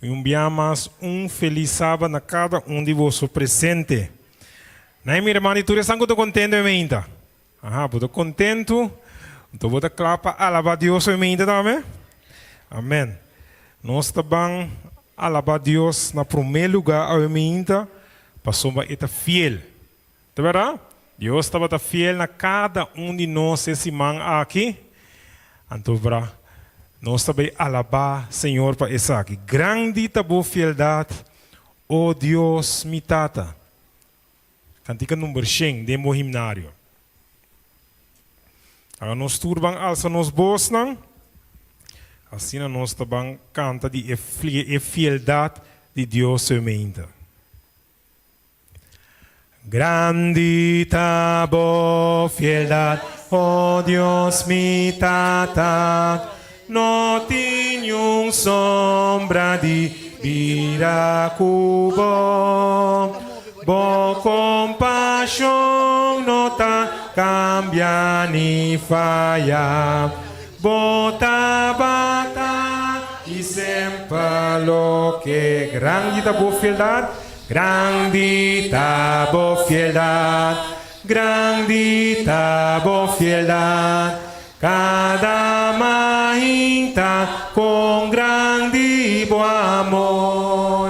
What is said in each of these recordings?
Enviamos feliz sábado a cada de vossos presente. Né, minha irmã, e tu estás contento, ainda? Estou contento. Então, vou clapa, alabar a Deus, ainda também. Amém. Nós também alabar a Deus na primeiro lugar, ainda, para somos fiel. Tá verdade? Deus estava fiel na cada de nós, esse man aqui. Então, nós também alabar Senhor para isso aqui. Grande a boa fieldade, oh Deus, mi tata. Cantica número 100, demo himnário. Agora nós turbang alça nos bos não. Assim nós também canta de fieldade de Deus somente. Grande a boa fieldade, oh Deus, mi tata. No tinha sombra de viracubo, bo compaixão nota cambia ni falha, bo tabata e sempre lo que grande da boa fieldade, grande da boa fieldade, grande da boa fieldade. Cada mainta con grande bom amor,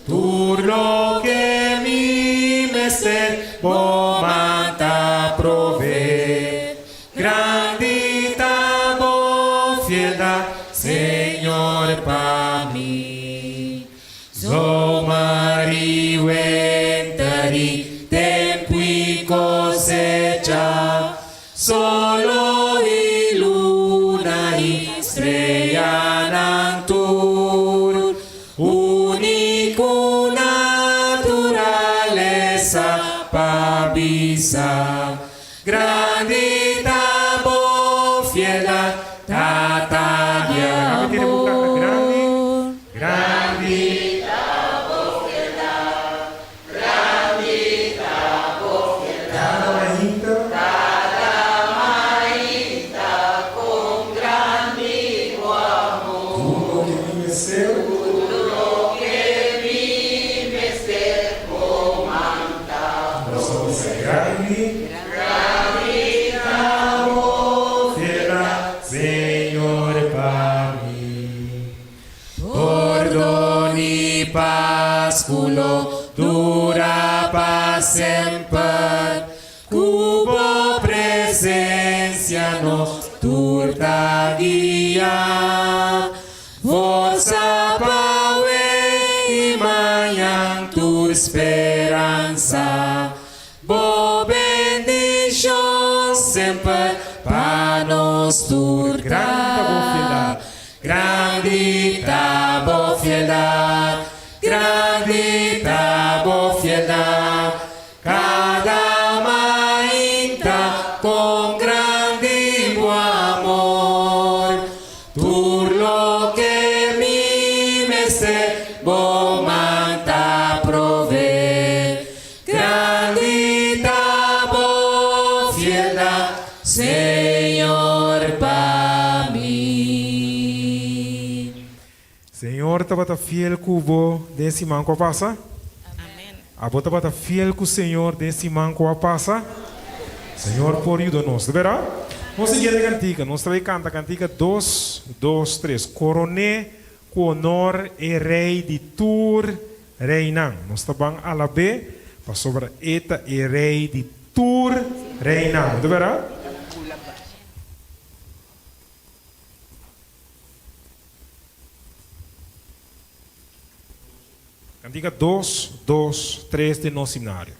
tu lo que mi mester manta prove, grande ta bo fieldade, Senhor para mim. So Maria entari tempo e cosecha, solo estrella ng tur, unico naturaleza pabisa, grande tabo fiela tatagya amor, grande tabo fiela, grande tabo fiela, Pasculo dura para sempre, cubo presencia nos turta guia, força paue e manhã tu esperança, bo bendição sempre para nos turta, grande tabo fieldade. Grande tabo fieldade, cada mainta con grande bom amor, tu lo que mi mese bom manta prove, grande tabo fieldade, Senhor para mim. Senhor, estava fiel com o desse manco a passa? Amém. A bota estava fiel com o Senhor desse manco a passa? Senhor, por ajuda-nos, verá? Nós seguimos a cantiga, nós também canta a cantiga 2, 2, 3. Coroné, com honor e rei de Tur, reinam. Nós também alabe, para sobre eta e rei de Tur, reinam, verá? Cantiga 2, 2, 3 de nosso seminário.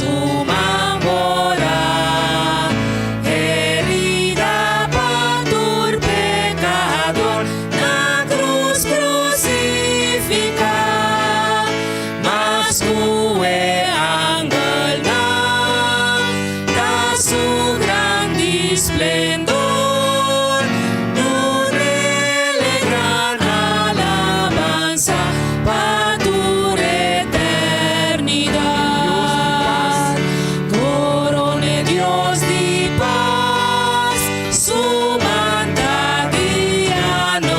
sumambora, herida patur pecador, na cruz crucifica, mas cue angel na, da su grande esplendor, nunele gran alabanza, patur eternidad. Corone Dios di paz, su manda guíanos,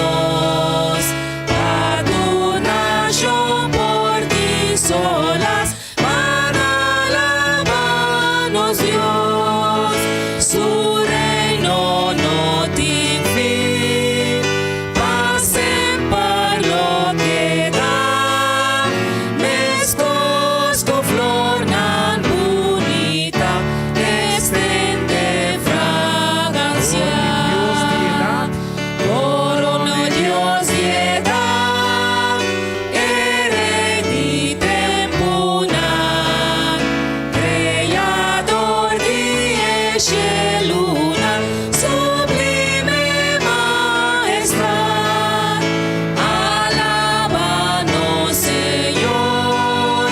adornación por ti solas, para alabarnos Dios, su reino no tiene fin, pasen por lo que da, mescos con flor nan bonita, extende fragancia. Corona Dios piedad, heredita tempuna, creador de luna, sublime majestad, alábanos Señor,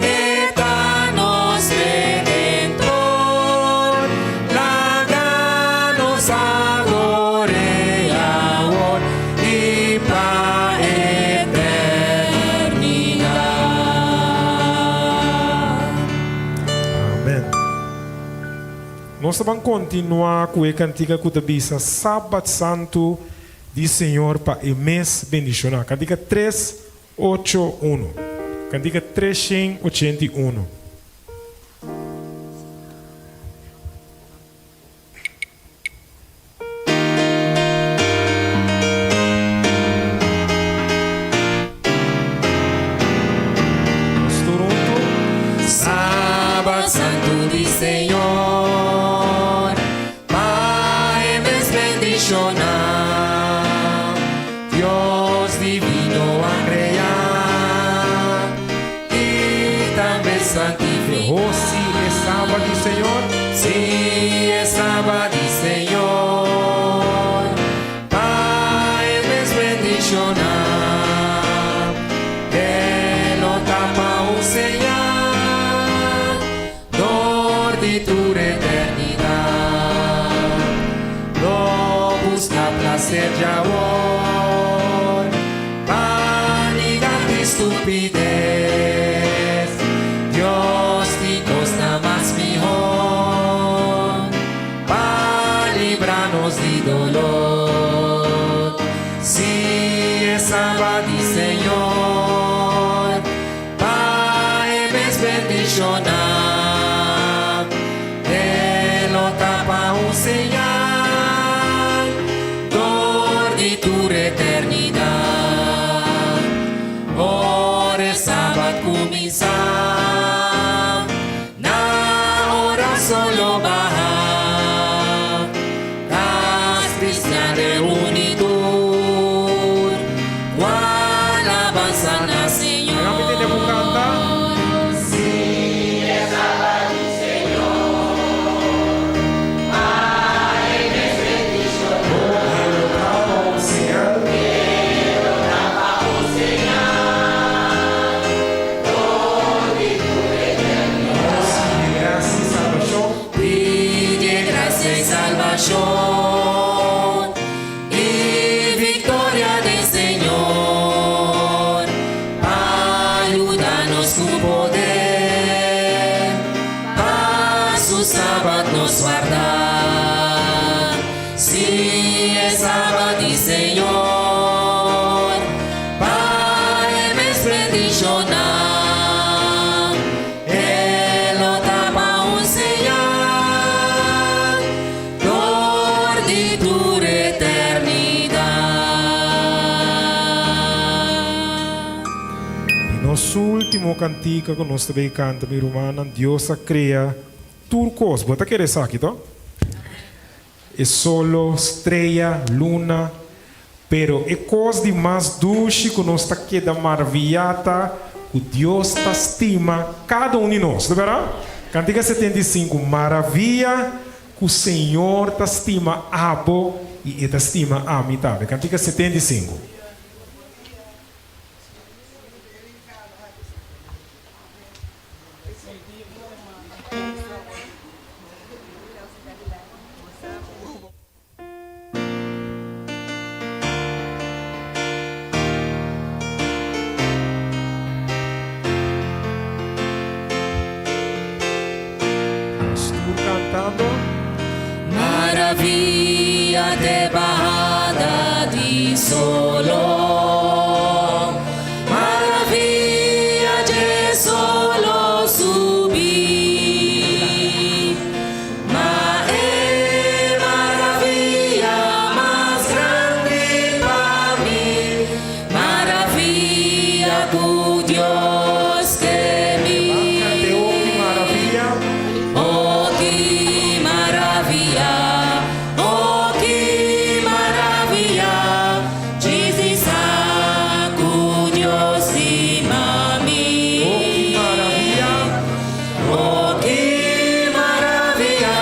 etanos redentor, lábranos adore ahora y pa eternidad. Amém. Nós vamos continuar com a cantiga que está Sábado Santo do Senhor para o mês bendicional. Cantiga 381. Cantiga 381. Sábado Santo di Señor, Pai mes bendicional, Dios divino a crear y también santificar. Oh, sim, é sábado do Senhor. Sí, es sábado di Señor, Pai mes bendicional, que lo tapa un señal, dor de tu eternidad, no busca placer de amor, vanidad y estupidez, Dios te costa más mejor, para librarnos de dolor. Si es sábado di Señor, Pai mes bendicional, Él lo tapa un señal, dor de tu eternidad. Ora es sábado comienza, na hora solo baja, las cristianas reunidos, alabanza na Señor. Realmente devemos cantar. Pide gracia y salvación y victoria del Señor, ayúdanos con poder, para su sábado nos guardar. Si es sábado di Señor, Pai mes bendicional, Él lo tapa un señal, dor de tu eternidad. E nosso último cantiga que nós também canta, minha irmã, Deus a cria turcos. Bota querer isso aqui, tá? É solo, estrela, luna, pero é coisa de mais dulce que nós está queda maravilhada, que Deus está estima cada um de nós, tá vendo? Cantiga 75. Maravilha que o Senhor te estima abo e te estima a mim também. Cantiga 75. Estou cantando. Maravilla de bajada de solo, maravilla de solo subir, maravilla más grande para mí, maravilla tu Dios que me. Cante, oh, que maravilha. Oh, qué maravilla, oh, qué maravilla, Jesus, Dios y mami. Oh, que maravilha.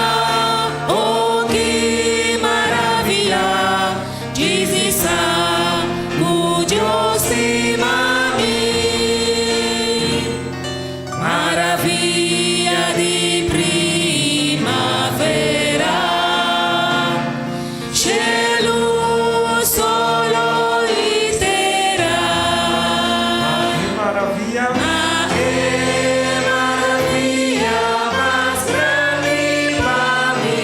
Oh, qué maravilla, Jesus, Dios y mami. Maravilla di primavera, cielo solo y terra. Que maravilha. Maravilla más grande para mí,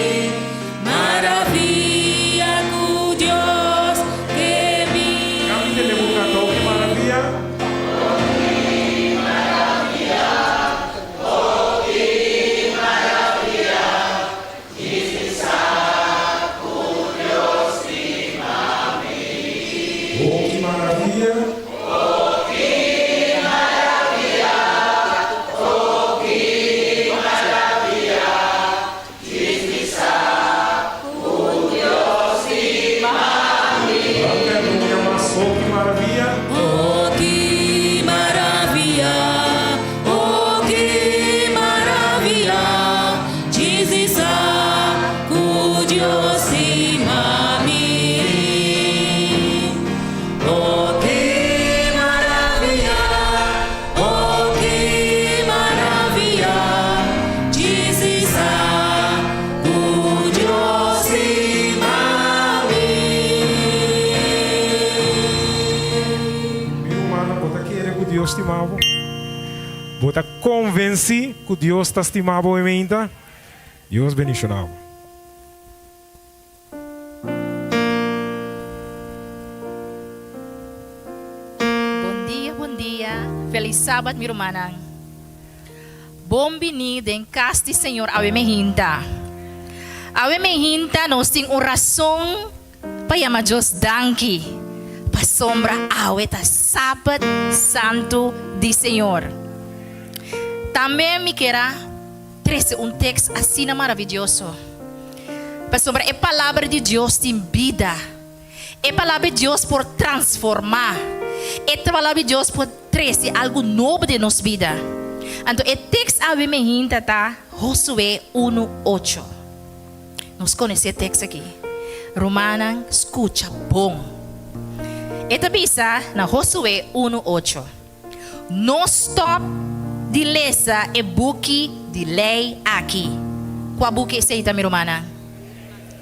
maravilla tu Dios que vi. Cante, le vou cantar, oh, que maravilha. Oh, que maravilha. Aleluia, mas oh, que maravilha. Oh, qué maravilla, oh, qué maravilla, Jesus, Dios y mami. Oh, qué maravilla, oh, qué maravilla, Jesus, Dios y mami. Meu irmão, bota querer que Deus te amava. Bota convence que Deus te estimava ainda. Deus bendicionava. Bom dia. Feliz sábado, meu irmão. Bom-vindo em casa do Senhor, ave mehinta. Ave mehinta, nós temos uma razão para chamar Deus danke. Para sombra, ave ta sábado santo do Senhor. Também me quero trazer um texto assim maravilhoso. Para sombra, a palavra de Deus tem vida. A palavra de Deus por transformar. A palavra de Deus por trazer algo novo de nossa vida. Então, o texto ave mehinta tá Josué 1:8. Nós conhecemos o texto aqui. Romana, escuta bom. Esta bisa na Josué 1:8. Não stop de ler e buki de lei aqui. Qual buki é esta, minha romana?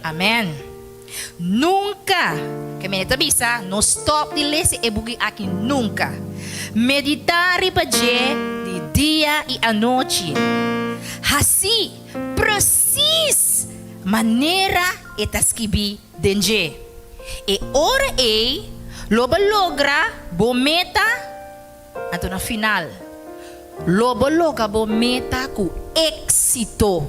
Amém. Nunca, que me bisa, não stop de ler e buki aqui nunca. Meditar e fazer de dia e à noite. Assim, precis maneira eta escrevi denje. E ora logra bo meta ato na final. Logra bo meta com éxito.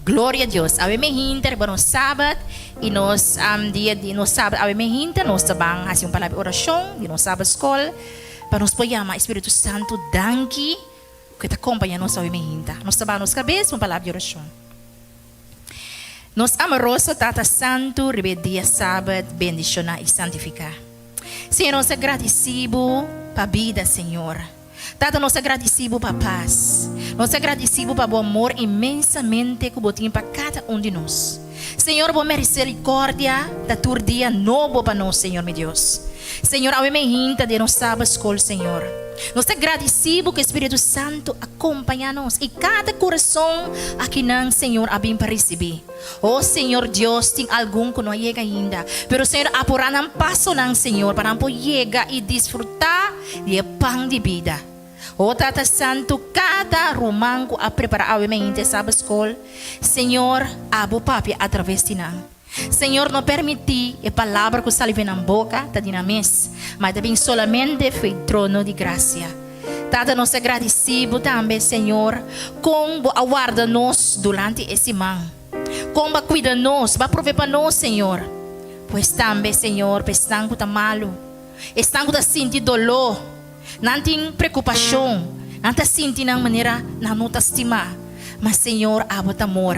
Glória a Deus. Ave me hinter para nós sábado e nós dia de nós sábado ave me hinter nós tabang assim uma palavra oração de nós sábado escola para nós poyama Espírito Santo danke que te acompanha nós ave me hinter. Nós tabang nos cabeça uma palavra de oração. Nos amoroso Tata Santo, dia sábado, bendicionar e santificar. Senhor, nós agradecemos para a vida, Senhor. Tata, nós agradecemos para a paz. Nós agradecemos para o amor imensamente que você tem para cada de nós. Senhor, boa misericórdia da tua dia novo para nós, Senhor, meu Deus. Senhor, ao emergir de nós sábado escola, Senhor. Nós agradecemos que o Espírito Santo acompanha-nos e cada coração aqui não, Senhor, a bem para receber. Oh, Senhor Deus, tem algum que não chega ainda. Pero, Senhor, apurar não passo não, Senhor, para não chegar e desfrutar de pão de vida. Oh, Tata Santo, cada romango a preparar ao emergir sábado escola, Senhor, abo papi através de nós. Senhor, não permiti a palavra que saliva na boca, tá na mesa, mas também solamente foi trono de graça. Tata, nós agradecemos também, Senhor, como aguarda-nos durante esse ano, como cuida-nos, vai prover para nós, Senhor. Pois também, Senhor, estão com malo, estão com sentir dolor, não tem preocupação, não está sentindo de maneira não está estimar, mas, Senhor, abota amor.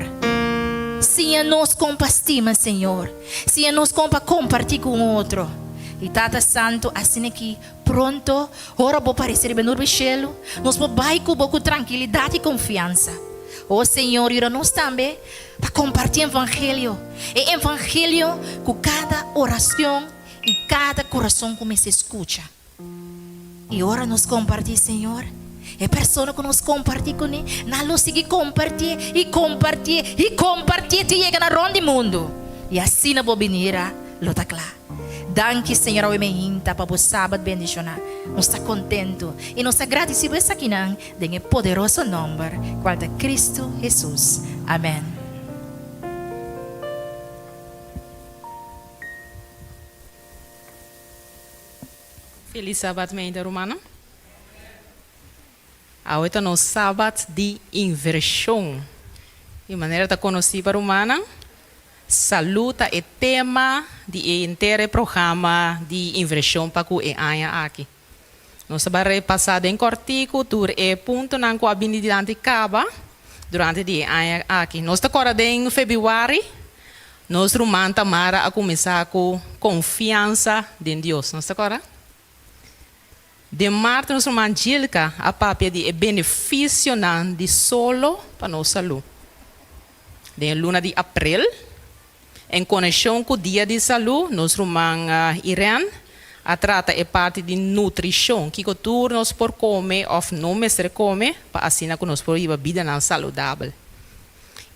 Sim, nos compastima, Senhor. Sim, nos compartilhar com o outro. E Tata Santo, assim aqui, pronto, ora vou parecer bem no cielo, nós vamos com tranquilidade e confiança. Oh, Senhor, e nós também, para compartilhar o Evangelho. E Evangelho com cada oração e cada coração que me se escuta. E ora nos compartilhar, Senhor. É pessoa que nos compartilha com ele, nós seguimos compartilhar e compartilhar e compartilhar e chega na ronda do mundo. E assim na bobineira, lota claro. Danke, Senhor, ao emergir para o sábado bendicionar. Nós estamos contentos e nós agradecemos essa aqui em poderoso nome, qual é Cristo Jesus. Amém. Feliz sábado, minha irmã romana. Hoje é no sábado de inversão. De maneira de conhecer a romana, saluta o tema do inteiro programa de inversão para o ano aqui. Nós vamos repassar em cortico por o ponto na qual a habilidade acaba durante o ano aqui. Nós estamos agora em fevereiro. Nós romana tamara a começar com confiança em Deus. Nós estamos agora? De março, nós vamos angélica a papel de benefício de solo para nossa saúde. De luna de abril, em conexão com o dia de saúde, nós vamos Irã a trata a parte de nutrição, que o tour nós por comer ou não mestre comer, para assim que nós por ir vida saudável.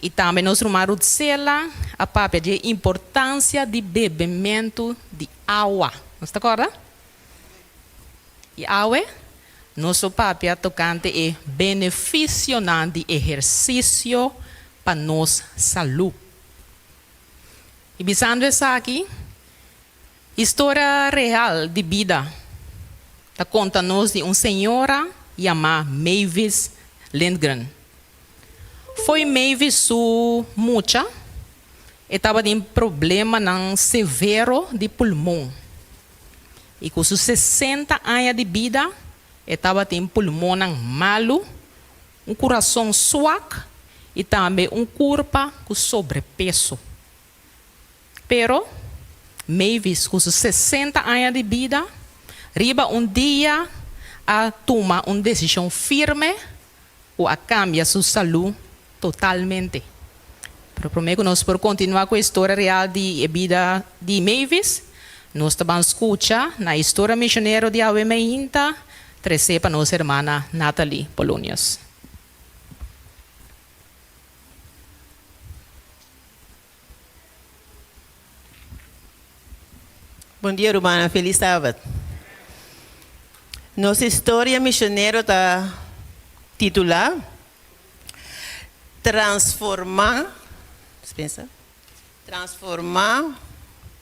E também nós vamos Rutsela a papel de importância de bebimento de água. Nós está correto? E água, nosso papel tocante é benefício de exercício para nossa saúde. E pensando isso aqui, história real de vida, está conta-nos de uma senhora chamada Mavis Lindgren. Foi Mavis su mucha, estava com problema severo de pulmão. E com seus 60 anos de vida, estava com pulmão malo, coração suave e também corpo com sobrepeso. Pero, Mavis, com seus 60 anos de vida, riba dia a tomar uma decisão firme ou a cambiar sua saúde totalmente. Pero, prometo que nós por continuar com a história real de vida de Mavis. Nós estamos escutando na história missionária de Aveminta, trazer para nossa irmã Natalie Polonius. Bom dia, irmã. Feliz sábado. Nossa história missionária está titulada Transformar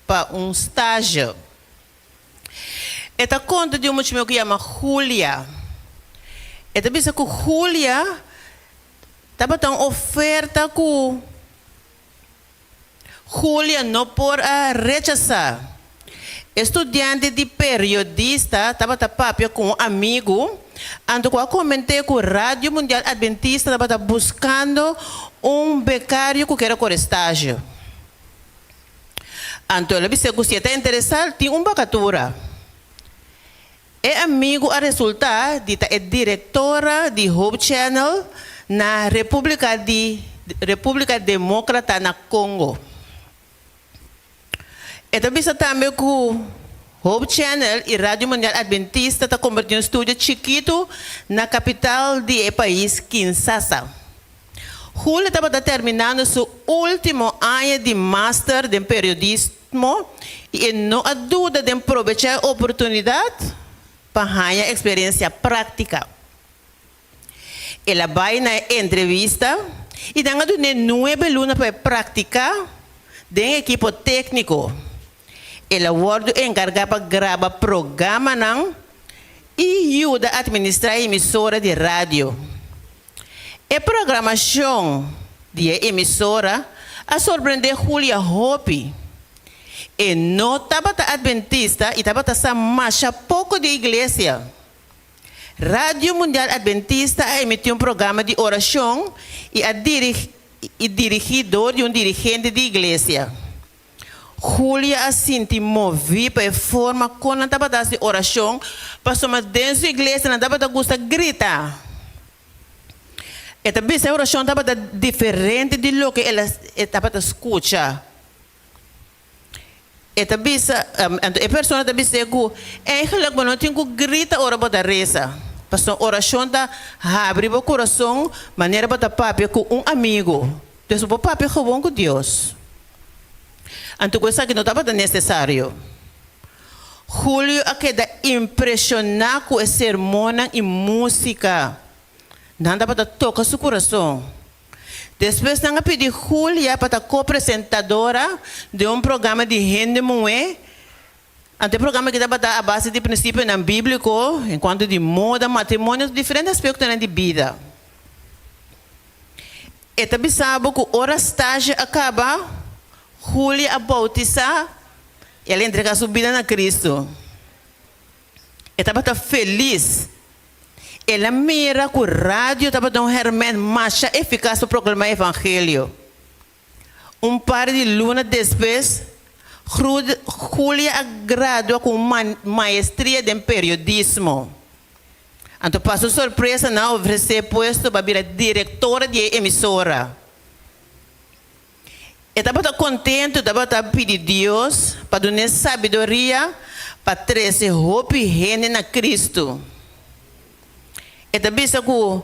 para estágio. Esta conta de uma que chama Julia. Esta pensa que Julia estava tão oferta que Julia não por rechazar. Estudante de periodista estava papo com um amigo. Ando com a comentei que a Rádio Mundial Adventista estava buscando um becário que queira por estágio. Então, ele disse que se está interessado, tem uma vacatura. É amigo a resultar de a diretora de Hope Channel, na República Democrata na Congo. Esta bisa também que o Hope Channel e Rádio Mundial Adventista está convertindo um estúdio chiquito na capital do país, Kinshasa. Julio estava terminando seu último ano de Master de Periodismo e não há dúvida de aproveitar a oportunidade para ganhar experiência prática. Ela vai na entrevista e dá 9 lunas para praticar de equipo técnico. Ela é encarregada para gravar programa e ajuda a administrar a emissora de rádio. A programação de emissora a surpreender Julia Hope. E não estava adventista e estava a marcha pouco de igreja. Rádio Mundial Adventista emitiu um programa de oração e dirigidor de um dirigente de igreja. Julia assim te movi para a forma quando estava a oração, passou mais dentro da igreja, não estava a gostar de gritar. Essa oração estava diferente de lo que ela estava a escutar. A pessoa está dizendo que eigenlijk não tem que gritar ora para reza. Pastor, oração está abre o coração, maneira para papi com um amigo. Então, o papi é bom com Deus. Então, coisa que não estava necessário. Julio queda impressionado com esse sermão e música. Não dá para tocar seu coração. Depois, nós pedimos Julia para ser co-apresentadora de um programa de Rende Moé. Ante programa que estava a base de princípios bíblicos, enquanto de moda, matrimônio, diferentes aspectos da vida. E também sabe que a hora estágio acaba, Julia a bautizar, e ela entrega a sua vida a Cristo. E estava feliz. Ela mira que o rádio estava dando uma ferramenta mais eficaz para proclamar o Evangelho. Um par de lunas depois, Julia gradua com maestria de periodismo. Então, passou surpresa não oferecer posto para vir a diretora de emissora. Estava contente, estava pedindo a Deus para dar sabedoria para trazer hope e reino na Cristo. Eta bisa ku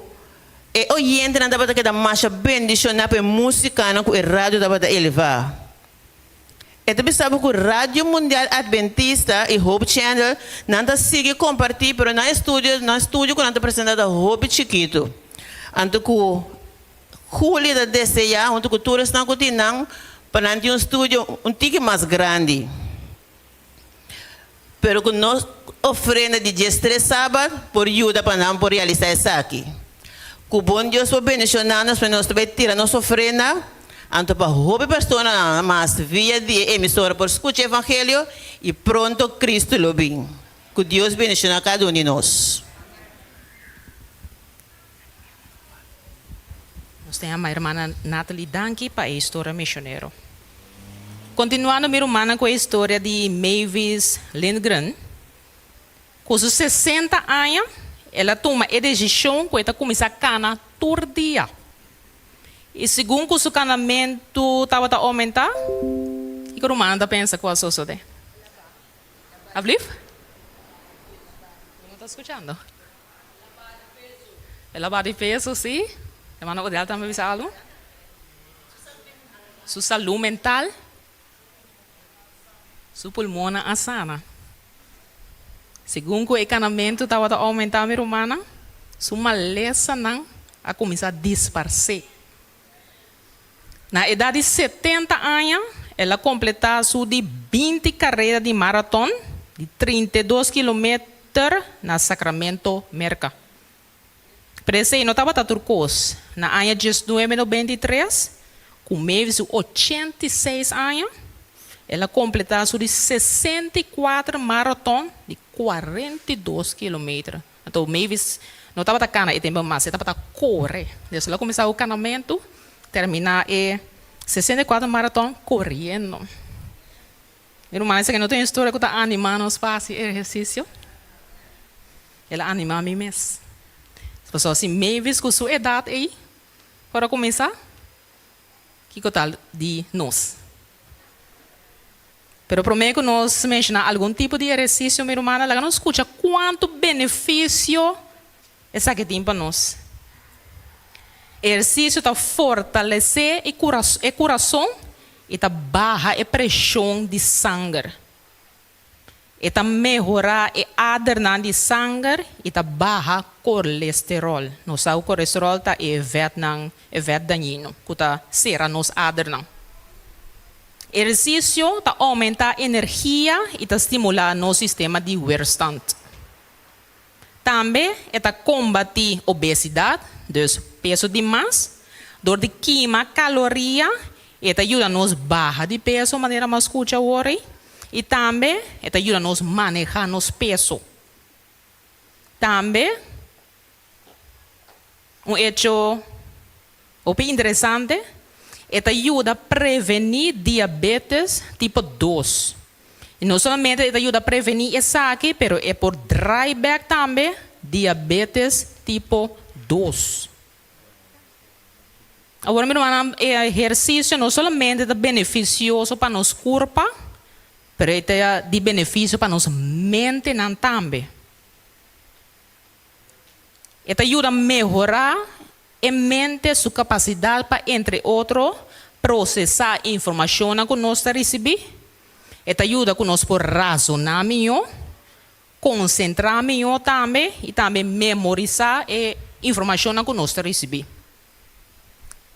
oyente na dapat kita masya bendición na pe música na ku radio dapat elevar. Eta bisa ku Radio Mundial Adventista e Hope Channel nanta sigue compartilhar pero na estúdio ku nanta apresentada Hope chiquito. Anto ku Julio da deseja anto ku todos na ku tinang pananti estúdio tique mais grande. Pero que nós ofrenda de dia 3 sábado por ajuda para nós por realizar isso aqui. Que bom Deus for bendicionar-nos para nós também tirar nossa ofrenda. Então, para roubar pessoas, mas via de emissora por escutar o Evangelho e pronto Cristo lo bem. Que Deus bendicionar cada um de nós. Nós temos a irmã Natalie Danke para a história missionária. Continuando minha irmã com a história de Mavis Lindgren, com seus 60 anos, ela toma a decisão que ela começa a canar todo dia. E segundo o seu canamento estava a aumentar, e a irmã pensa qual é o seu de? Abliv? Não está escutando? Ela bate peso, sim. A irmã Odell também disse algo? Sua saúde mental. Su pulmão a sana. Segundo o encanamento estava a aumentar, minha irmã, sua maleza não a começar a disparar. Na idade de 70 anos, ela completou sua de 20 carreiras de maratona de 32 km na Sacramento, Merca. Prese não estava a turcos. Na ano de 1993, com meio de 86 anos, ela completou de 64 maratons de 42 km. Então, Mavis não estava a cana e tempo mais, estava a correr. Desde ela começou o canamento, terminar e 64 maratons correndo. Meu irmão, que não tem história que está animando os passos e exercício. Ela anima a mim mesmo. Pessoal, assim, Mavis com sua idade aí, Para começar, que tal de nós? Pero primeiro que nós mencionar algum tipo de exercício, minha irmã, lá não escuta quanto benefício essa que tem para nós. Exercício está fortalecer o coração e está barra a pressão de sangue. E está melhorar a adrenalina de sangue e está barra colesterol. Nós sabemos que o colesterol está evento daninho, que está será nos adrenalina. Exercício está aumentar a energia e está estimular nosso sistema de weerstand. Também está combater obesidade, dus peso demais, dor de queima caloria, e ajuda a nos barra de peso de maneira mais curta hoje. E também ajuda a nos manejar nos peso. Também hecho interessante, ajuda a prevenir diabetes tipo 2. E não somente ajuda a prevenir isso aqui, mas é por drawback também diabetes tipo 2. Agora, meu irmão, o exercício não somente é beneficioso para nosso corpo, mas é de benefício para nossa mente também. Ele ajuda a melhorar a mente, sua capacidade para, entre outros, processar a informação que nós recebemos. Ele ajuda a nós por razonar melhor, concentrar melhor também e também memorizar a informação que nós recebemos.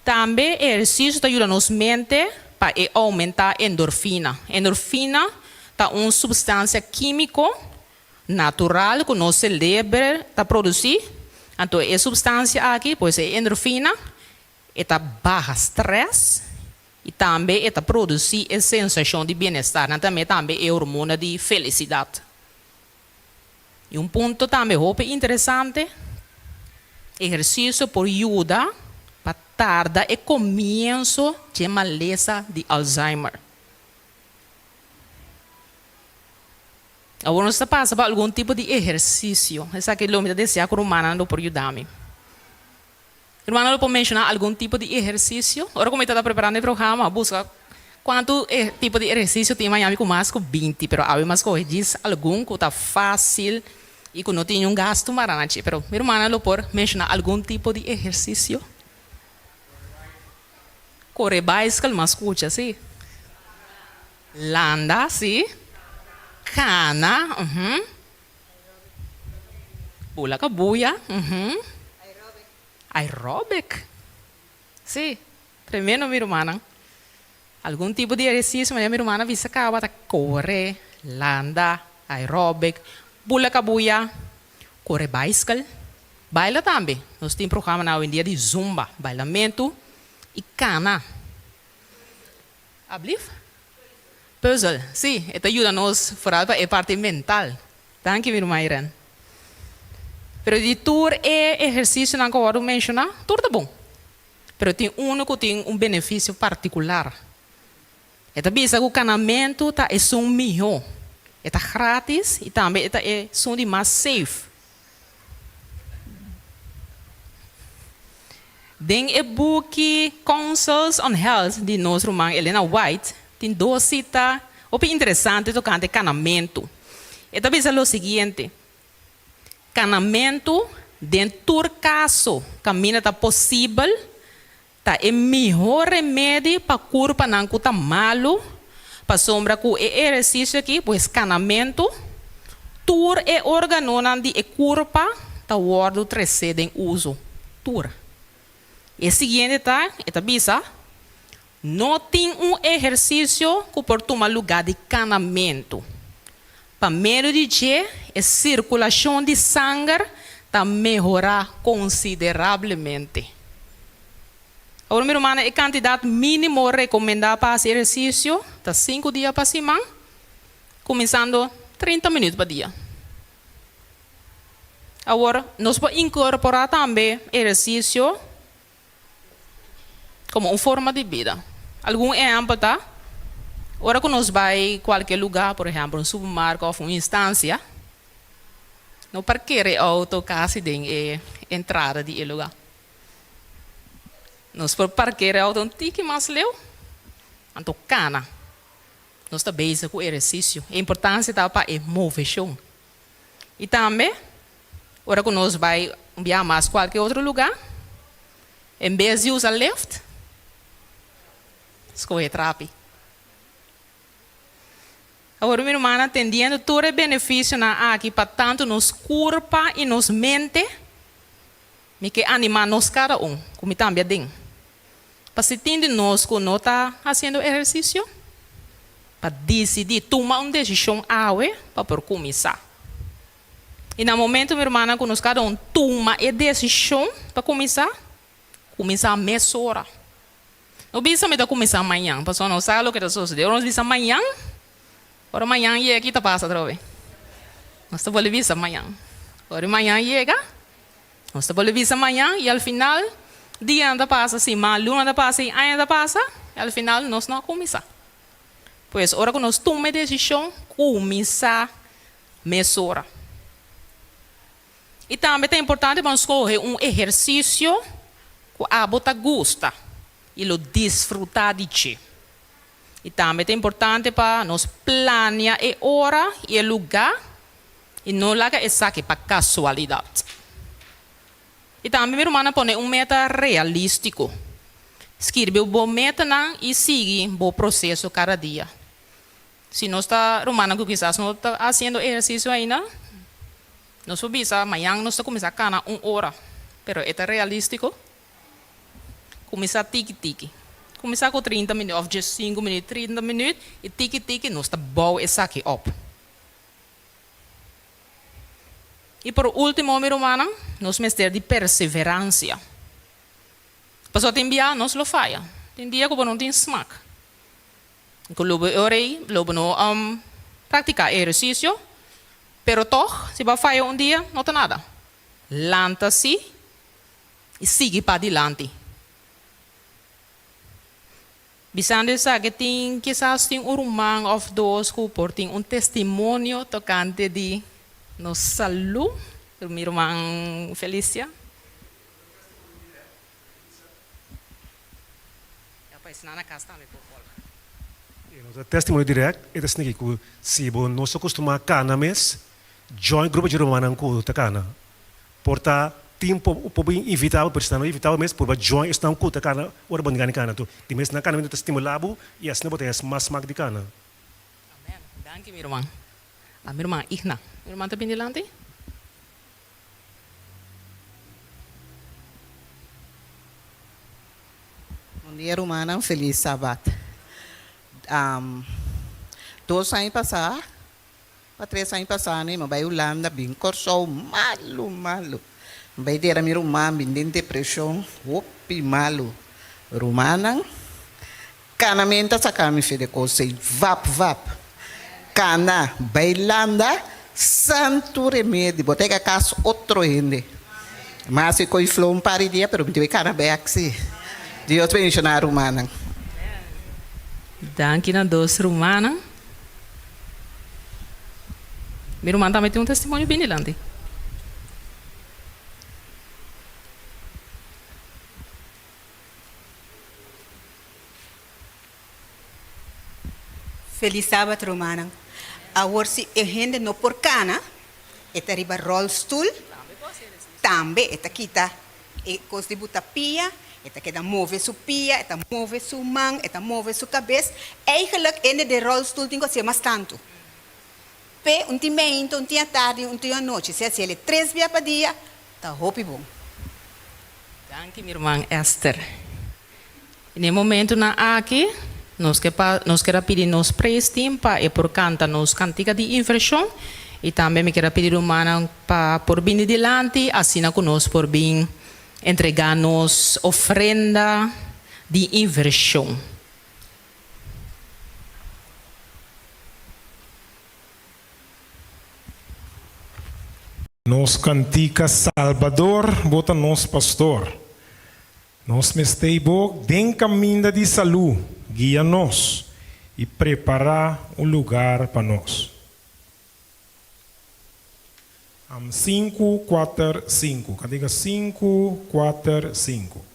Também o exercício ajuda a nossa mente para aumentar a endorfina. Endorfina é uma substância química natural que o nosso cérebro está produzindo. Então, a substância aqui, pois é endorfina, está barra estresse e também está produzindo a sensação de bem-estar. Também é hormônio de felicidade. E um ponto também interessante, exercício por ajuda para tardar o começo de maleza de Alzheimer. Agora, você passa por algum tipo de exercício. Essa aqui é o que eu desejo que o irmão por ajudar-me. O irmão pode mencionar algum tipo de exercício. Agora, como está preparando o programa, busca quanto tipo de exercício tem em Miami com mais que 20. Mas há mais coisas, diz algum que está fácil e que não tem gasto marante. Mas o irmão pode mencionar algum tipo de exercício. Correr bicycle, mas escuta, sim. Landa, sim. Cana, pula cabuya, aeróbic. Sim, tremendo, minha irmã. Algum tipo de exercício, minha irmã visa acaba de correr, landa, aeróbic, pula cabuya, correr bicycle, baila também. Nós temos programa na dia de zumba, bailamento e cana. Ablif? Puzzle, sim, isso ajuda-nos para a parte mental. Danke, minha irmã Irene. Pero de tur exercício que eu mencionar, tudo está bom. Pero tem que tem um benefício particular. Eta bisa que o canamento tá é som melhor. Eta grátis e também eta é som de mais safe. Den e book Counsels on Health de nossa irmã Elena White. Tem 2 citas, interessante tocante canamento. E também é o seguinte, canamento, dentro do caso, caminho está possível, tá é melhor remédio para corpo não está malo, para sombra com exercício aqui, pois canamento, tur é órgão de corpo, tá o terceiro em uso, tur. E seguinte tá, bisa, não tem exercício que pode tomar lugar de canamento. Para meio de dia, a circulação de sangue está melhorar consideravelmente. Agora, minha irmã, a quantidade mínima recomendada para esse exercício está 5 dias para semana, começando 30 minutos por dia. Agora, nós podemos incorporar também exercício como uma forma de vida. Algum exemplo, tá? Ora que nós vai a qualquer lugar, por exemplo, um supermercado ou uma instância, não parqueia auto quase de entrada de lugar. Nós por parquear auto um tique mais leu. Anto cana. Nós está bezig com exercício. A importância da para é movição. E também, ora que nós vai enviar mais qualquer outro lugar, em vez de usar left, escolhe trape. Agora, minha irmã, entendendo todo o benefício na aqui para tanto nos corpo e nos mente, me que animar nós cada como também tem. Para se entender nós que não está fazendo exercício, para decidir tomar uma decisão para por começar. E no momento, minha irmã, que nós cada toma a decisão para começar a mesurar. Não precisa começar amanhã, porque não sabe o que está sucedendo. Nós vamos amanhã, ora amanhã e aqui está passando outra vez. Nós estamos ver amanhã. Ora amanhã chega, nós estamos ver amanhã e ao final, dia anda passa, semana, luna anda passa, ano anda passa, e ao final nós não começar. Pois, ora que nós tomamos a decisão, começar a mesurar. E também é importante para nós escolher um exercício que a bota gosta e lo desfrutar de ti. E também é importante para nós planear a hora e o lugar e não largar essa aqui para casualidade. E também, minha irmã, põe meta realístico. Escreve o bom meta e siga o processo cada dia. Se nós está, romana, que quizás não está fazendo exercício ainda, nós subimos amanhã, nós está começando a canar 1 hora. Pero é realístico. Começar tique-tique. Começar com 30 minutos, ou 5 minutos, 30 minutos, e tique-tique, nós está bom essa aqui up. E por último, minha irmã, nós temos de perseverança. Pastor tem dia, nós lo falha. Tem dia que não tem smack. Que lobo orei, lobo não praticar exercício, pero toch, se vai falhar um dia, não tem nada. Lanta-se e siga para adiante. Bisando sabe que tem quizás tem irmão ou dois que tem testemunho tocante de nos saúde, minha irmã Felícia. O testemunho direto é assim que se nós acostumamos a cana mês, join grupo de romanos com a cana. Porta tempo por invitável, por estar invitável mês, por join estão com a cana, ora bom cana tu. De mês na cana mesmo estimulado e assim botar mais mag de cana. Amém. Danke, minha irmã. A minha irmã Igna. Minha irmã está bem delante? Bom dia, Romana. Feliz sábado. 2 anos passados, para 3 anos passados, eu vai Holanda, bem corso, malo. Vai ter a minha irmã, bem depressão, opi, malo. Romana, canamenta, sacame, fede coisa, vap. Cana, bailanda, santo remédio, botei a casa outro gente. Mas se coi flom para dia, pero me cana beaxi. Deus bendiga a Romana. Danke na dos Romana. Minha irmã também tem testemunho bem delante. Feliz sábado, Romana. Agora, se a gente não por cana, está arriba rollstool, também está quita, e coisa de botar pia, está que move sua pia, está move sua mão, está move sua cabeça. Eigenlijk, ene de rollstool tem que ser mais tanto. Pe, um dia meio, um dia tarde, um dia noite, se ele 3 vezes por dia, está roupa bom. Danke, minha irmã Esther. E no momento na aqui, nós queremos pedir nos prestem para por cantar nos cantiga de inversão e também me quero pedir humana para por vir delante, assim conosco por vir entregar-nos ofrenda de inversão. Nos cantica Salvador, bota nos pastor. Nos mesteibo den caminho de saúde, guia-nos e prepara um lugar para nós. 5, 4, 5. Cadê 5, 4, 5?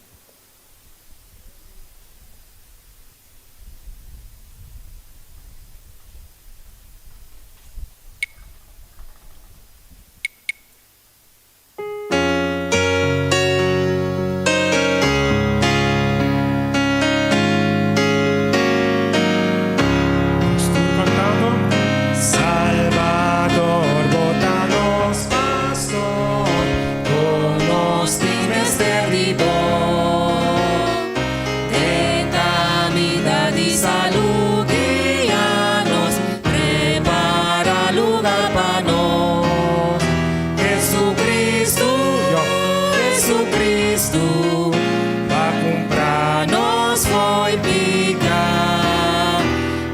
nos foi picar.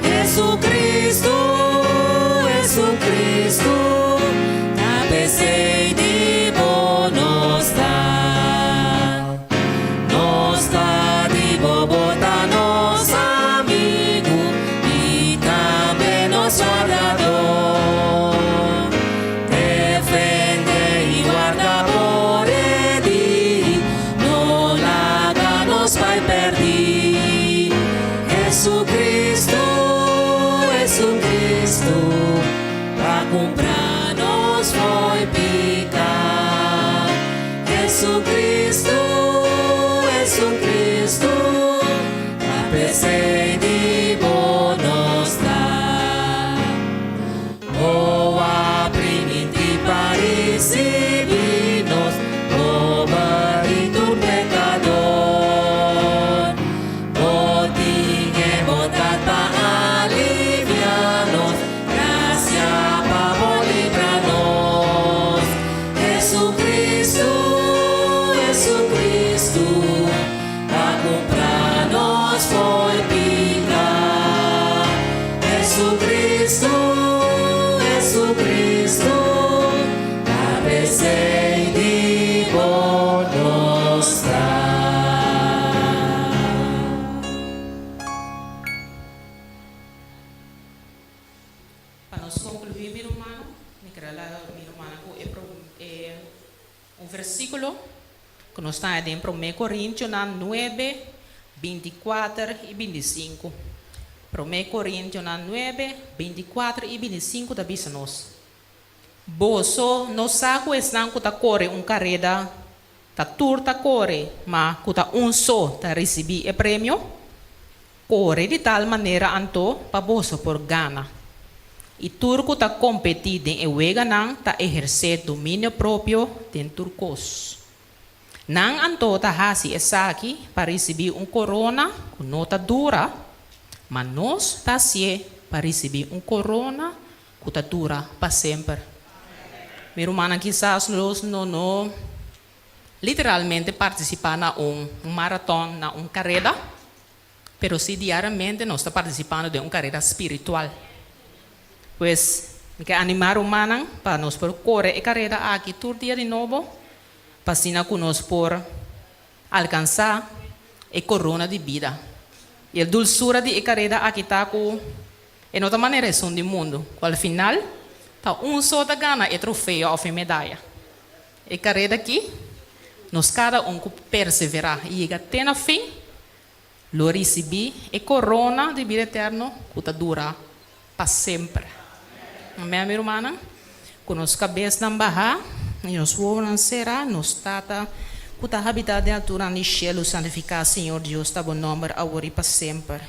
Jesucristo, Jesucristo, na PC de nos tá de bobota nos amigo e também nos guardador. Defende e guarda por ele, no larga nos vai perder. Jesucristo, Jesucristo, pra comprar nos foi picar. Jesucristo, Jesucristo, a PC de nos dá. Oh, a primitiva parecidos, oh, barito pecador. Oh, tinha bondade para aliviar-nos, graça para livrar-nos. Jesucristo, Jesucristo, a comprar nos foi picar. Jesucristo, Jesucristo, a PC de nos dá. Para nós concluir, meu irmão, me quero lá, meu irmão, versículo que nós está dentro de 1 Coríntios 9, 24 e 25. 1 Coríntios 9, 24 e 25 da bisa nós. Boso, no saco estão que corre carreira, turta corre, mas que só receber o prêmio, corre de tal maneira anto para boso por gana. E turco competir em uega não exercer domínio próprio em turcos. Não anto hasi essa aqui para receber corona com nota dura, mas nós se para receber corona que dura para sempre. Meu irmão, quizás nós não literalmente participar na maratón, na carreira, pero si diariamente nós estamos participando de carreira espiritual. Pues, que animar humana para nós por correr a carreira aqui todo dia de novo, para assim nós por alcançar a corona de vida. E a dulçura de carreira aqui está com em outra maneira do mundo. Ao final, tá só da gana e troféu ou medalha. A carreira aqui, nós cada perseverar e chega até no fim, lo receber a corona de vida eterna que dura para sempre. Amém, minha irmã? Com nossa cabeça na barra, e nos vamos será, nos tata, que a habitar de altura no cielo, santificar, Senhor Deus, está bom nome, agora e para sempre.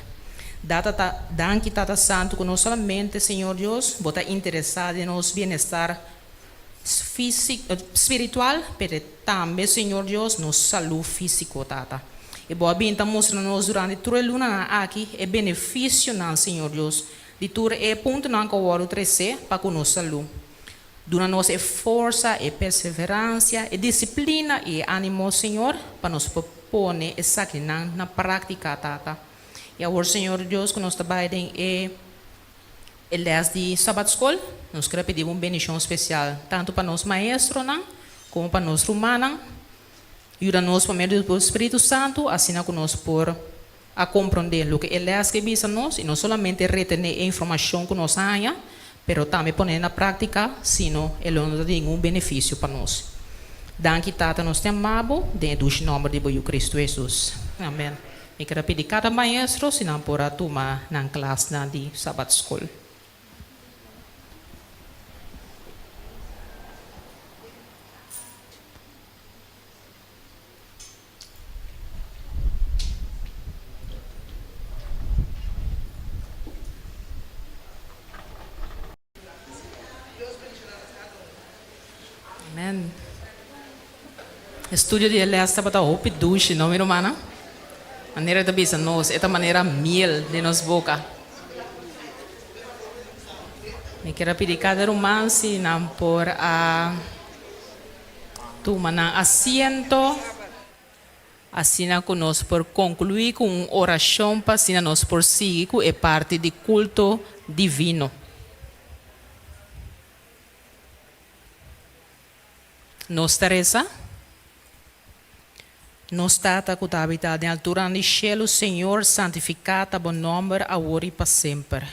Danke, Tata Santo, que não somente, Senhor Deus, bota interessado em nosso bem-estar físico, espiritual, mas também, Senhor Deus, nossa saúde física, Tata. E boa bem, estamos mostrando durante toda a luna aqui, é benefício, não, Senhor Deus. De tudo é ponto não que o ouro crescer para que nossa saúde. Dona nossa é força, é perseverança, é disciplina e ânimo, Senhor, para nos propor essa aqui na prática, Tata. E agora, Senhor Deus, que nós trabalhamos em les de Sabbath School, nós queremos pedir uma bendição especial, tanto para nós maestros, como para nós romanos. Ajuda-nos por meio do Espírito Santo, assim que nós por a compreender o que ele escreve nós, e não somente reter a informação que nós temos, mas também pôr na prática, senão ele não tem um benefício para nós. Danke, Tata, nós te amamos, dentro do nome de Cristo Jesus. Amém. Eu quero pedir cada maestro, se não por tomar na classe de Sabbath School. Amém. Estudio de esta para o piduche, não, meu irmão? Maneira de bisa nós, esta maneira miel de nos boca. Me quero pedir cada irmão se não por a tomar assento Assim nós por concluir com uma oração para assim nós por seguir com a parte de culto divino. Nos Teresa, nos tata que habita em altura no cielo, Senhor, santificata bom nome agora e para sempre.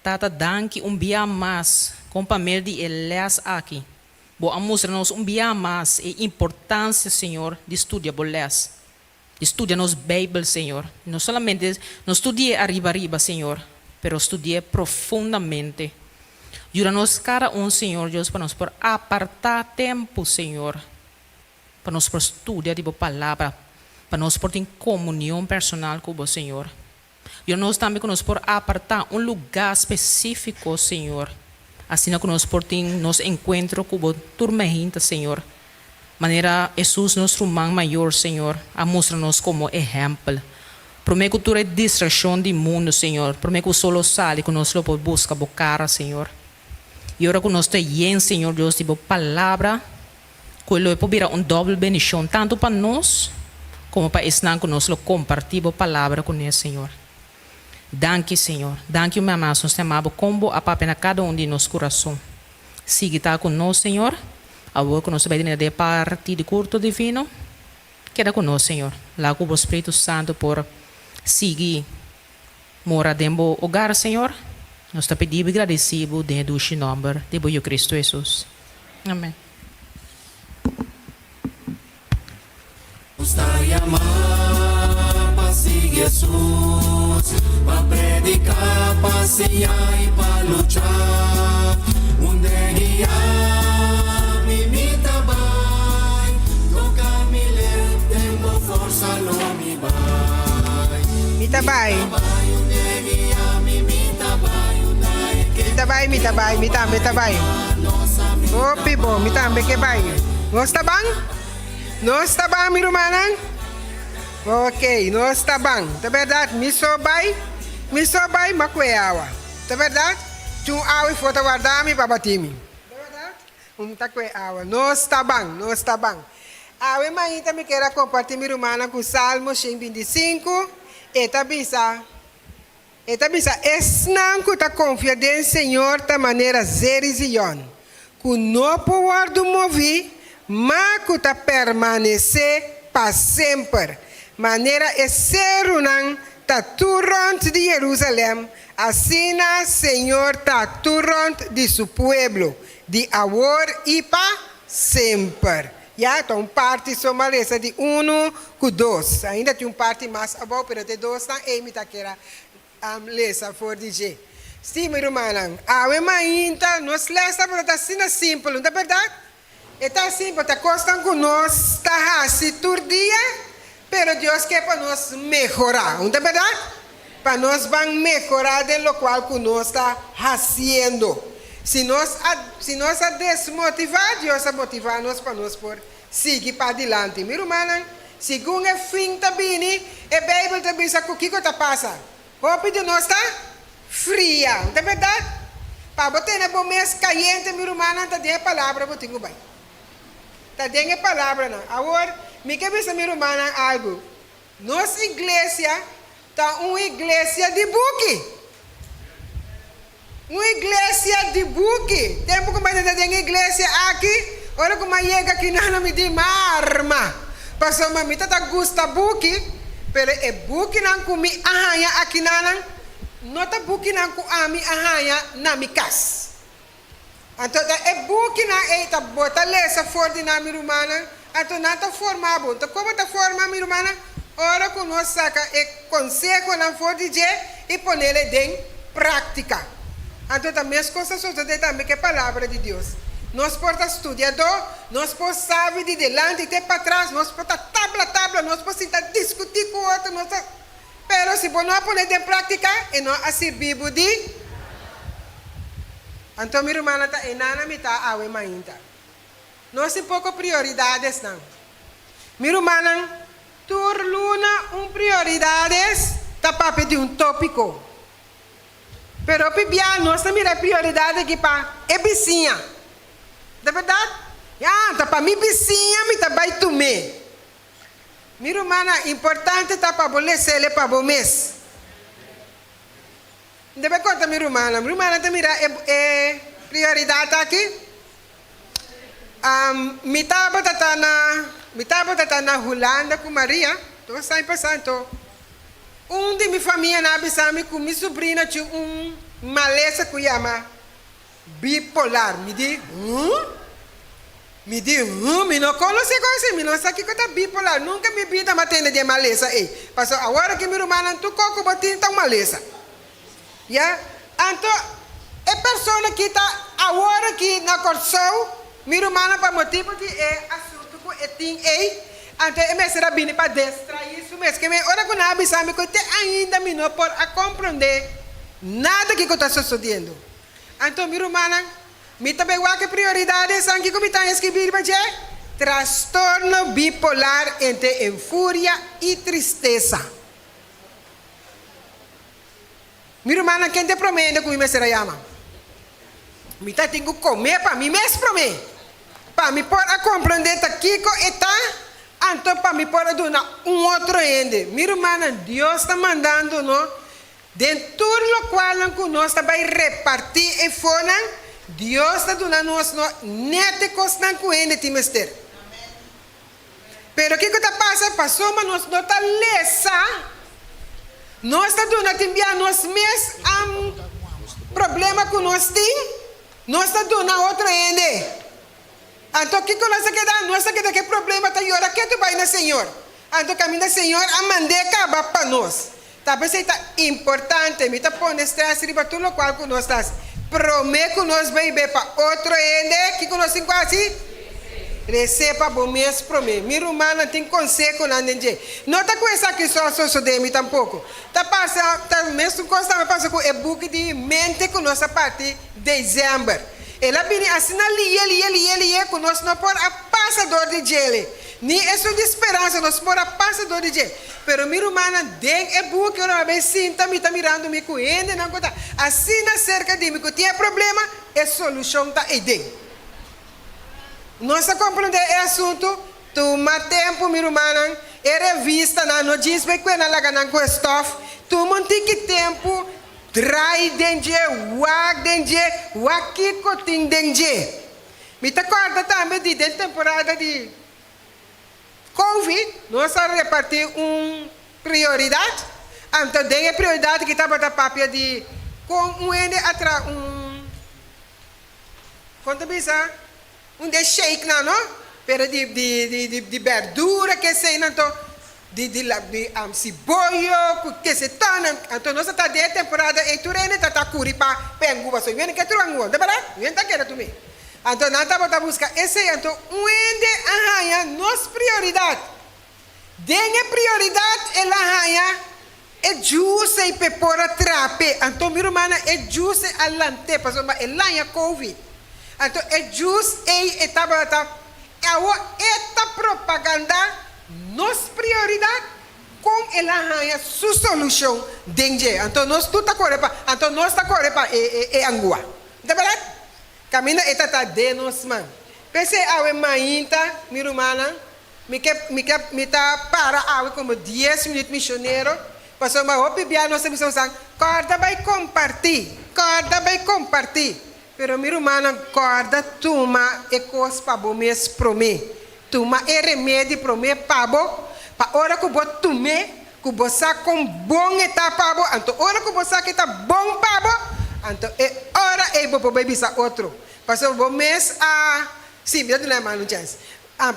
Tata, danke dia mais, com o de Elias aqui. Boa mostra-nos dia mais a importância, Senhor, de estudar bolas. De estudar nos Bíblia, Senhor. Não somente não estudar arriba, Senhor, mas estudar profundamente. Ajuda-nos cada Senhor Deus, para nós por apartar tempo, Senhor, para nós por estudar a palavra, para nós por ter comunhão personal com o Senhor. Ajuda-nos também que nós por apartar lugar específico, Senhor, assim que nós por ter nos encontro com o turma gente, Senhor. Maneira Jesus, nosso irmão maior, Senhor, a mostra-nos como exemplo. Prometo que tu é distração do mundo, Senhor. Prometo que solo sale que nós por busca a cara, Senhor. E ora que nós tenhamos, Senhor Deus, tipo palavra, que ele pode uma doble bendição, tanto para nós, como para estar que nós compartir a palavra com ele, Senhor. Danke, Senhor. Danke, meu amado, nós temos combo a papel na cada de nosso coração. Siga tá conosco, Senhor. Agora que nós vai ter de parte de culto divino, queda conosco, Senhor. Lá com o Espírito Santo por seguir, mora dentro do hogar, Senhor. Nós te pedimos e agradecemos dentro do nome de Cristo Jesus. Amém. Está a amar para seguir Jesus, para predicar, para ensinar e para lutar. Onde guiar, me imita vai, toca me leve, tenho força, não me vai. Mitabay. Onde guiar, me imita vai, Mitabay. Opi bo, mitambe ke bay. Nos tabang? Nos tabang, mi rumanan? Ok, nos tabang. Tá verdade? Mi sobay, makweawa. Tá verdade? Tung awi foto guardami babatimi. Tá verdade? Takweawa. Nos tabang. Awi mainta mi quero compartilhar mi rumana com Salmo 125. Eta bisa, esnan que ta confia em Senhor da maneira zerizion. Que não pode mover, mas que ta permanecer para sempre. Maneira é ser unang ta turont de Jerusalém. Assim, Senhor ta turont de seu pueblo, de agora e para sempre. Já, então, parte somalesa de 1 com 2. Ainda tem parte mais abaixo, mas de 2 não é imita que era lesa for DJ. Sim, meu irmão, a mainta, nós lesa para assim simples, não é verdade? É tão simples, tá costando com nós, tá assim todo dia, mas Deus quer para nós melhorar, não é verdade? Para nós vamos melhorar de lo qual que nós está fazendo. Se nós a desmotivar, Deus a motivar nós para nós por seguir para adiante. Meu irmão, segundo o fim está bem, a Bíblia também diz o que está passando. Roupa de nós está fria, não é verdade? Para botar na mês caliente, meu irmão, está dentro a palavra, eu tenho bem. Está dentro a palavra, não. Agora, me quer ver, meu irmão, algo. Nossa igreja está uma igreja de buque. Uma igreja de buque. Tempo que vai ter igreja aqui, ora como chega aqui não me dê arma. Passou uma mita tá gosta buque, pero é buque não comi arranha aqui não tá buque não com ami arranha na mi casa. Então é buque não é tá bota lesa forte na mi rumana, então não tá formado. Então como tá formado mi rumana? Ora que nós saca é consegue não forte de e pôr ele em prática. Então, também as coisas são também que é a palavra de Deus. Nós podemos estudar, nós podemos saber de delante e para trás, nós podemos tabla, nós podemos discutir com o outro, mas se não poner em prática, é não a servir de. Então, minha irmã está enana mita awe mainta. Nós temos pouco prioridades não. Minha irmã, turluna prioridades tá para pedir tópico. Pero pibia nós também a prioridade aqui para é vizinha. De verdade? Tá para mim vizinha, me tá vai tomar. Miro mana importante tá para bolecele para bom mês. Deve contar miro mana tá mira prioridade aqui. Mitaba tata na Holanda com Maria, tô sai passando. De minha família na abisame com minha sobrinha tinha maleza que chama bipolar. Me não conhece coisa, me não sabe que tá bipolar. Nunca me vida matando de maleza aí. Passou agora que meu irmão tu coco botinho tá maleza. Ya, então é pessoa que tá agora que na corção, meu irmão para motivo de assunto que tem aí. Então é mais rabino para distrair isso mesmo. Que me ora com a abisame que te ainda me não pode compreender nada que está sucedendo. Então meu irmão me também que prioridades são que como está escrito para transtorno bipolar entre fúria e tristeza. Meu irmão, quem te promete que me será chama? Me tá tenho que comer para mim mesmo promete. Para me poder compreender que Kiko está, então para me poder dar outro ende. Meu irmão, Deus está mandando nós dentro do qual nós vai repartir e fora. Deus está dando nós nete costan com ele timester. Pero o que está passando? Passou, mas nós não está lesa. Nós está dando a nós mesmos problema que nós temos. Nós está dando outro ende. Então o que nós está quedando? Nós está quedando que problema está agora que tu vai na Senhor. Então o caminho do Senhor a mandar acabar para nós. Talvez seja importante, me está pondo estresse riba tudo o qual que nós estamos. Promete que nós vamos ver para outro ende, que nós temos quase receba bom mês promete. Minha irmã tem conselho na gente. Não está com essa que só sucede tampouco. Está passando, mesmo constante passa com e-book de mente que nós a partir de dezembro. Ela vem assim ali que nós não por a passador de gelo. Nem é só de esperança, nós por a passador de gelo. Pero minha irmã tem e-book, ela vai sinta me tá mirando me com ele, não conta. Assim na cerca de mim que tem problema, a solução tá aí dentro. Nós compreender o assunto, toma tempo, minha irmã, é revista na notícia, que ela laga com stuff, toma tempo, trai denge, wag denge, wakiko ting denge. Me te acorda também de temporada de Covid, nós repartir prioridade. Então, tem a prioridade que estava da papia de com quanto bisa de shake não? Pero de verdura que sei não de cebola que se torna. Então nós está de temporada e tu rende tá curi para penguba só vem que tu angu, de verdade? Vem tá querendo tu me. Então nós tá buscar esse então onde arranha nos prioridade. Denha prioridade ela arranha é justo e pepora trape. Então minha irmã é justo alante, passou mas ela é Covid. Então é justo e etapa esta propaganda nos prioridade com ela arranha sua solução dengue. Então nós tudo corre para então nós está corre para angua. De verdade? Caminha eta de nós man. Pensei a mainta minha irmã me tá para a como 10 minutos missioneiro. Passou uma opinião nós missão sang corda vai compartilhar. Pero minha irmã corda tuma e cos para bom mês promê. Tuma e remédio promê pabo. Pa hora que bo tume, que bo sa com bom eta pabo. Então hora que bo sa que tá bom pabo. Então é hora e bo baby sa outro. Passou bom mês a sim, me dá uma chance.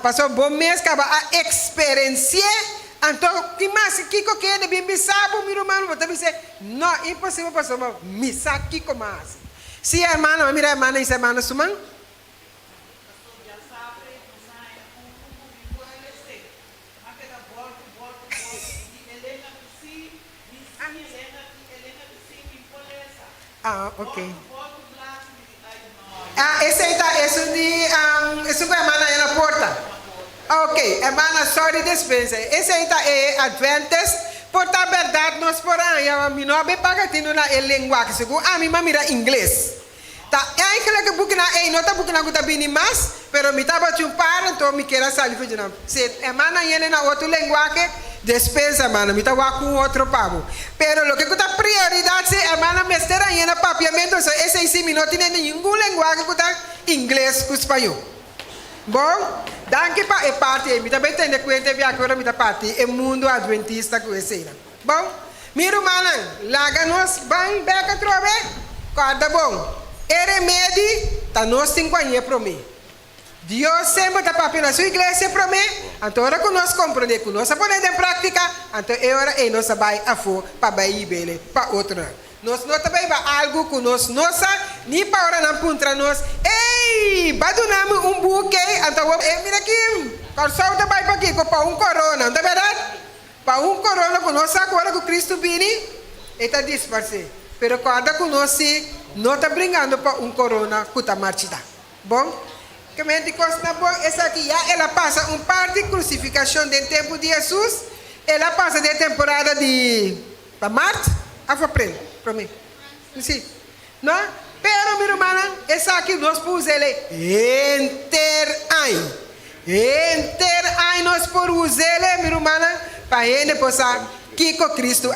Passou bom mês que a experiência. Então que mais que é bem bisabo minha irmã vou te dizer não impossível passou missa que mais. Si hermano, mira hermana y hermana suman. Ok. Esse é o hermana na porta. Ok, hermana, sorry dispensa. Esse é Adventist. Por a verdade, nós por aí, a mim não é pagatino na língua, que segundo a mim mira inglês. eigenlijk boek na nota boek na guta bini mas, pero mi taba chum par to mi kera sali fe jena. Se emana yene na outro lenguaje, despensa mano, mi taba com outro pavo. Pero lo que guta prioridade se emana mestera yena papiamento, so esse sim mi no tiene nenhum lenguaje guta inglês com espanhol. Bom, danke pa e parte, mi taba tende cuente via agora mi taba parte e mundo adventista com esse. Bom, miro mana, laga nos bang beca trove, corda bom. E remédio tá nós tem companhia para mim. Deus sempre tá papel na sua igreja para mim. Então agora que nós compreender, que nós podemos em prática, então é hora e nós vai a for para bair bele para outro. Nós não também vai algo que nós nossa nem para hora não contra nós. Ei, badunamos buque, então mira aqui, calçou também para aqui para corona, não é verdade? Para corona que nós agora que Cristo vini, está disfarce. Pero cada que nós não está brincando para corona que está marchita. Bom, que me diz coisa boa, essa aqui já ela passa par de crucificação do tempo de Jesus, ela passa de temporada de para março a abril, para mim. Sim, não? Pero minha irmã, essa aqui nós pus ele enter nós por usar ele, minha irmã, para ele possa que com Cristo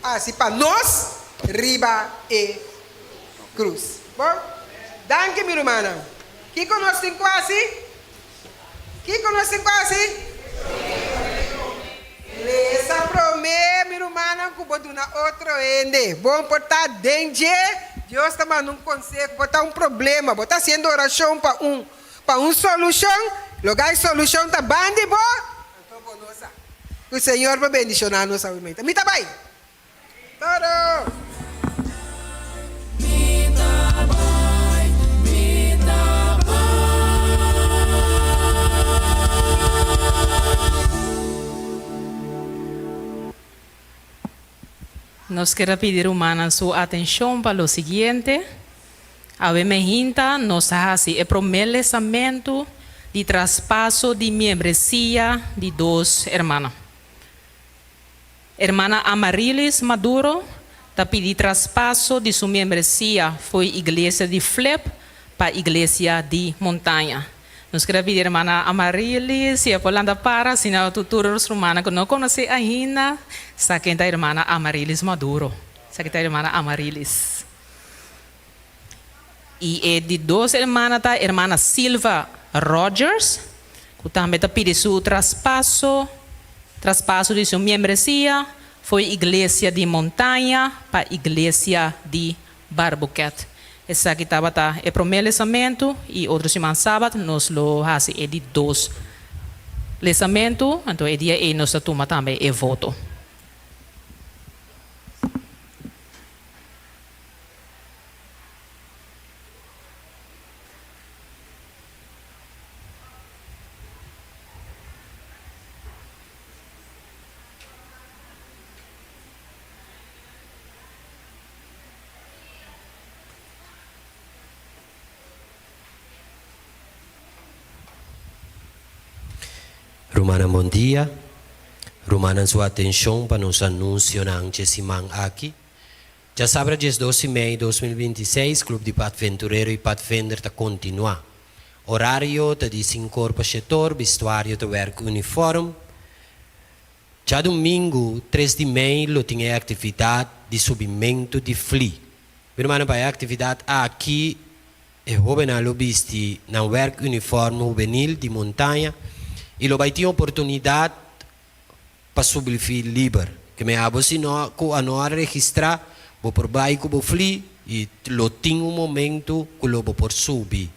assim para nós riba e cruz. Bom, danke minha irmã. Que conosco tem quase? Que conosco tem quase? Essa promessa, minha irmã, que vou dar outro ende. Bom, botar dente. Deus está mandando um conselho, botar problema, botar sendo oração para solução. Lugar de solução está bande, bom? Então, bonosa. Que o Senhor vai bendicionar nossa vida. Me tá bem? Todo. Nos quero pedir, humana, sua atenção para o seguinte. A Bemehinta nos hace o prometimento de traspasso de membresía de duas hermanas. Hermana Amarilis Maduro está pedindo traspasso de sua membresía, foi igreja de Flip para igreja de Montanha. Nos quero pedir, hermana Amarilis, se a Polanda para, se não tuturos romana que não conhece ainda, saquem da hermana Amarilis Maduro, saquem da hermana Amarilis. E de duas hermanas, a hermana Silva Rogers, que também está pedindo seu traspasso de sua membresía, foi igreja de Montanha para igreja de Barbuquet. Essa aqui estava o prometimento e outro semana sábado nós lo fazemos de dois lançamentos, então é dia e nós toma também o voto. Romana, bom dia. Romana, sua atenção para nos anúncio na semana aqui. Já sabe, dia 12 de maio de 2026, Clube de Pathventureiro e Pathfinder está continuar. Horário está de 5 horas para o setor, vestuário de werk uniforme. Já domingo, 3 de maio, tinha atividade de subimento de fli. Meu irmão, para a atividade aqui, é juvenil viste na werk uniforme juvenil de montanha. E lo vai ter oportunidade para subir livre. Que me abo se não a não registrar, vou por baixo vou fli e lo tem momento que lo vou por subir,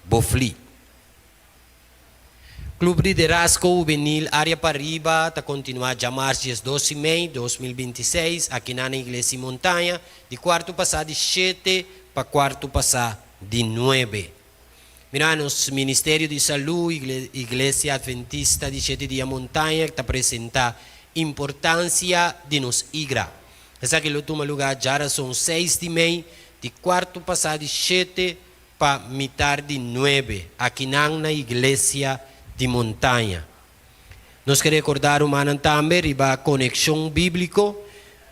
vou fli. Clube de Liderazgo Juvenil Área Pariba está continuar a chamar dias 12 de maio de 2026 aqui na Igreja Montanha, de quarto passar de 7 para quarto passar de 9. Miranos, Ministério de Saúde, Igreja Adventista de 7 Dias Montanha, que está apresentando a importância de nos igreja. Essa que o último lugar já são 6 de maio, de quarto passar de 7 para metade de 9, aqui na Igreja de Montanha. Nós queremos recordar, humana, também, a conexão bíblica,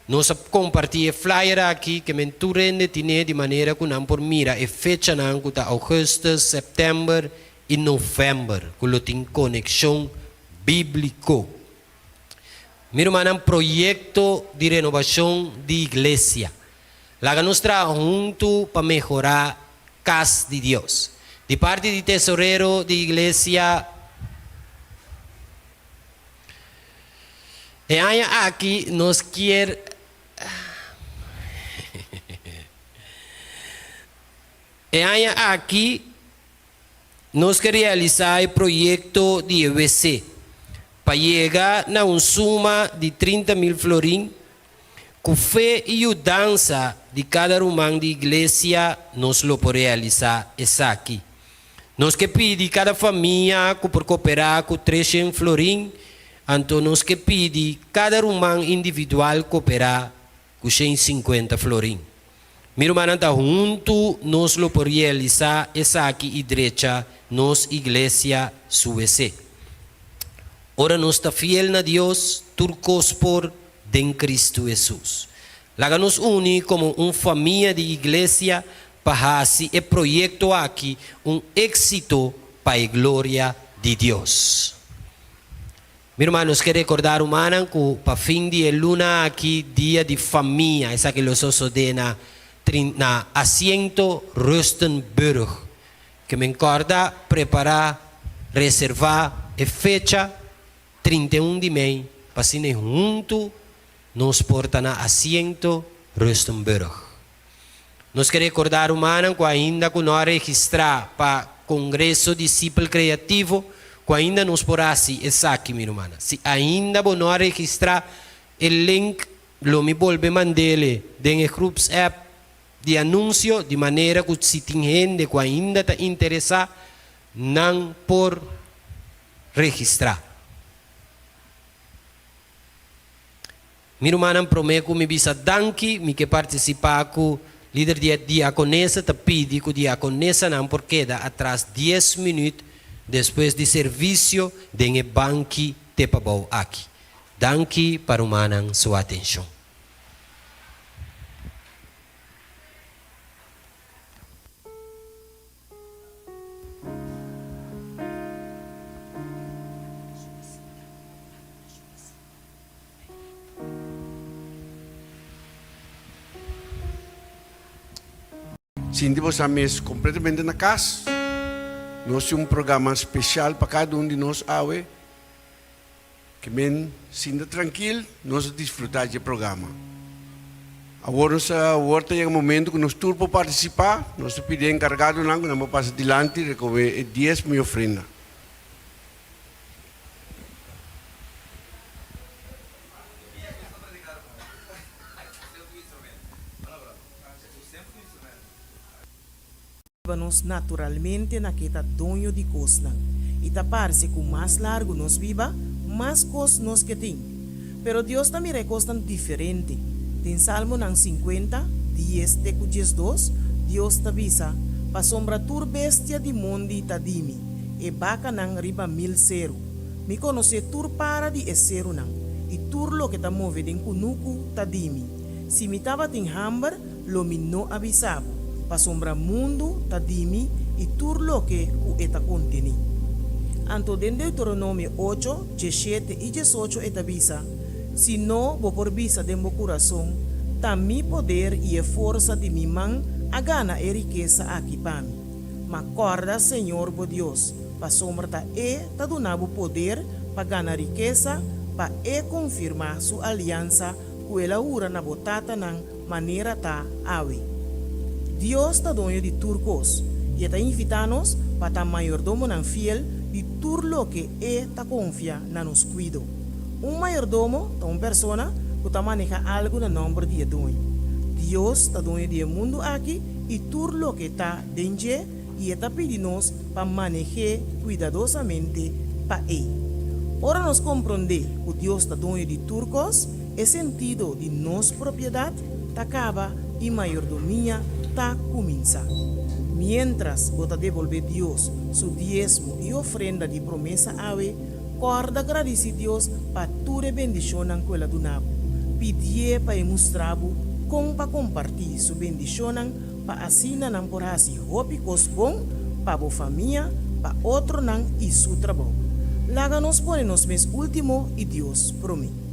Nós compartilhamos flyer aqui que tu rende tiene de maneira que não por mira e fecha não que agosto, setembro e novembro que tem conexão bíblico. Mira um projeto de renovação de igreja. Lá nós juntos para melhorar a casa de Deus. De parte do tesoreiro de igreja, e aí aqui nós quer e aí aqui nós queremos realizar o projeto de EBC para chegar a suma de 30.000 florins com fé e dança de cada irmão de igreja nós lo podemos realizar isso aqui. Nós que pedimos cada família que por cooperar com 300 florins, então nós que pedimos cada irmão individual cooperar com 150 florins. Meu irmão está junto, nós lo podemos realizar isso aqui igreja, nós igreja suece. Ora nós está fiel na Deus, turcos por em Cristo Jesus. Lá nos une como uma família de igreja para fazer o projeto aqui êxito para a glória de Deus. Meus irmãos, quero recordar humana que para fim de luna aqui dia de família, essa que nós ordena na assento Rustenburg, que me encorda preparar, reservar a fecha 31 de maio para se junto nos porta na assento Rustenburg. Nós queremos recordar humana que ainda que nós registrar para Congresso Discípulo Criativo, que ainda nos porá assim, aqui, minha irmã. Se ainda não registrar o link, lo me volve mandele den groups app de anúncio, de maneira que se tem gente que ainda está interessada, não por registrar. Minha irmã prometo que me bisa danke, me que participar com líder de diaconesa, te pedi que diaconesa não por queda atrás 10 minutos depois de serviço de banque te pabau aqui. Danke para humanan sua atenção. Cindy, você mês completamente na casa. Nós temos programa especial para cada de nós, que men sinta tranquilo, nós desfrutar do programa. Agora, agora é o momento que nós todos para participar, nós pedimos encargado, não, que nós passamos adiante e recover 10 mil ofrendas. Nos naturalmente na kita donho de cosnan. E parece que mais largo nos viva, mais cos nos que tem. Pero Deus também recostan diferente. Tem Salmo nang 50, 10 de 12, Deus avisa, pa sombra tur bestia di mondi tadimi, e baka nang riba 1000. Mi conoce tur para di esero nang, e tur lo que ta move den kunuku tadimi. Si mi tava tin hambar, lo mi no avisabo. Pa sombra mundo tadimi e tur lo que ku eta conteni. Anto den Deuteronomio 8, 17 e 18 eta visa, si no bo por visa de mo coração, ta mi poder e força de mi man a gana e riqueza aqui pami. Ma corda Senhor bo Deus, pa sombra ta donabo poder pa gana riqueza, pa confirmar su aliança ku ela ura na botata nang maneira ta awe. Deus está dono de turcos e está invitando-nos para estar mayordomo nan fiel de tudo lo que está confia na nos cuido. Mayordomo é uma pessoa que está maneja algo no nome de dono. Deus está dono do mundo aqui e tudo lo que está dentro e está pedindo-nos para manejar cuidadosamente para ele. Ora nos compreender que Deus está dono de turcos, é sentido de nossa propriedade acaba e mayordomia comienza. Mientras vota devolver Dios su diezmo y ofrenda de promesa ave, corda agradece Dios para tu bendición en quella donavo. pedir para mostrar como para compartilhar sua bendição para assinar não por assim hópicos bom para a família, para outro não e seu trabalho. Laga nos põe nos mês último e Deus promete.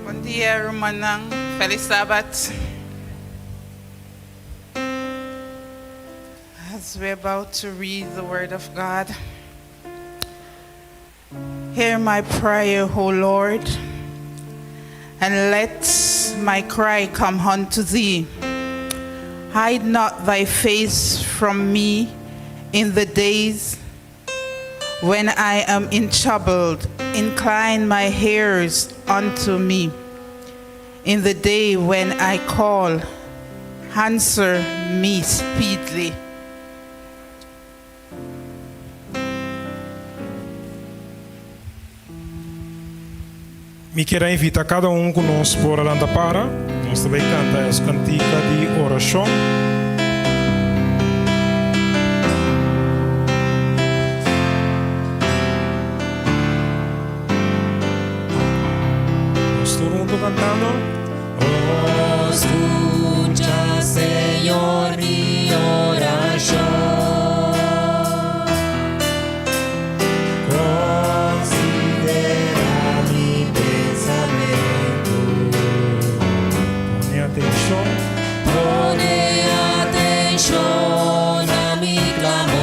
Bom dia, Romanang. Feliz Sabbath. As we're about to read the Word of God, hear my prayer, O Lord, and let my cry come unto thee. Hide not thy face from me in the days when I am in trouble. Incline my ears unto me. In the day when I call, answer me speedily. Me quero invitar cada conosco por a para. Nós também canta essa cantiga de oração. Cantando. Oh, escucha, Señor, mi oración. Considera mi pensamiento. Pone atención. Pone atención a mi clamor.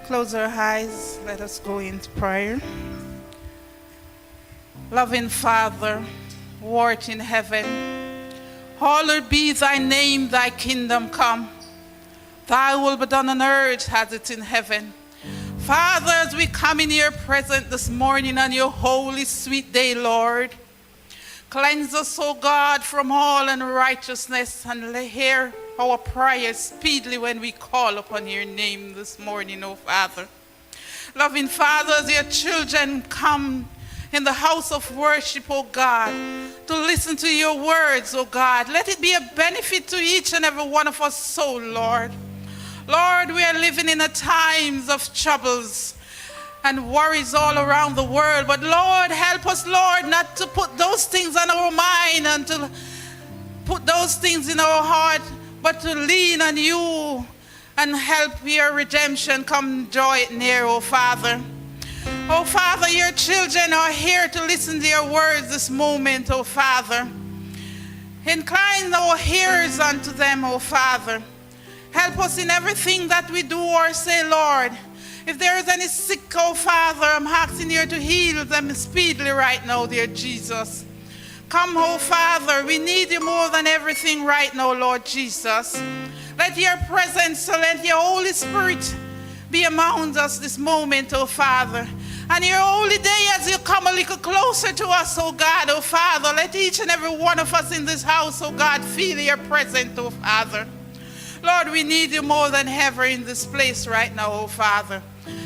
Close our eyes, let us go into prayer. Loving Father, who art in heaven, hallowed be thy name, thy kingdom come. Thy will be done on earth as it in heaven. Father, as we come in your presence this morning on your holy, sweet day, Lord, cleanse us, O God, from all unrighteousness, and hear our prayers speedily when we call upon your name this morning, O Father. Loving Father, as your children come in the house of worship, O God, to listen to your words, O God, let it be a benefit to each and every one of us, so Lord. Lord, we are living in a times of troubles and worries all around the world, but Lord, help us, Lord, not to put those things on our mind and to put those things in our heart, but to lean on you and help your redemption come draw it near, O Father. Oh Father, your children are here to listen to your words this moment, O Father. Incline our ears unto them, O Father. Help us in everything that we do or say, Lord. If there is any sick, oh Father, I'm asking you to heal them speedily right now, dear Jesus. Come, oh Father, we need you more than everything right now, Lord Jesus. Let your presence, let your Holy Spirit be among us this moment, oh Father. And your holy day as you come a little closer to us, oh God, oh Father, let each and every one of us in this house, oh God, feel your presence, oh Father. Lord, we need you more than ever in this place right now, oh Father.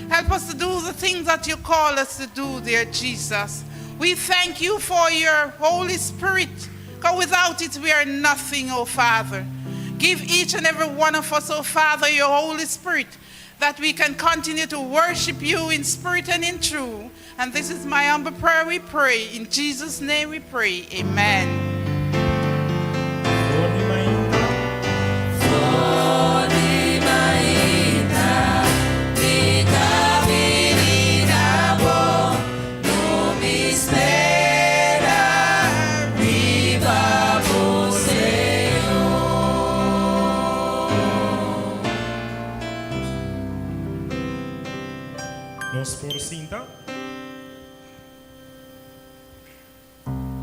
Help us to do the things that you call us to do, dear Jesus. We thank you for your Holy Spirit, because without it we are nothing, oh Father. Give each and every one of us, oh Father, your Holy Spirit, that we can continue to worship you in spirit and in truth. And this is my humble prayer we pray. In Jesus' name we pray. Amen. Nos por cinta.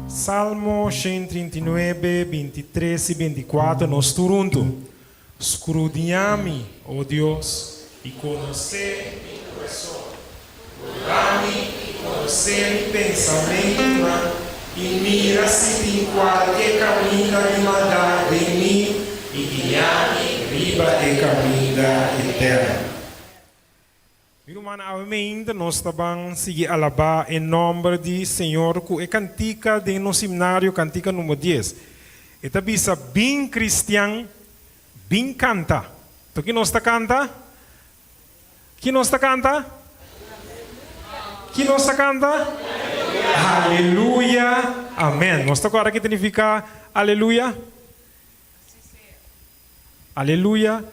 Salmo 139, 23 y 24 nos turunto. Escudriñame, oh Dios, y conocer mi corazón. Pruébame y conocer mi pensamiento, y mira si tem cualquier camino de maldad en mí, y guíame riba de camino eterno. Irmã, ainda nós também seguir alabar em nome de Senhor, que é cantica de no seminário, cantica número 10. E também bem cristiano, bem canta. Então, que nós está canta? Que nós está canta? Que nós está canta? Aleluia. Amém. Nós está agora que significa aleluia? Aleluia.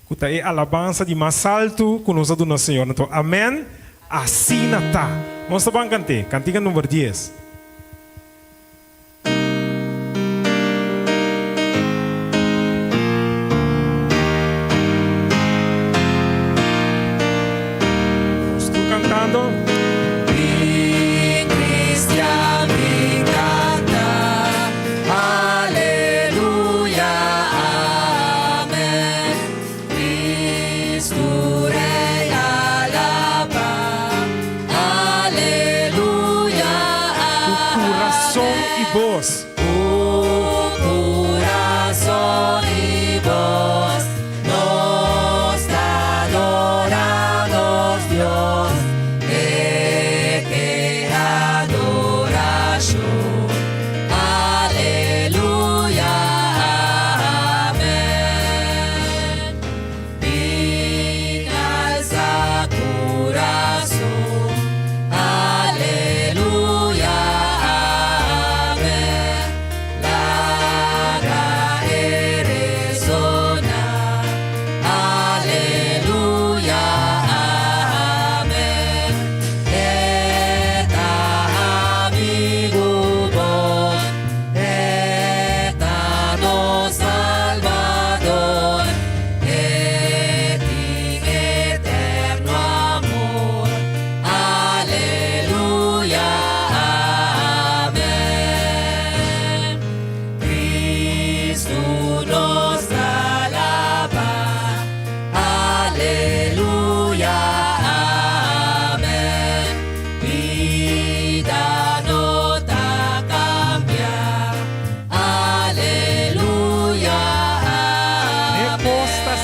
Kuta é alabança de mais alto que nós adoramos ao Senhor. Então, amém. Assim está. Vamos também cantar. Cantiga número 10. Estou cantando. Voz. Coração e voz, nós adoramos Deus, que adoração, aleluia, amém. Bem alça coração, aleluia.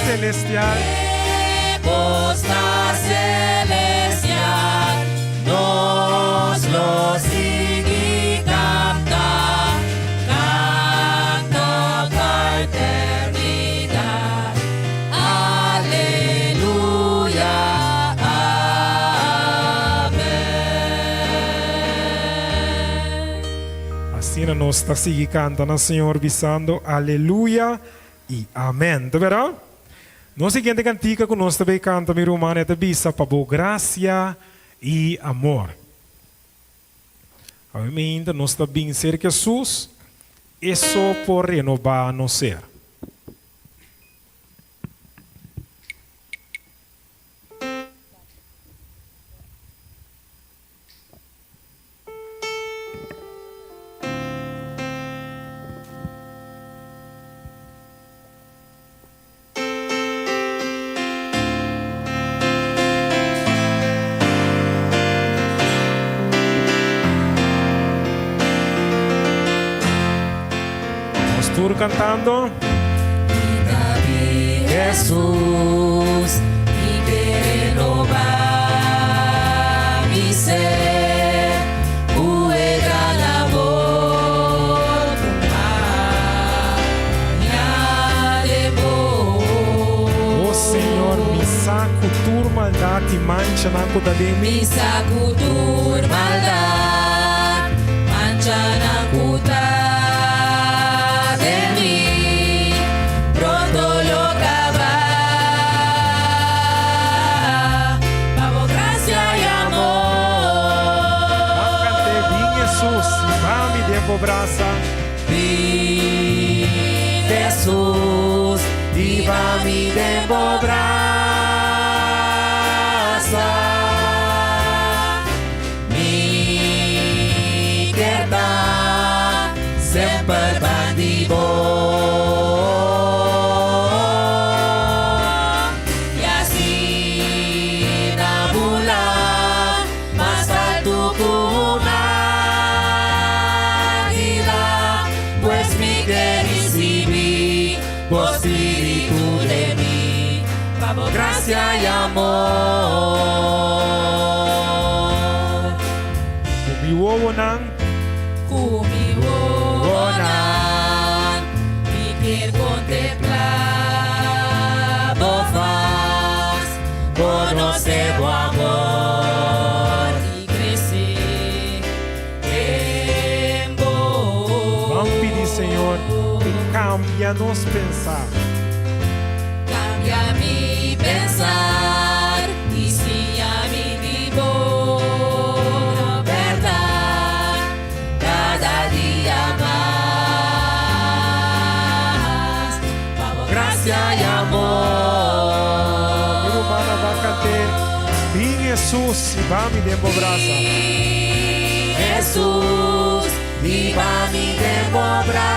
Celestial. Costa celestial, nos lo sigue canta, canta para eternidad. Aleluya, amén. Assim nós está seguindo cantando, Senhor, bisando, aleluia e amém. Tá vendo? No siguiente cantica que nós também canta, meu irmão, é bisa para boa graça e amor. Ainda nós também ser que Jesus é só por renovar nosso ser. Todos cantando. Jesús, y que lo va mi ser, juega la voz, Oh Senhor, me saco tur maldade e mancha na cuda de mim. mi sacudur maldad, mancha na cuta de mí, pronto lo acaba, pavo gracia y amor. Cante bem Jesus, e vai me dentro braça. Vem Jesus, y va mi braça, mi verdad sempre bandido, y así nabula más alto que una águila, pues mi que recibí por espíritu de mí, pavo gracia y amor. Kumi wowonan, Kumi wonan, mi quer contemplar vos faz, conocer o amor y crecer en vos. vamos pedir, Senhor, que cambia nos pensar. Cambia mi pensar y si a mi vivo verdad cada día más, pavo gracia y amor. Meu humano vai cantar. Bem Jesus, e vai me dentro braça. Jesús, viva mi braza,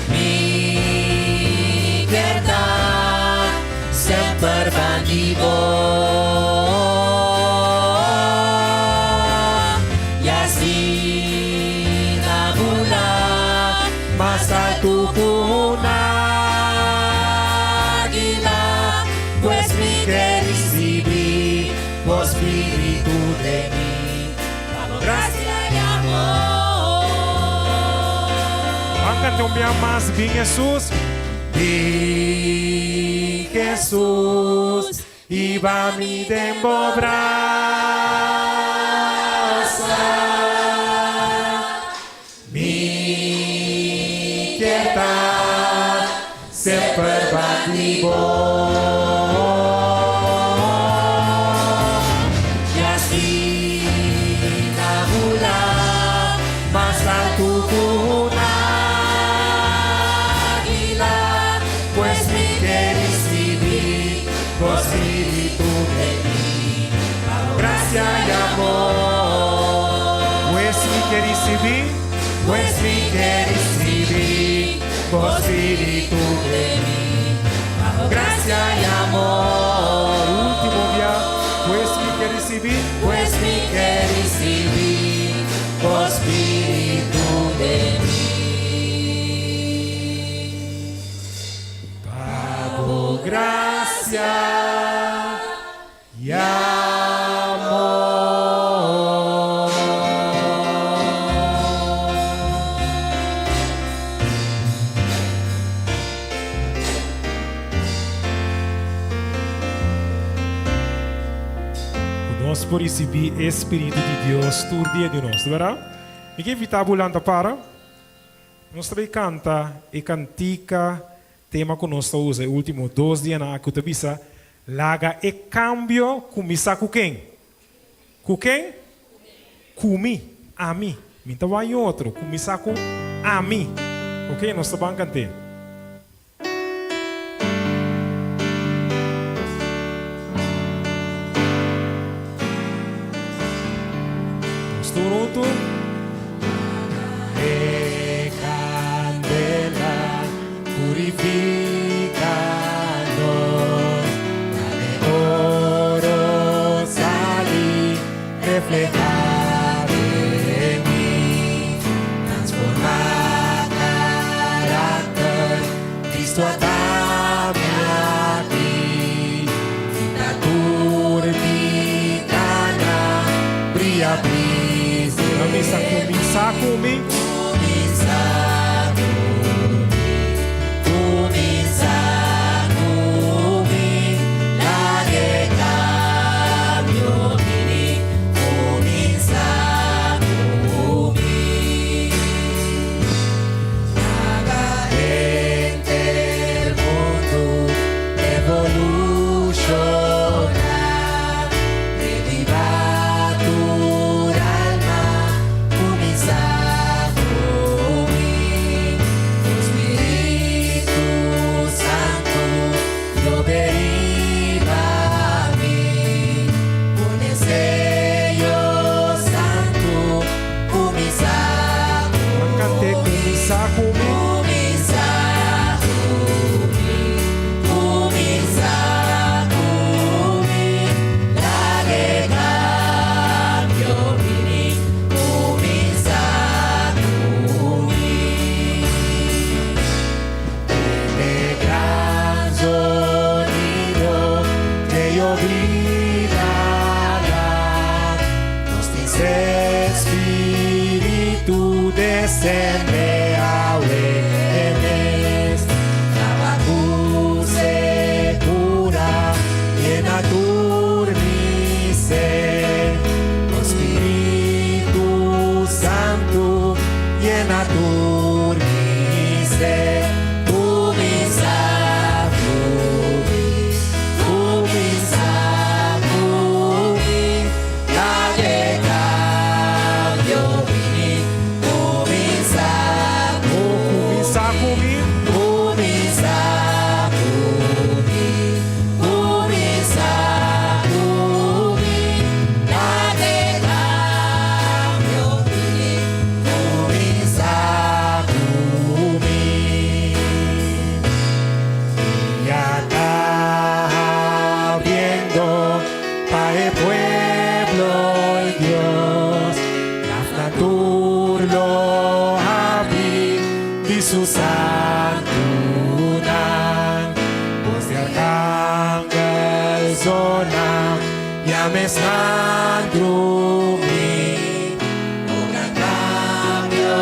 mi verdad sempre bandido, y así nabula más alto que una águila, pues mi que recibí por espíritu de mí, pavo gracia y amor. Vamos cantar um bem mais. Bem Jesus. Di Jesús, y va mi dentro braza, mi verdad sempre bandido, y así nabula más alto que una águila, pues mi que recibí por espíritu de mí, pavo gracia y amor. Pues me quer receber. Pues mi que recibí por espíritu de mí, pavo gracia y amor. Último dia. Pues me quer receber. Pues mi que recibí por espíritu de mí, pavo gracia y amor. Nós por receber Espírito de Deus todo dia de nós, verdade? E que evitar bulanta para? Nós também canta e cantica tema que nós usa os últimos 2 dias na Acutabisa. Laga e cambio começar com quem? Com quem? Comi, a mim. Então vai outro, começar com a mim. Ok? Nós também cantamos. Toronto. E candela purificanos, de oro salí reflejar en mí. kumi. Espíritu descende a veces, trabajo se cura, llena tu ser. Espíritu Santo, llena tu ser. Tu misa, su santunan, voz de arcángel sonam, llames mandrumi, un gran cambio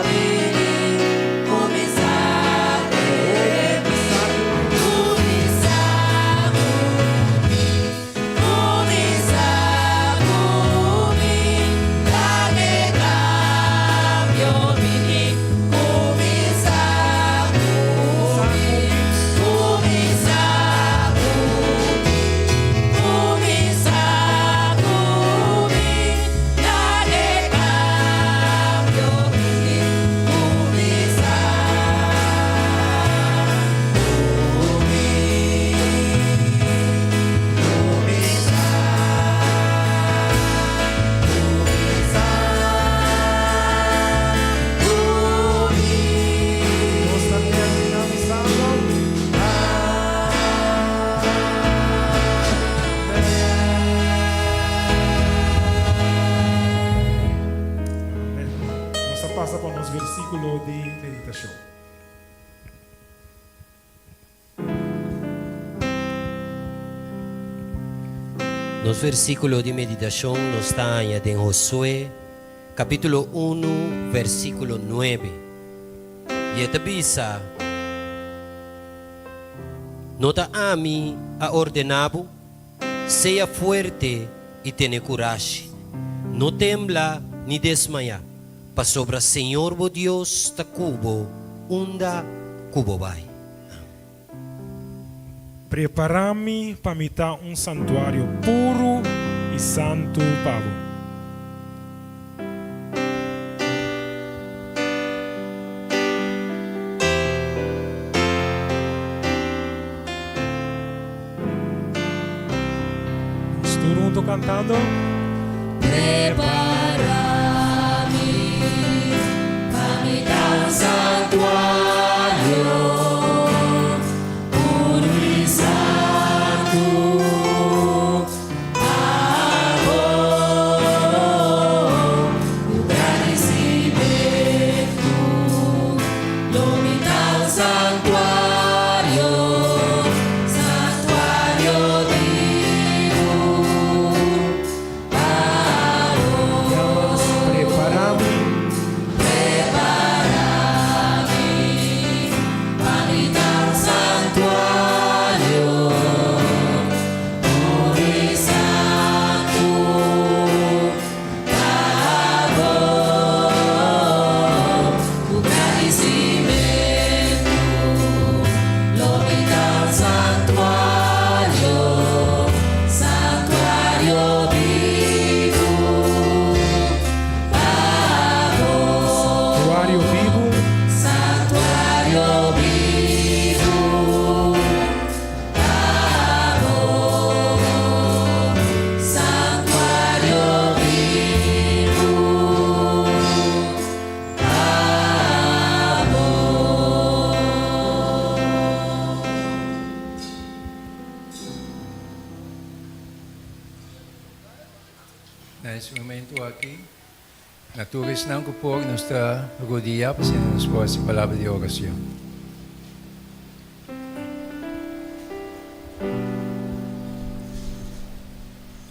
vini, comenzate, la de cambio vini. Passa para os versículos de meditação. Nos versículos de meditación nos está en Josué, capítulo 1, versículo 9. Y esta bisa, nota a mí ha ordenado, sea fuerte y tiene coraje, no tembla ni desmaya. Pa sobra Senhor bo Deus ta cubo, unda cubo vai. Preparami para mitar santuário puro e santo pavo. Todo mundo cantando. Santuario puro y santo, amor, lugar y cimiento, domina un santuario, santuario divino, amor. nesse momento aqui, naturis não por nossa rodilha, para nos pôr essa palavra de oração.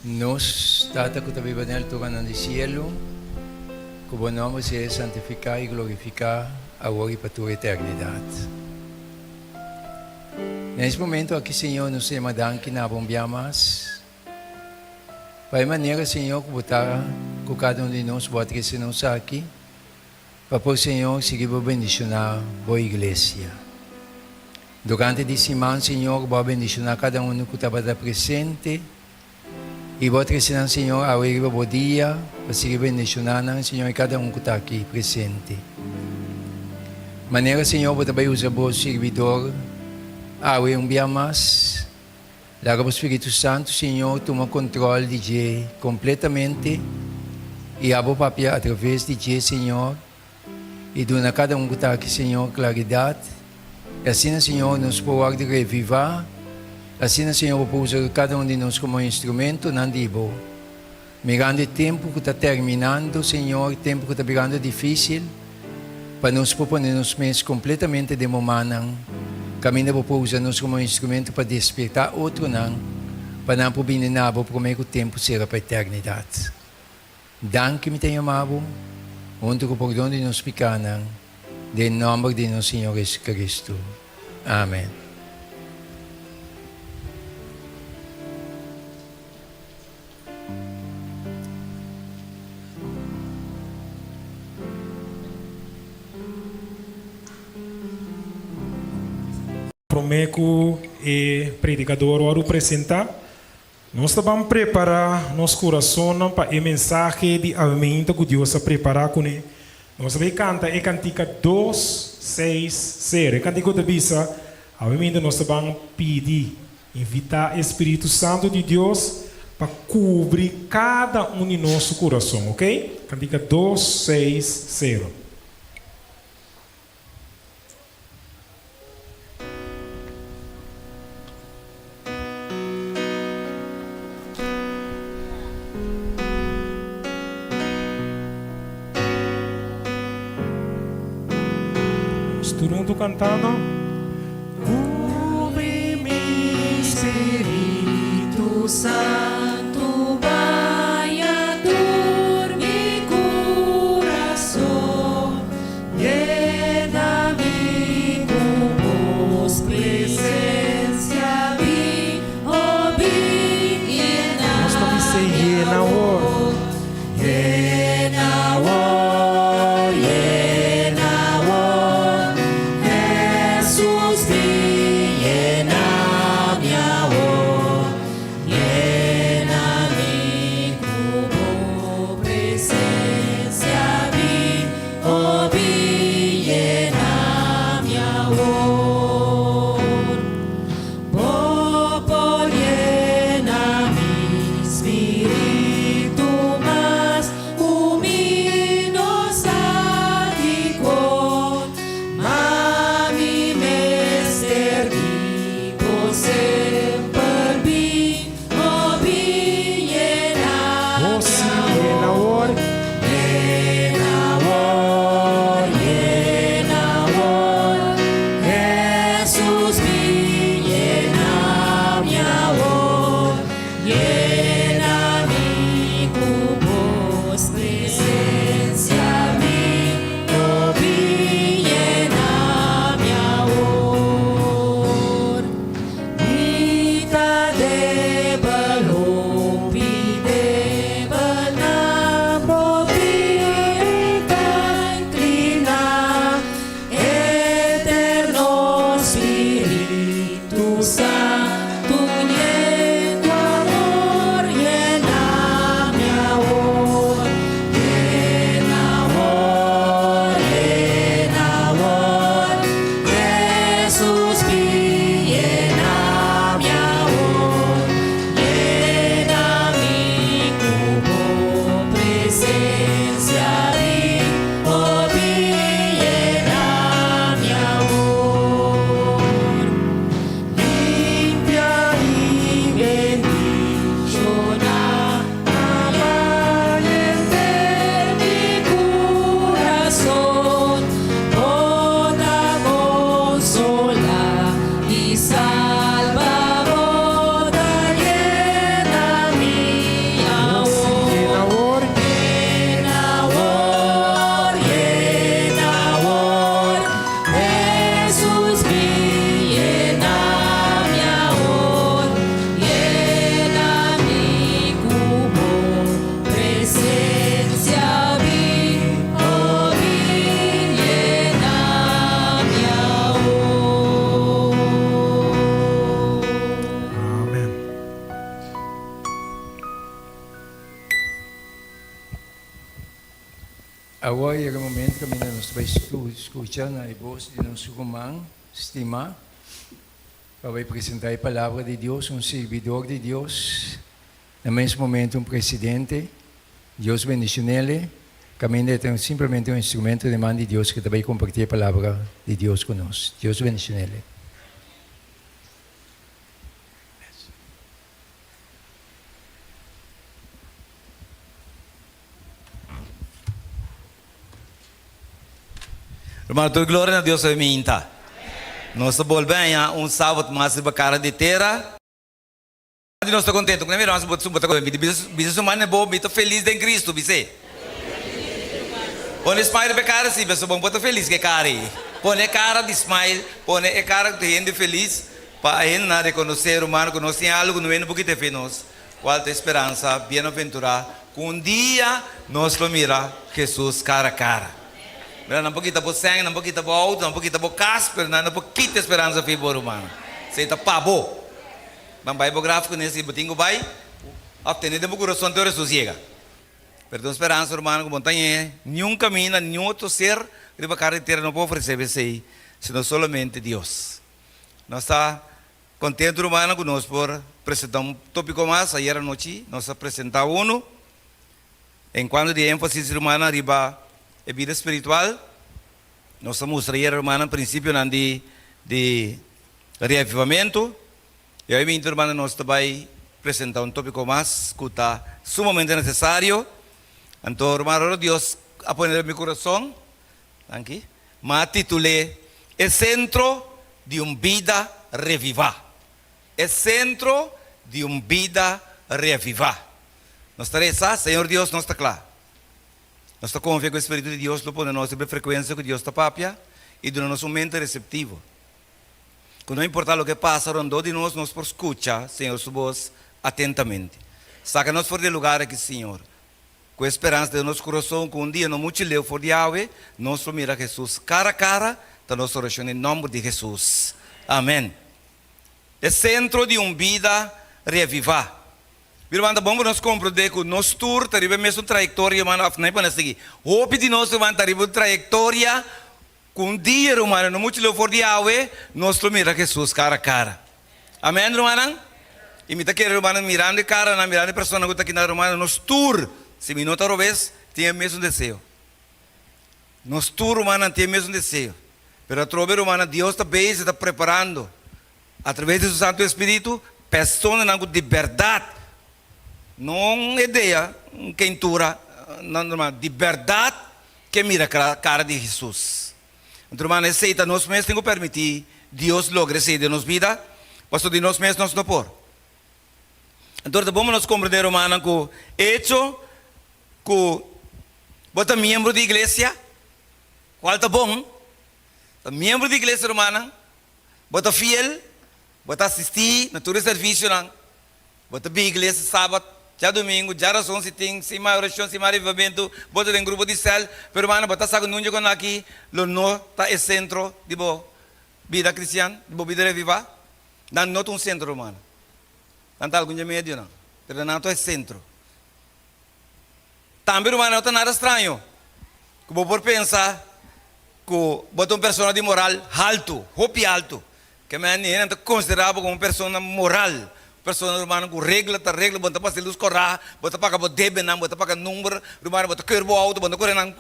Nos, Tata, que tabi ba nel turan ng cielo, que o nome seja santificado e glorificado agora e para toda a eternidade. Nesse momento aqui, Senhor, nos chamadan que na bombiamas. Para maneira, Senhor, que botar com cada um de nós, bota que se nos aqui, para o Senhor seguir a bendicionar a igreja. Durante essa semana, Senhor, vai bendicionar cada um que estava presente. E bota que Senhor, a hora do dia, para seguir bendicionando, Senhor, cada um que está aqui presente. Maneira, Senhor, bota para usar o servidor. Awe um dia mais, larga o Espírito Santo, Senhor, toma controle de Jé completamente e abre o papel através de Jé, Senhor, e dona a cada um que está aqui, Senhor, claridade. E assim, Senhor, nos pode revivar. Assim, Senhor, pode usar cada um de nós como instrumento, não digo. Mirando o tempo que está terminando, Senhor, tempo que está ficando difícil, para nos propor-nos mesmos completamente de momento. Caminho para usar-nos como instrumento para despertar outro não, para não probinar o primeiro tempo será para a eternidade. Danke me tenha amado, onde o perdão de nos pecados, em nome de nosso Senhor Jesus Cristo. Amém. Promeco e predicador o apresentar. Nós vamos preparar nosso coração para a mensagem de alimento que Deus a preparar com ele. Nós vamos cantar a cantica 260. A cantica da Bisa, alimento nós vamos pedir, invitar o Espírito Santo de Deus para cobrir cada um de nosso coração, ok? Cantica 260. Todo mundo cantando. Cubre-me, Espírito Santo, vai a dormir coração, llena-me com voz presença, vi, ouvi, llena. Nós estamos sem llena o Jesus, llena mi amor, llena Agora é o momento que nós vamos escutar a voz de nosso irmão, estima, para apresentar a palavra de Deus, servidor de Deus, no mesmo momento presidente, Deus bendicione ele, caminha simplesmente instrumento de mão de Deus que também compartilha a palavra de Deus conosco. Deus bendicione ele. Hermano, toda glória a Deus é minha. Nós voltamos sábado mais de cara de terra. Nós estamos contentes com a minha irmã, bisa humano é bom, estou feliz em Cristo, bisa. Põe smile para cara assim, pessoal, bom, estou feliz que cara aí. Põe cara de smile, põe cara de gente feliz, para a gente reconhecer o humano, conhecer algo no meio porque te nós. Qual é a esperança, bem-aventurada, que um dia nós vamos mirar Jesus cara a cara. Não pouquinho por sangue, não pouquinho por auto, não pouquinho por Casper, não pouquinho esperança para o humano. Você está pabo. Mas vai gráfico nesse botinho vai, obter de coração de sossega. Perdão esperança, irmão, como montanha, nenhum caminho, nenhum outro ser que vai carreteira não pode oferecer isso, senão somente Deus. Nós está contente, irmão, conosco por apresentar tópico mais, ayer à noite, nós apresentamos um, enquanto de ênfase, irmão, arriba a vida espiritual, nós mostramos, irmão, no princípio de reavivamento. E aí, minha irmã, nós também apresentamos tópico mais que está sumamente necessário. Então, irmão, Deus a poner meu coração, aqui, mas titulei "El centro de vida revivida". El centro de vida revivida. Nós estaremos, Senhor Deus, nós está claro. Nós está confiando que o Espírito de Deus lo põe nós sobre frequência que Deus está papia e de nosso mente receptivo. Que não importa o que passa, rondou de nós por escutar, Senhor, sua voz atentamente. Saca-nos fora de lugar aqui, Senhor. Com a esperança de nosso coração, que um dia no mutileu for de Yahweh, nós vamos mirar Jesus cara a cara, da nossa oração em nome de Jesus. Amém. É centro de vida revivida. Irmão, bom nós compreender que nosso tour está arriba mesmo trajetória, irmão, não é para seguir. Hope de nós, irmão, está arriba trajetória, com um dia, irmão, no mutileu for de Yahweh, nós vamos mirar Jesus cara a cara. Amém, irmão? E me está querendo, irmão, mirando de cara, mirando de pessoa que está aqui na irmão, nosso tour, se me nota uma vez, tem o mesmo desejo. Nosso tour, irmão, tem o mesmo desejo. Mas a trover, irmão, Deus está bem, está preparando, através do Santo Espírito, pessoas de verdade. Não ideia, quentura, não, de verdade, que mira a cara de Jesus. Então, irmão, aceita, nós mesmos temos que permitir Deus logre ser de nossa vida, pastor de nós mesmos não por. Então, vamos nos compreender, irmão, que hecho que você membro de igreja, qual está bom? Membro de igreja, irmão, você fiel, você assistir na todo serviço, você vir à igreja sábado, já domingo, já oração se tem, se mais oração, se mais avivamento, você tem grupo de céu, pero irmão, você sabe que não aqui, não está o centro de vida cristã, de vida revivida, não é um centro, irmão. Não está algum meio, não. Pero não é centro. Também, irmão, não está nada estranho. Que vou por pensar que você é uma pessoa de moral alto, hopi alto, que me é considerado como uma pessoa moral. Pessoa, irmão, com regra, você passa luz correr, você paga o débito, você paga número, irmão, você quer o auto, você corre na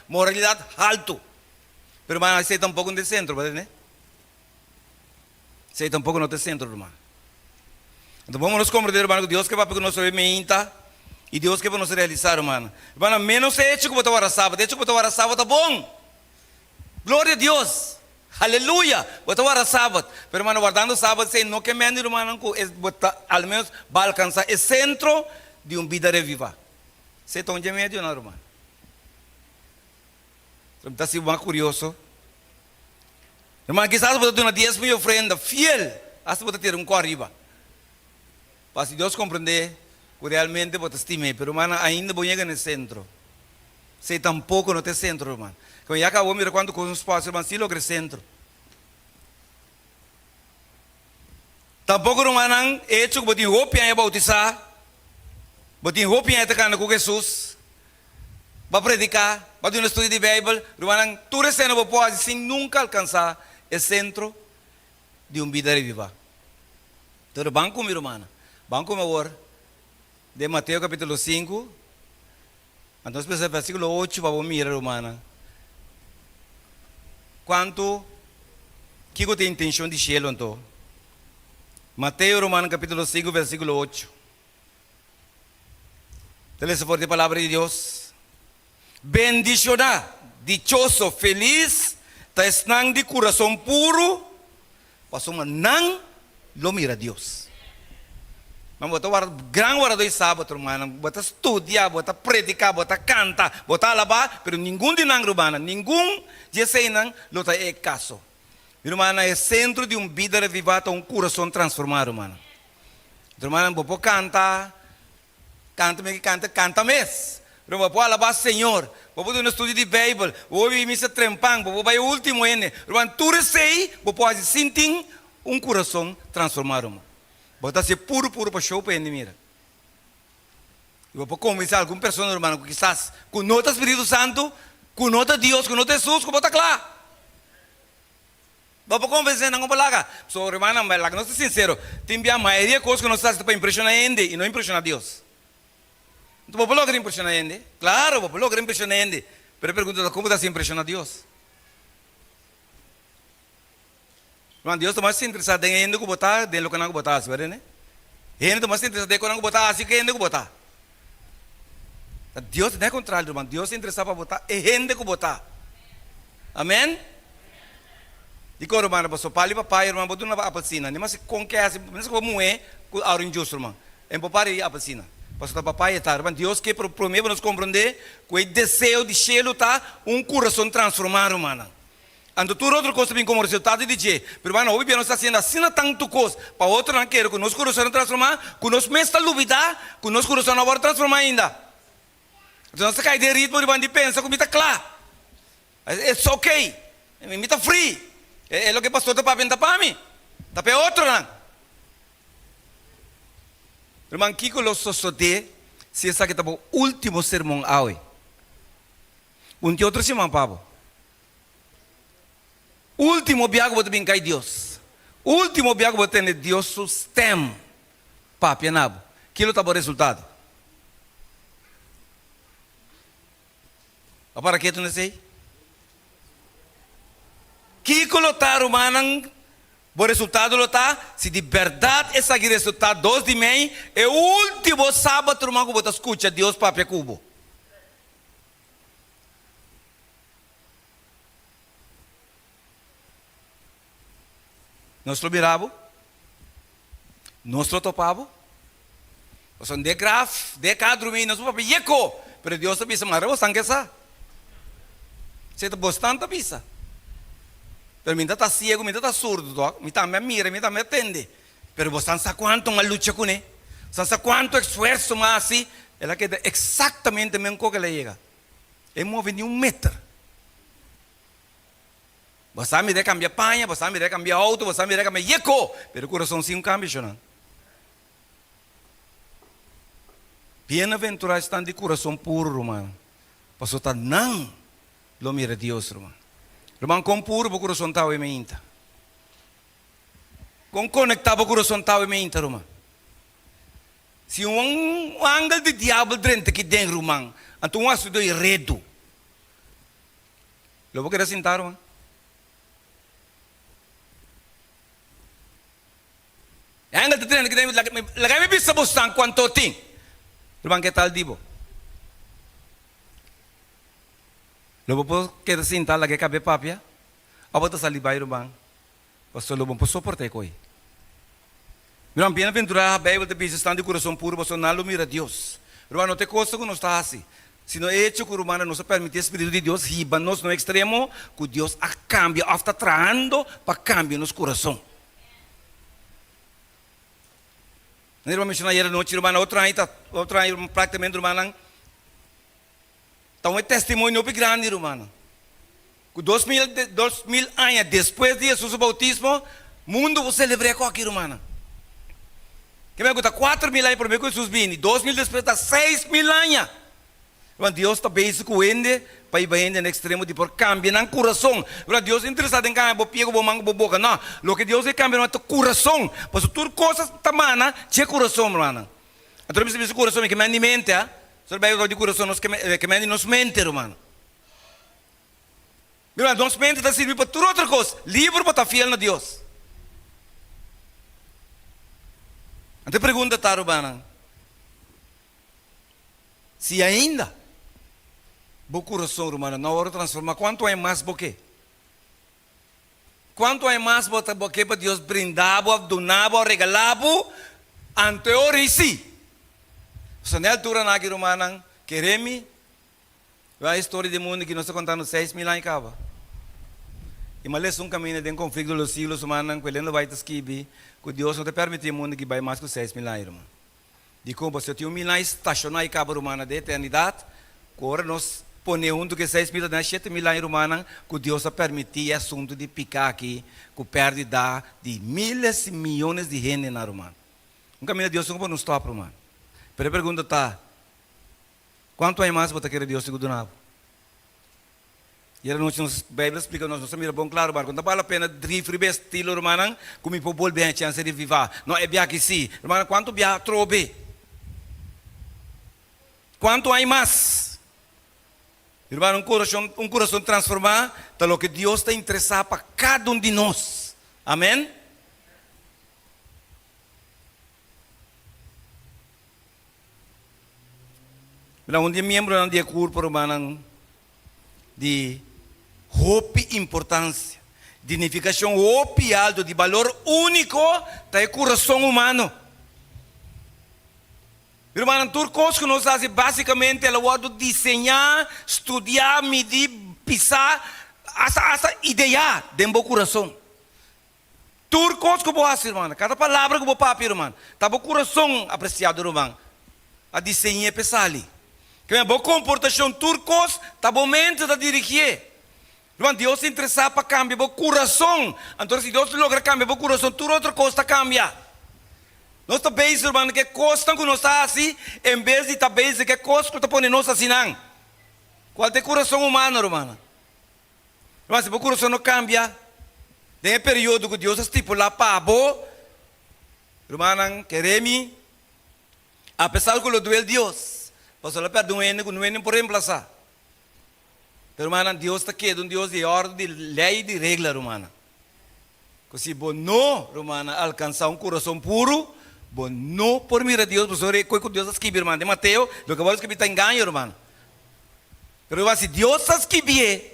moralidade alto. Pero, irmão, aceita um pouco no centro, né? Aceita um pouco no centro, irmão. Então vamos nos compreender, irmão, que Deus que vai para nós mente e Deus que vai nos realizar, irmão. Irmão, menos é hecho que você vai sábado, hecho que você vai sábado, tá bom. Glória a Deus. Aleluia. Você vai sábado. Pero, irmão, guardando sábado, sei não que menos, irmão, ao menos vai alcançar o centro de vida revivida. Você está onde é meio, não, irmão? Você está assim, mais curioso. Irmão, quizás você tenha 10 mil ofrendas, fiel, hasta você ter corpo arriba. Para se Deus compreender, que realmente você estima, pero irmão, ainda vou chegar no centro. Sei tampouco no centro, irmão. Como já acabou, mira quando com os passos, irmão, se logra centro. Tampouco, irmão, hecho que você tem roupa e bautizar, você tem roupa e com Jesus. para predicar, para dar un estudio de Biblia, hermano, tú recién no puedes sin nunca alcanzar el centro de una vida viva. Entonces, banco mi hermana, banco mi ahora, de Mateo capítulo 5, entonces el versículo 8, vamos a mirar, hermana. ¿Cuánto? ¿Qué tiene intención de cielo entonces? Mateo, hermano, capítulo 5, versículo 8. Entonces, fuerte a palabra de Dios. Bendicionar, dichoso, feliz, están de corazón puro, pasó nan lo mira Dios. Vamos a gran hora de sábado, hermano. Bota estudiar, bota predicar, bota cantar, bota alabar, pero ningún de nan, hermana, ningún de ese nan lo está en caso. Mi hermana, es centro de una vida revivada, un corazón transformado, hermana. Hermana, vos canta, canta mes. Pero vos alabar Señor, vos fazer um estudo de Bíblia, vos ir missa trempang, vos vai o último ene. Hermano, tu recei, vos pode sentir um coração transformado, irmão. Vos está ser puro para show para ele, mira. E vos pode convencer alguma pessoa, irmão, que quizás com nota Espírito Santo, com nota Deus, com nota Jesus, que vos está claro. Vos pode convencer, não vou lá. So, irmão, mas lá que nós somos sinceros, tem a maioria coisas que nós estamos para impressionar ele e não impressionar Deus. Então, vou lograr impressionar ele. Claro, vou lograr impressionar ele. Mas pergunta, como está se impressionar Deus? Mas Deus está mais interessado em ele que botar, dentro do que não botar, sabe, né? Ele está mais interessado em que não botar, assim que ele que botar. Deus não é contrário, irmão. Deus está interessado para botar, é ele que botar. Amém? Digo, irmão, para sopar ali papai, irmão, botou na apelsinha. Nem mais com que assim, mas como é, com a orange juice, irmão. Em papai a apelsinha. Pastor papai está, irmão. Deus que promete nos compreender que o desejo de cielo está um coração transformado, irmão. Ando tudo outra coisa bem como resultado de dizer, pero irmão, hoje nós está fazendo assim tanto coisa, para outro não quero que nosso coração transformar, que nosso mês está duvidar, que nosso coração não vai transformar ainda. Então você cai de ritmo, irmão, de pensa que me está claro. It's okay, me está free. É o que o pastor está para para mim, está para outro não. Irmão, que eu sosode, se essa que está o último sermão hoje. De outro sermão, Pablo. Último viaje vou brincar de Deus. Último viaje vou ter Deus sustém. Papi, nabo. Aquilo está bom resultado. Para que tu não sei? Que colocar o manang bom resultado está. Se de verdade esse resultado 2 de maio é o último sábado, irmão, que você escuta Deus papi cubo. Nós lo miramos, nós lo topamos, nós somos de graf, de cadro, nós somos yeco, pero Deus sabe se marra, você não quer saber. Você está bastante pisa. Pero minta está ciego, minta está surdo, minta me mira, minta me atende. Pero você não sabe quanto uma luta com ele, você não sabe quanto esforço mais assim, ela quer exatamente o mesmo que ela chega. Ele move nem metro. Você me deve cambiar panha, você me deve cambiar auto, você me deve cambiar yeco, pero o coração sim cambia, não? Bem-aventurados estão de coração puro, irmão. Pastor, tá não, lo mira Deus, irmão. Irmão, com puro, o coração está em mente. Com conectado, o coração está em mente, irmão. Se ângulo de diabo dentro aqui dentro, irmão, então um assunto é redo. Lo vou querer sentar, irmão. Ângulo de dentro aqui dentro, lagay me bisa bustang quanto ting. Irmão, que tal dibo? Lo vou querer sentar, lagay cabe papia. Abo ta salibay, irmão. Pastor, lo vou suportar com ele. Irmão, bem-aventurado a Bíblia de bisa estão de coração puro, pastor, não lo mira Deus. Irmão, não te custa que não está assim. Se não é hecho que o irmão nos permite o Espírito de Deus, riba-nos no extremo, que Deus a cambia, está traindo para cambiar nos coração. Não irmão mencionar aí noite, irmão, outra aí praticamente, irmão, então é testemunho bem grande, irmão. 2000 anos depois de Jesus o bautismo, o mundo vai celebrar com aquilo, irmão. Que me gusta 4.000 anos por meio que Jesus vini, 2.000 depois está 6.000 anos. Want Deus está bezig com ele para ir bem no extremo de por cambia no coração. Want Deus é interessado em cambiar bo piego bo mango bo boca. Não, lo que Deus é cambiar no coração. Porque tudo coisas tamana che coração, mano. Então você pensa coração é que manda mente, ah? Só vai o de coração nos que manda nos mente, mano. Mira, nos mente está servindo para tudo outra coisa. Livre para estar fiel na Deus. Então pergunta tá, mano. Se ainda o coração humano na hora de transformar, quanto é mais boque? Quanto é mais boque para Deus brindava, donava, regalava ante ora e si? Se na altura na que romana queremos a história do mundo que nós estamos contando 6.000 anos acaba. E mas um caminho de conflito dos siglos humanos, que ele não vai esquivar, que Deus não te permite o mundo que vai mais que 6.000 anos, irmão. De como se eu tinha 1.000 anos estacionado em cabo romana de eternidade, agora nós ponemos que 6.000 anos, 7.000 anos romana, que Deus a permitir assunto de picar aqui, que perde de milhares e milhões de gente na romana. Um caminho de Deus não nos stop, romano. Pero a pergunta está, quanto é mais você quer Deus se donava? E a Bíblia explica, nós mira bom claro, quando vale a pena drifre estilo romano, como para volver a chance de viver. Não é bem que sim, romano, quanto bem trobe? Quanto há mais? Irmão, um coração transformado, tá lo que Deus está interessado para cada um de nós. Amém? Um dia membro de corpo romano de hope importância, dignificação hope alto, de valor único, tá o coração humano. Irmão, tudo coisa que nós fazemos basicamente é o de desenhar, estudar, medir, pisar, essa ideia dentro do coração. Tudo coisa que eu faço, irmão, cada palavra que eu papo, irmão, tá o coração apreciado, irmão, a desenhar pesar ali. Que é boa comportação, tudo coisa, tá bom mente da dirigir. Irmão, Deus se interessa para cambiar o coração. Então, se Deus logra cambiar o coração, tudo outra coisa cambia. Nós estamos bem, irmão, que coisa que nós estamos assim, em vez de estar bem, que coisa que está pondo nós assim, não. Qual é o coração humano, irmão? Irmão, se o coração não cambia, tem um período que Deus estipula para o irmão, queremos, apesar que o duelo Deus, você não perde não é por reemplaçar. Irmão, Deus está aqui, um Deus de ordem, de lei e de regra, irmão. Se você não, irmão, alcançar um coração puro, bom, não por mira Deus, porque que Deus escreve, irmão, de Mateus, do que você está engano, irmão. Mas se Deus escreve,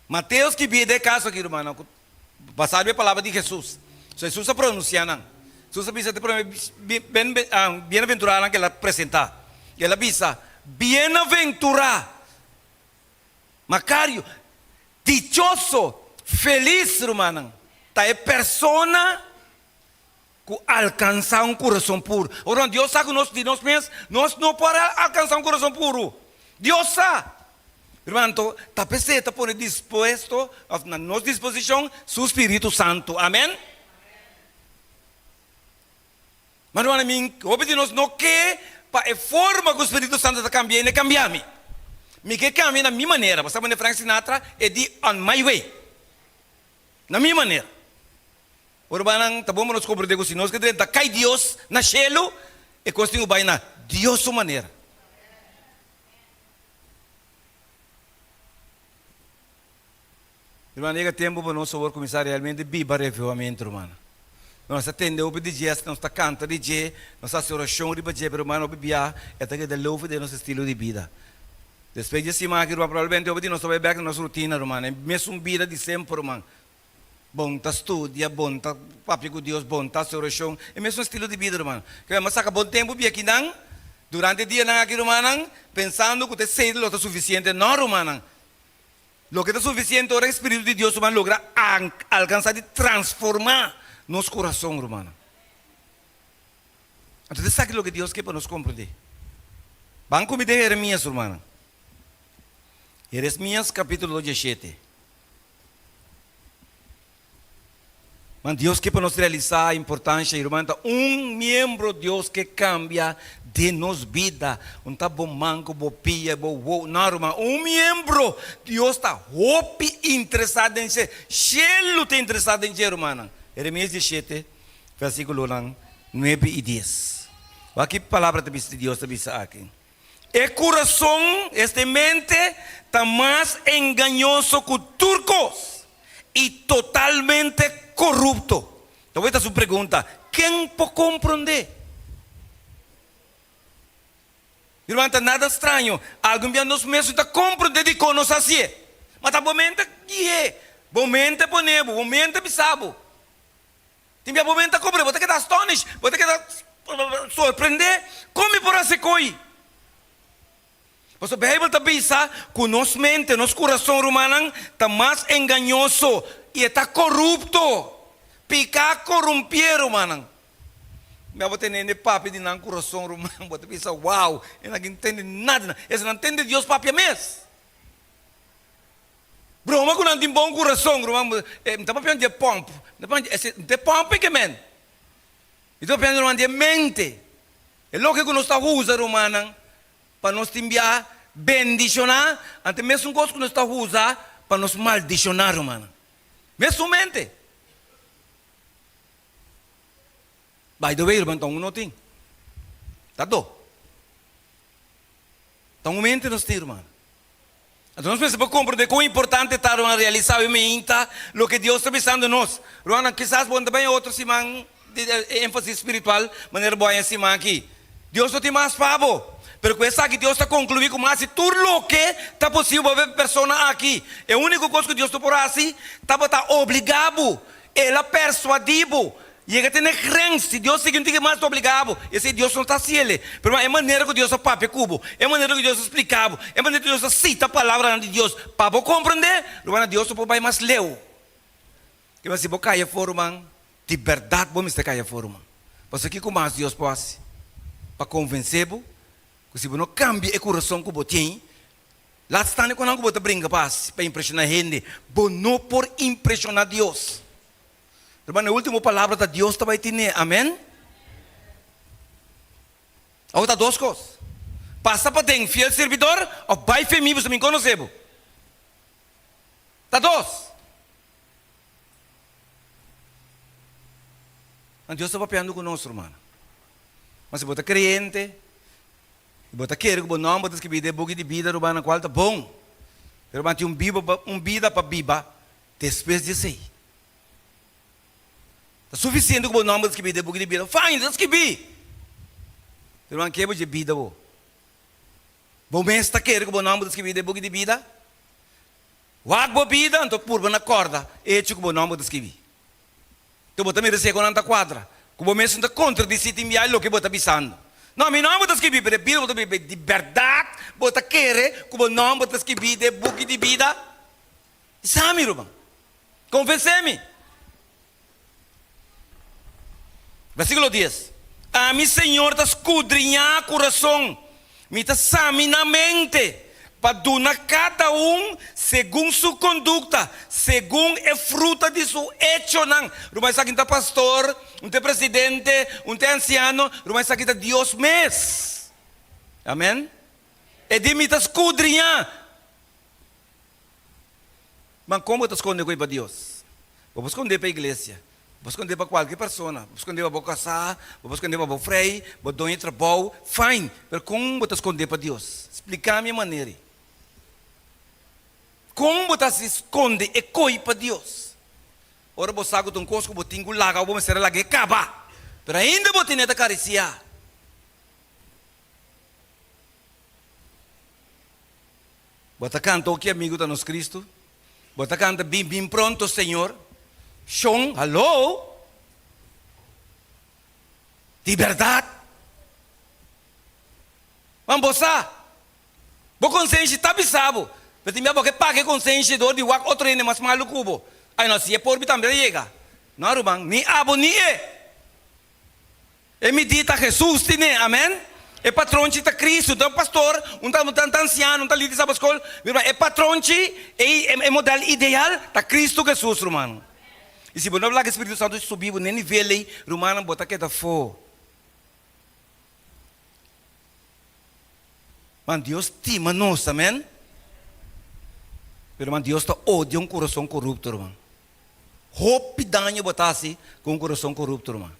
Mateus escreve de caso aqui, irmão, passar a palavra de Jesus. Se Jesus está pronunciando, Jesus avisa bem-aventurado que ela apresentar. E ela avisa, bem-aventurado, Macário, dichoso, feliz, irmão, tá é persona que alcançar um coração puro. Ora, Deus sabe que nós mesmos, nós não podemos alcançar um coração puro. Deus sabe. Irmão, então, está pensando, está pondo disposto, na nossa disposição, seu Espírito Santo. Amém? Mas, irmão, obediência não quer, para a forma que o Espírito Santo está cambiando, é cambiar-me. Me quer cambiar na minha maneira. Você sabe, Frank Sinatra, é de on my way. Na minha maneira. Urbanang, tá bom, nós compreendemos que nós queremos da cai Deus na cielo e conseguimos vai na Deus sua maneira. Irmão, nega tempo para nós começar realmente a viver reviamento, irmão. Nós atendemos o digest, nós canta de je, nós fazemos oração de je, irmão, nós bebia, é que da louva de nosso estilo de vida. Depois de cima, que provavelmente nós vamos back na nossa rotina, irmão, mesmo vida de sempre, irmão. Bom, tá estudia, bom, tá papi com Deus, bom, tá oração, é mesmo estilo de vida, irmão. Que mas saca bom tempo aqui não, durante o dia não aqui, irmão, pensando que você não está suficiente, não, irmão. Lo que está suficiente é o Espírito de Deus, irmão, logra alcançar de transformar nosso coração, irmão. Então, sabe o que Deus quer para nos compreender? Vamos comigo de Jeremias, irmão. Jeremias capítulo 17. Mas Deus quer para nós realizar a importância, irmão, membro Deus que cambia de nos vida. Não tá bom manco, bom pia, bom wow, não, irmão. Membro Deus está interessado em ser. Ele está interessado em ser, irmão. Jeremias 17, versículo 9 e 10. Aqui palavra de Deus está aqui. El corazón, mente, está más engañoso que turcos y totalmente corrupto. Entonces, esta su pregunta: ¿quién puede comprender? Irmão, não nada estranho. Alguém vem nos meses está compreendendo de como nós assim. Mas tá momento que é, momento ponebo, momento bisabo. Tem momento compreender, você que está astonished, você que está surpreender, como por assim coi. Mas a Bíblia está dizendo que nossa mente, nosso coração humano está mais enganoso e está corrupto. Picar, corromper, humano. Mas você nem é papi de não coração humano. Você pensa, uau, eu não entende nada. Você não entende Deus papi mesmo. Broma que não tem bom coração, humano. Não está pensando de pompo. De pompo que men. Estou pensando de mente. É o que nós estamos usando, humano, para nos enviar bendicionar, até mesmo coisa que nós estamos usando para nos maldicionar, humano. Mesmo mente. By the way, irmão, então não tem. Tá do. Então mente nos tem, irmão. Então nós precisamos compreender quão importante está a realizar o que Deus está pensando em nós. Irmão, quizás bom também outro simão de ênfase espiritual, maneira boa em cima aqui. Deus não tem mais favor. Pero com essa que Deus está concluindo com mais tudo o que está possível para ver pessoa aqui. É a única coisa que Deus está por assim, está obrigado, ela persuadido. E ele tem crença, Deus seguinte que mais está obrigado. Esse Deus não está assim, mas é maneira que Deus é papo cubo, é maneira que Deus explicava, é maneira que Deus cita a palavra de Deus para compreender. Deus não pode mais ler. Que você vai cair fora, irmão, de verdade, vamos estar cair fora, irmão. Você que como mais Deus pode para convencer, que se você não cambia o coração que você tem, lá está quando você brinca para impressionar a gente, não por impressionar Deus. Irmão, a última palavra de Deus está vai ter, amém? Agora duas coisas. Passa para ter fiel servidor, ou vai femi, você me conhece. Está dois. Deus está papiando conosco, irmão. Mas se você é crente, se você quer que o nome de escrever de book de vida, irmão, qual está bom. Irmão, tem vida para viva, depois de sei. É suficiente que o nome de vida, porque de vida, fine, das que bi. Irmão, que é de vida, bom mês está querendo que o nome de vida, porque de vida. Wag bo vida, então purba na corda, hecho que o nome de vida. Então você me diz que não está quadra, que o mês está contra de sítio enviar o que você está pensando. Não, meu nome de vida, pero vida de verdade, você quer que o nome de vida, porque de vida. Sabe, irmão? Confesse-me. Versículo 10. A mi Senhor está escudrinhar o coração, me está examinar a mente, para dar cada segundo sua conduta, segundo a fruta de seu hecho. Rumais aqui está pastor, está presidente, está anciano, rumais aqui está Deus mesmo. Amém? E de me está escudrinhar. Mas como está escondendo para Deus? Vou esconder para a igreja. Vou esconder para qualquer pessoa, vou esconder para casar, vou esconder para frei, vou dar um trabalho, fine, mas como vou esconder para Deus? Explicar a minha maneira. Como vou se esconder e coi para Deus? Ora, vou sair de um coisa que vou ter que lagar, vou me ser lá que acaba, mas ainda vou ter que acariciar. Vou cantar o que amigo de nós Cristo, vou cantar bem pronto, Senhor. Shong, hello? De verdade? Vamos lá. Vou consciência está bisabo. Mas tinha que pagar consciência do wak outro ainda mais maluco. Aí nós ia por também chega. Não, irmão, ni abo ni e. Me dita Jesus tine, amém? É patrão de Cristo, então pastor, tá anciano, tá líder da escola, é patrão de é modelo ideal da Cristo Jesus, irmão. E se você não falar que o Espírito Santo subiu nem nível aí, Romana bota que tá fo. Mas Deus tima nós, amém? Pero man Deus está odia um coração corrupto, irmão. Hope danho botasse com um coração corrupto, irmão.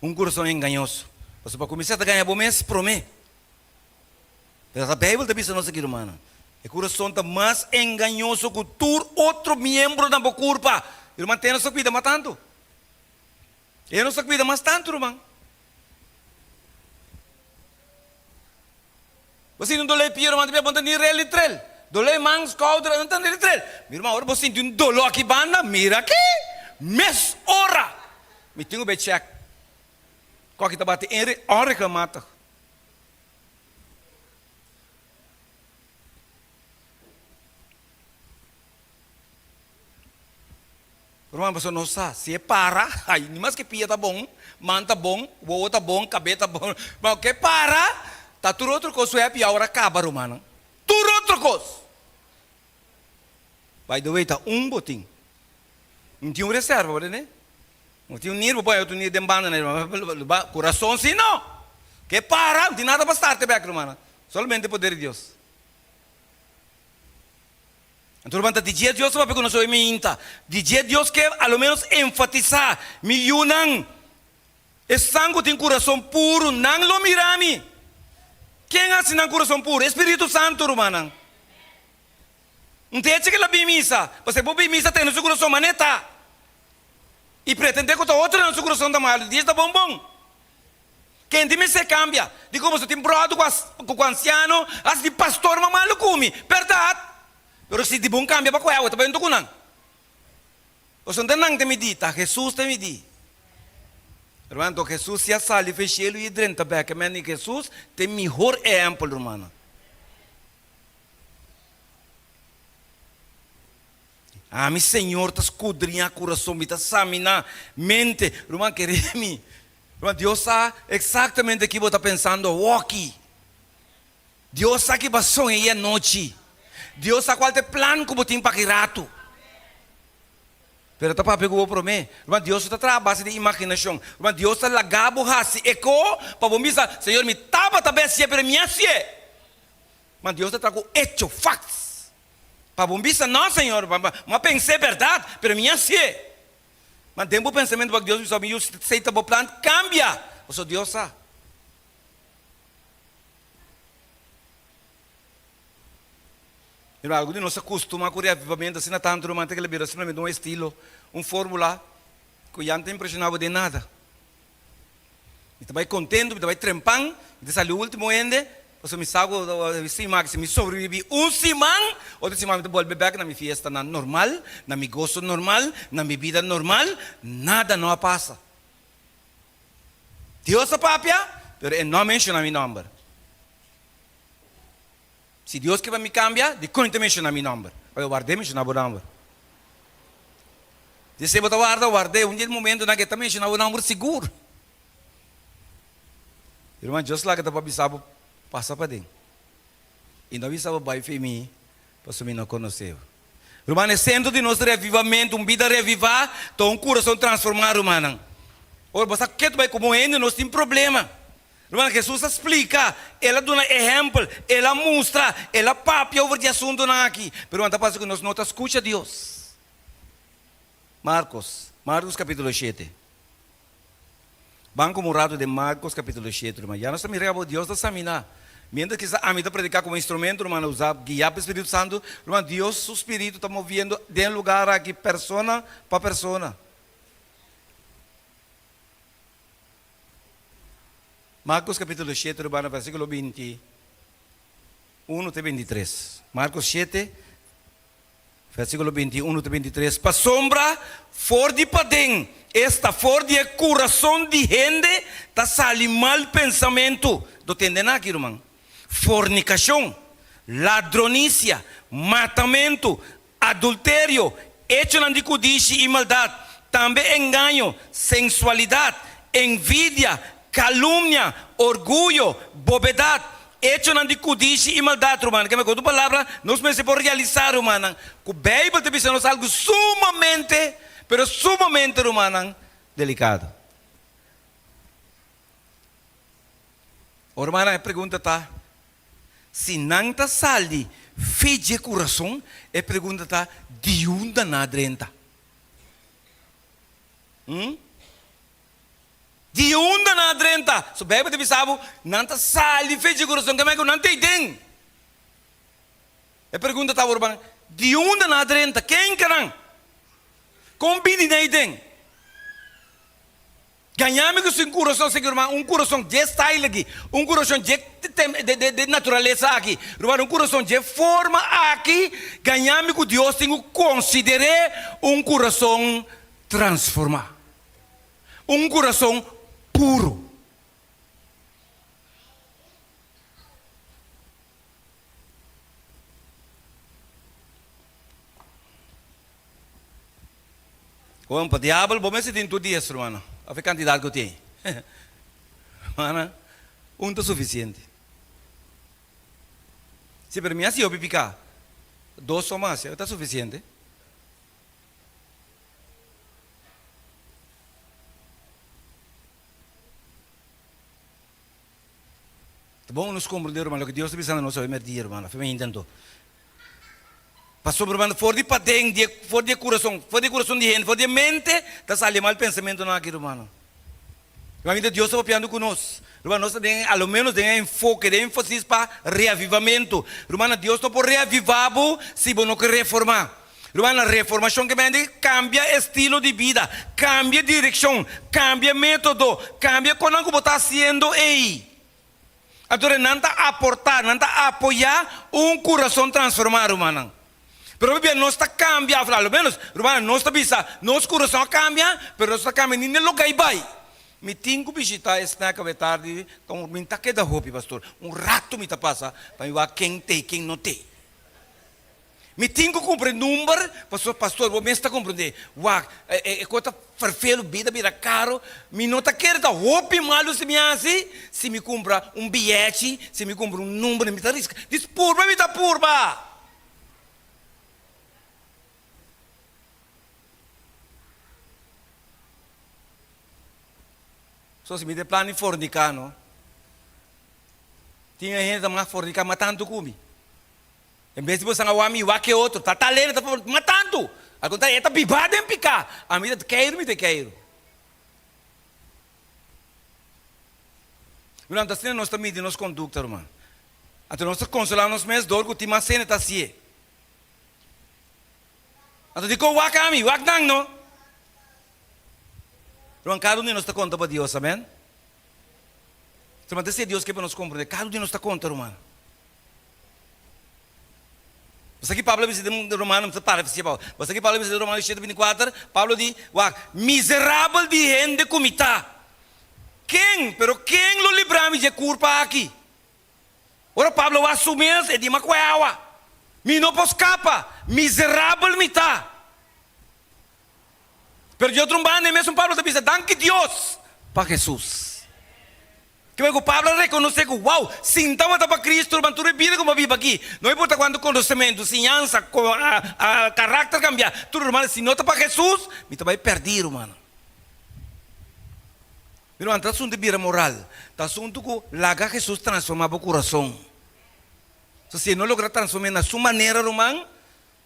Um coração enganoso. Você para começar a ganhar bom mês, promete. Mas a Bíblia está dizendo aqui, irmão. O coração está mais enganoso que outro membro da culpa. Irmão, tem não se cuida mais tanto. Ele não se cuida mais tanto, irmão. Você não dole pior, irmão, deve apontar nem relitrel. Dole mãos, caudra, não tem relitrel. Meu irmão, agora você sente um dolor aqui, banda, mira aqui. Mês, hora. Me tenho que check. Qual que está batendo? Hora que mata. Irmão, você não sabe, se é para, aí, nem mais que pia tá bom, man tá bom, o tá bom, cabelo tá bom, mas o que para, tá tudo outra coisa, é pior, acaba, irmão. Tudo outra coisa. By the way, tá botinho. Não tinha reserva, né? Não tinha dinheiro, põe outro dinheiro de banda, né? Coração sim, não. Que para, não tem nada para estar, irmão. Somente o poder de Deus. Então, irmão, dizer Deus para que não sou minta. Dizer Deus que, ao menos, enfatizar, me yunang. E sangue tem coração puro, não lo mirami. Quem assina coração puro? Espírito Santo, irmão. Não tem que ela bimisa. Você pode bimisa tem no seu coração maneta. E pretende que outro no seu coração da mal. Diz da bom. Quem tem se cambia. De como você tem brado com o anciano, as de pastor mamalo come. Verdade. Pero se de bom cambia para qual é, também não kunang. Você não tem medida, Jesus tem medida. Irmão, então Jesus já sali fechelo e drenta beca, mas Jesus tem melhor exemplo, irmão. Ah, meu Senhor, tá escudrinha coração, me tá examinar mente, irmão, queremos. Irmão, Deus sabe exatamente o que você está pensando, walkie. Deus sabe que vai sonhar a noite. Deus sabe qual é o plano que você tem para rato. Pero tá para pegar para mim. Mas Deus está trabalhando de imaginação. Mas Deus está lagabo hasi eco para você dizer, Senhor, me tapa também se para mim assim. Mas Deus está trazendo hecho, facts. Para você dizer, não, Senhor, mas pensei verdade, para mim assim. Mas tem um pensamento para Deus, sabe, eu sei que o plano cambia. O seu Deus sabe. Algo de nós acostuma com o reavivamento, assim, tanto romântico, ele vira simplesmente um estilo, fórmula, que já não tem impressionado de nada. Você vai contente, você vai trempando, você sai o último ende, você me sabe, se me sobrevive semana, outra semana eu vou voltar na minha fiesta normal, na minha gozo normal, na minha vida normal, nada não passa. Deus é papia, mas ele não menciona meu nome. Se Deus quer me cambiar, de quando menciona meu nome. Eu guardei menciona o nome. Se você guardei, um dia momento na que também menciona o nome seguro. Irmão, Deus lá que está para avisar, passa para dentro. E não avisava para mim, para você não conhecer. Irmão, é centro de nosso revivamento, vida revivar, então um coração transformar, irmão. Ora, você quer vai como ainda, nós temos problema. Irmão, Jesus explica, ela dá um exemplo, ela mostra, ela papia over de assunto aqui. Pero anda passa que nós não escuta Deus. Marcos capítulo 7. Banco morado de Marcos capítulo 7, irmão. Já nós estamos mirando Deus da Samina. Mientras que a mim está predicar como instrumento, irmão, usar guiar para o Espírito Santo, irmão, Deus, o Espírito está movendo de um lugar aqui, persona para persona. Marcos capítulo 7, versículo 21 até 23. Marcos 7, versículo 21 até 23. Para sombra, for de padem, esta for de coração de gente, está sali mal pensamento. Do entendendo aqui, irmão? Fornicação, ladronícia, matamento, adultério, hecho de codice e maldade, também engano, sensualidade, envidia, calúnia, orgulho, bobedade, hecho de codice e maldade, irmão. Que me conta palavra, nós podemos realizar, irmão. Que a Bíblia está dizendo algo sumamente pero sumamente, hermano, delicado. Hermana, a pergunta está, se não está saldi, fede coração, a pergunta está, de onde nadrenta? De onde nadrenta? So, bebe de bisabo, não está saldi, fede coração, como é que não tem? A pergunta está, hermana, de onde nadrenta? Quem quer? Combine nem tem. Ganhamos com um coração, um coração de style aqui, um coração de natureza aqui, um coração de forma aqui, ganhamos com Deus, tem que considerar um coração transformado, um coração puro. Vamos para o diabo, vamos ver se tem tudo isso, irmão. A quantidade que eu tenho. Mana, está suficiente. Se para mim assim eu picar, 2 ou mais, está suficiente. Tá bom nos compreender, irmão, que Deus está pensando no nosso dia, irmão. Foi bem intento. Passou, irmão, fora de padeng, fora de coração de gente, fora de mente, está saindo mal pensamento naquele, irmão. Realmente Deus está papiando conosco. Irmão, nós temos, ao menos, enfoque, ênfase para reavivamento. Irmão, Deus está por reavivar se você não quer reformar. Irmão, a reformação que vem cambia estilo de vida, cambia direção, cambia método, cambia como você está fazendo aí. Agora, não está aportar, não está apoiar coração transformado, irmão. Pero bien, no está cambiando, al menos, hermano, no está visa, nosso coração cambia, pero está cambiando nem lugar vai. Me tenho que visitar esta tarde, como me está queda roupa, pastor. Rato me está passa, para ver quem tem, quem não tem. Me tenho que compreender número, pastor, vou me está compreender. Uau, quanto farfelo, vida caro, me não está querendo dar roupa malo se me assim, se me compra bilhete, se me compra número, me está risco. Diz purba, me está purba. So, se me dê plano de fornicar, não? Tinha gente que fornicar matando come. Em vez de você não ame o que outro, tá lendo, tá matando. Ao contrário, está bibado em picar. A mim, me te quero. Durante a cena, nós estamos medindo nossa conduta, irmão. Até nós estamos consolando nos meses dor, que o tema cena está assim. Até digo, o que a mim, o não? Irmão, cada um de nós está conta para Deus, amém? Se Deus quer para nos compreender, cada um de nós está conta, irmão. Você aqui, Pablo, diz de Romano, não para, você aqui, Pablo, diz de Romano 7:24, Pablo diz, miserável de gente comita. Quem? Pero quem lo libramos de culpa aqui? Ora, Pablo vai assumir, e diz, mas qual é a? Me não posso escapar, miserável me está. Pero de outro lado, mesmo Pablo está dizendo, danke Deus para Jesus. Que o Pablo reconhece que, uau, se então está para Cristo, mas tu vida como vive aqui. Não importa quanto conhecimento, ciência, caráter cambiar. Tudo, irmão, se não está para Jesus, me vai perder, irmão. Irmão, está assunto de vida moral. Está assunto que larga Jesus transformar o coração. Se não logra transformar na sua maneira, irmão,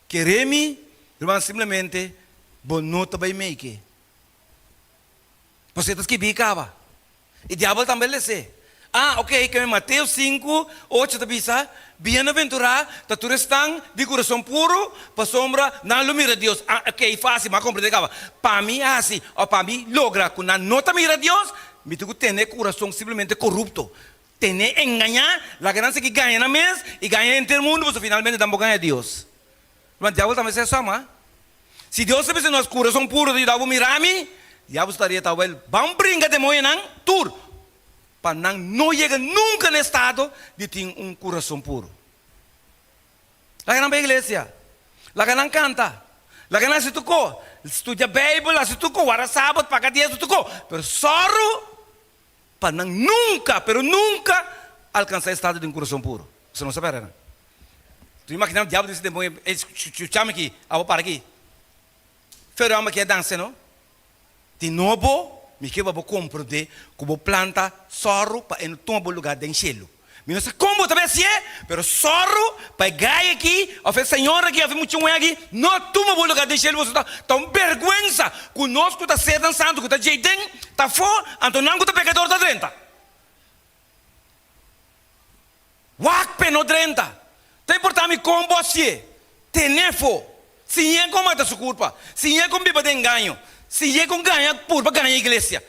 querer-me, irmão, simplesmente, bom, não está bem make. Você está escrevendo, acaba. E o diabo também lhe diz. Ok, que Mateus 5, 8 está dizendo, bem-aventurado, está tu estão de coração puro, para sombra, não lo mira Deus. Ok, fácil, mas compreende, acaba. Para mim é assim, ou para mim, logra, quando não está mira Deus, me tenho que ter coração simplesmente corrupto. Ter enganar, a ganância que ganha na mesa, e ganha em todo mundo, você finalmente também ganha Deus. Mas o diabo também se chama. Se Deus sabe se nós coração puro, de diabo mirar-me, diabo estaria talvez, vamos brincar de moer não, tur, para não chegar nunca no estado de ter coração puro. Lá que não vai igreja, lá que não canta, lá que não se tocou, estuda a Bíblia, lá se tocou, agora sábado, paga dia se tocou, mas só para nunca, pero nunca alcançar o estado de coração puro. Você não sabe, não? Tu imagina o diabo desse demônio, chama aqui, vou para aqui. Pero ama que dança, não? De novo, me que vou compreender como planta sorro para em tombo lugar de enchê-lo. Me não sei como também se é, pero sorro para ganhar aqui, a fé senhora aqui, a fé muito aqui, não toma o lugar de enchê-lo, você tá um vergonha, conosco tá ser dançando, tá jeiteng, tá fora, antonango tá pecador da drenta. Wak peno drenta. Tá importante como você, tenefo, se é como a sua culpa, se é como biba de engano, se é como ganha por ganhar a igreja.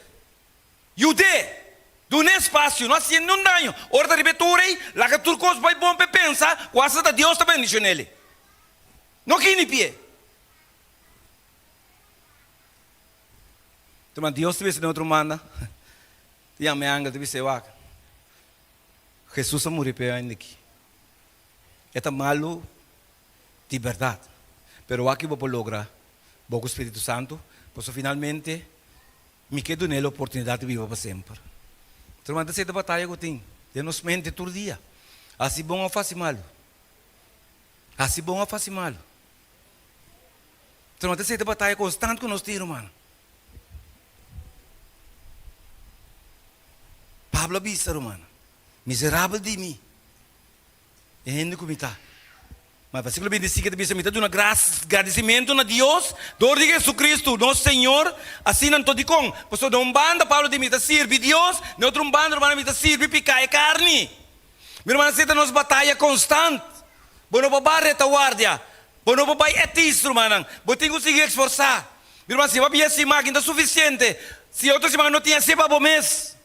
Jude. Do espaço, nós temos um dano. Ora da ribetura, lá que tu coisa vai bom para pensar, quase da Deus está bendicionando ele. Não que nem pie. Então, Deus te vê se outro manda. E a minha anga te vê se vaca. Jesus morreu para ainda aqui. É malo de verdade. Pero aqui vou lograr, vou com o Espírito Santo, pois finalmente me quedo nele a oportunidade de viver para sempre. Então, mas essa batalha que eu tenho, eu nos mente todo dia. Assim bom ou faz mal. Assim bom ou faz mal. Então, mas essa batalha constante que nós temos, mano. Pablo Bissa, mano. Miserável de mim. E ainda como está. Mas versículo 25 de Bíblia de uma graça, agradecimento a Deus, dor de Jesus Cristo, nosso Senhor, assim não estou de com. Pois de um bando, Paulo de mim, sirve Deus, de outro bando, irmão, me sirve picar e carne. Meu irmão, essa é a nossa batalha constante. Bueno, para retaguardia, bueno, para etis, irmão, você tem que conseguir esforçar. Meu irmão, se vai ver essa máquina, é suficiente. Se outros irmãos não tinham, se para o mês,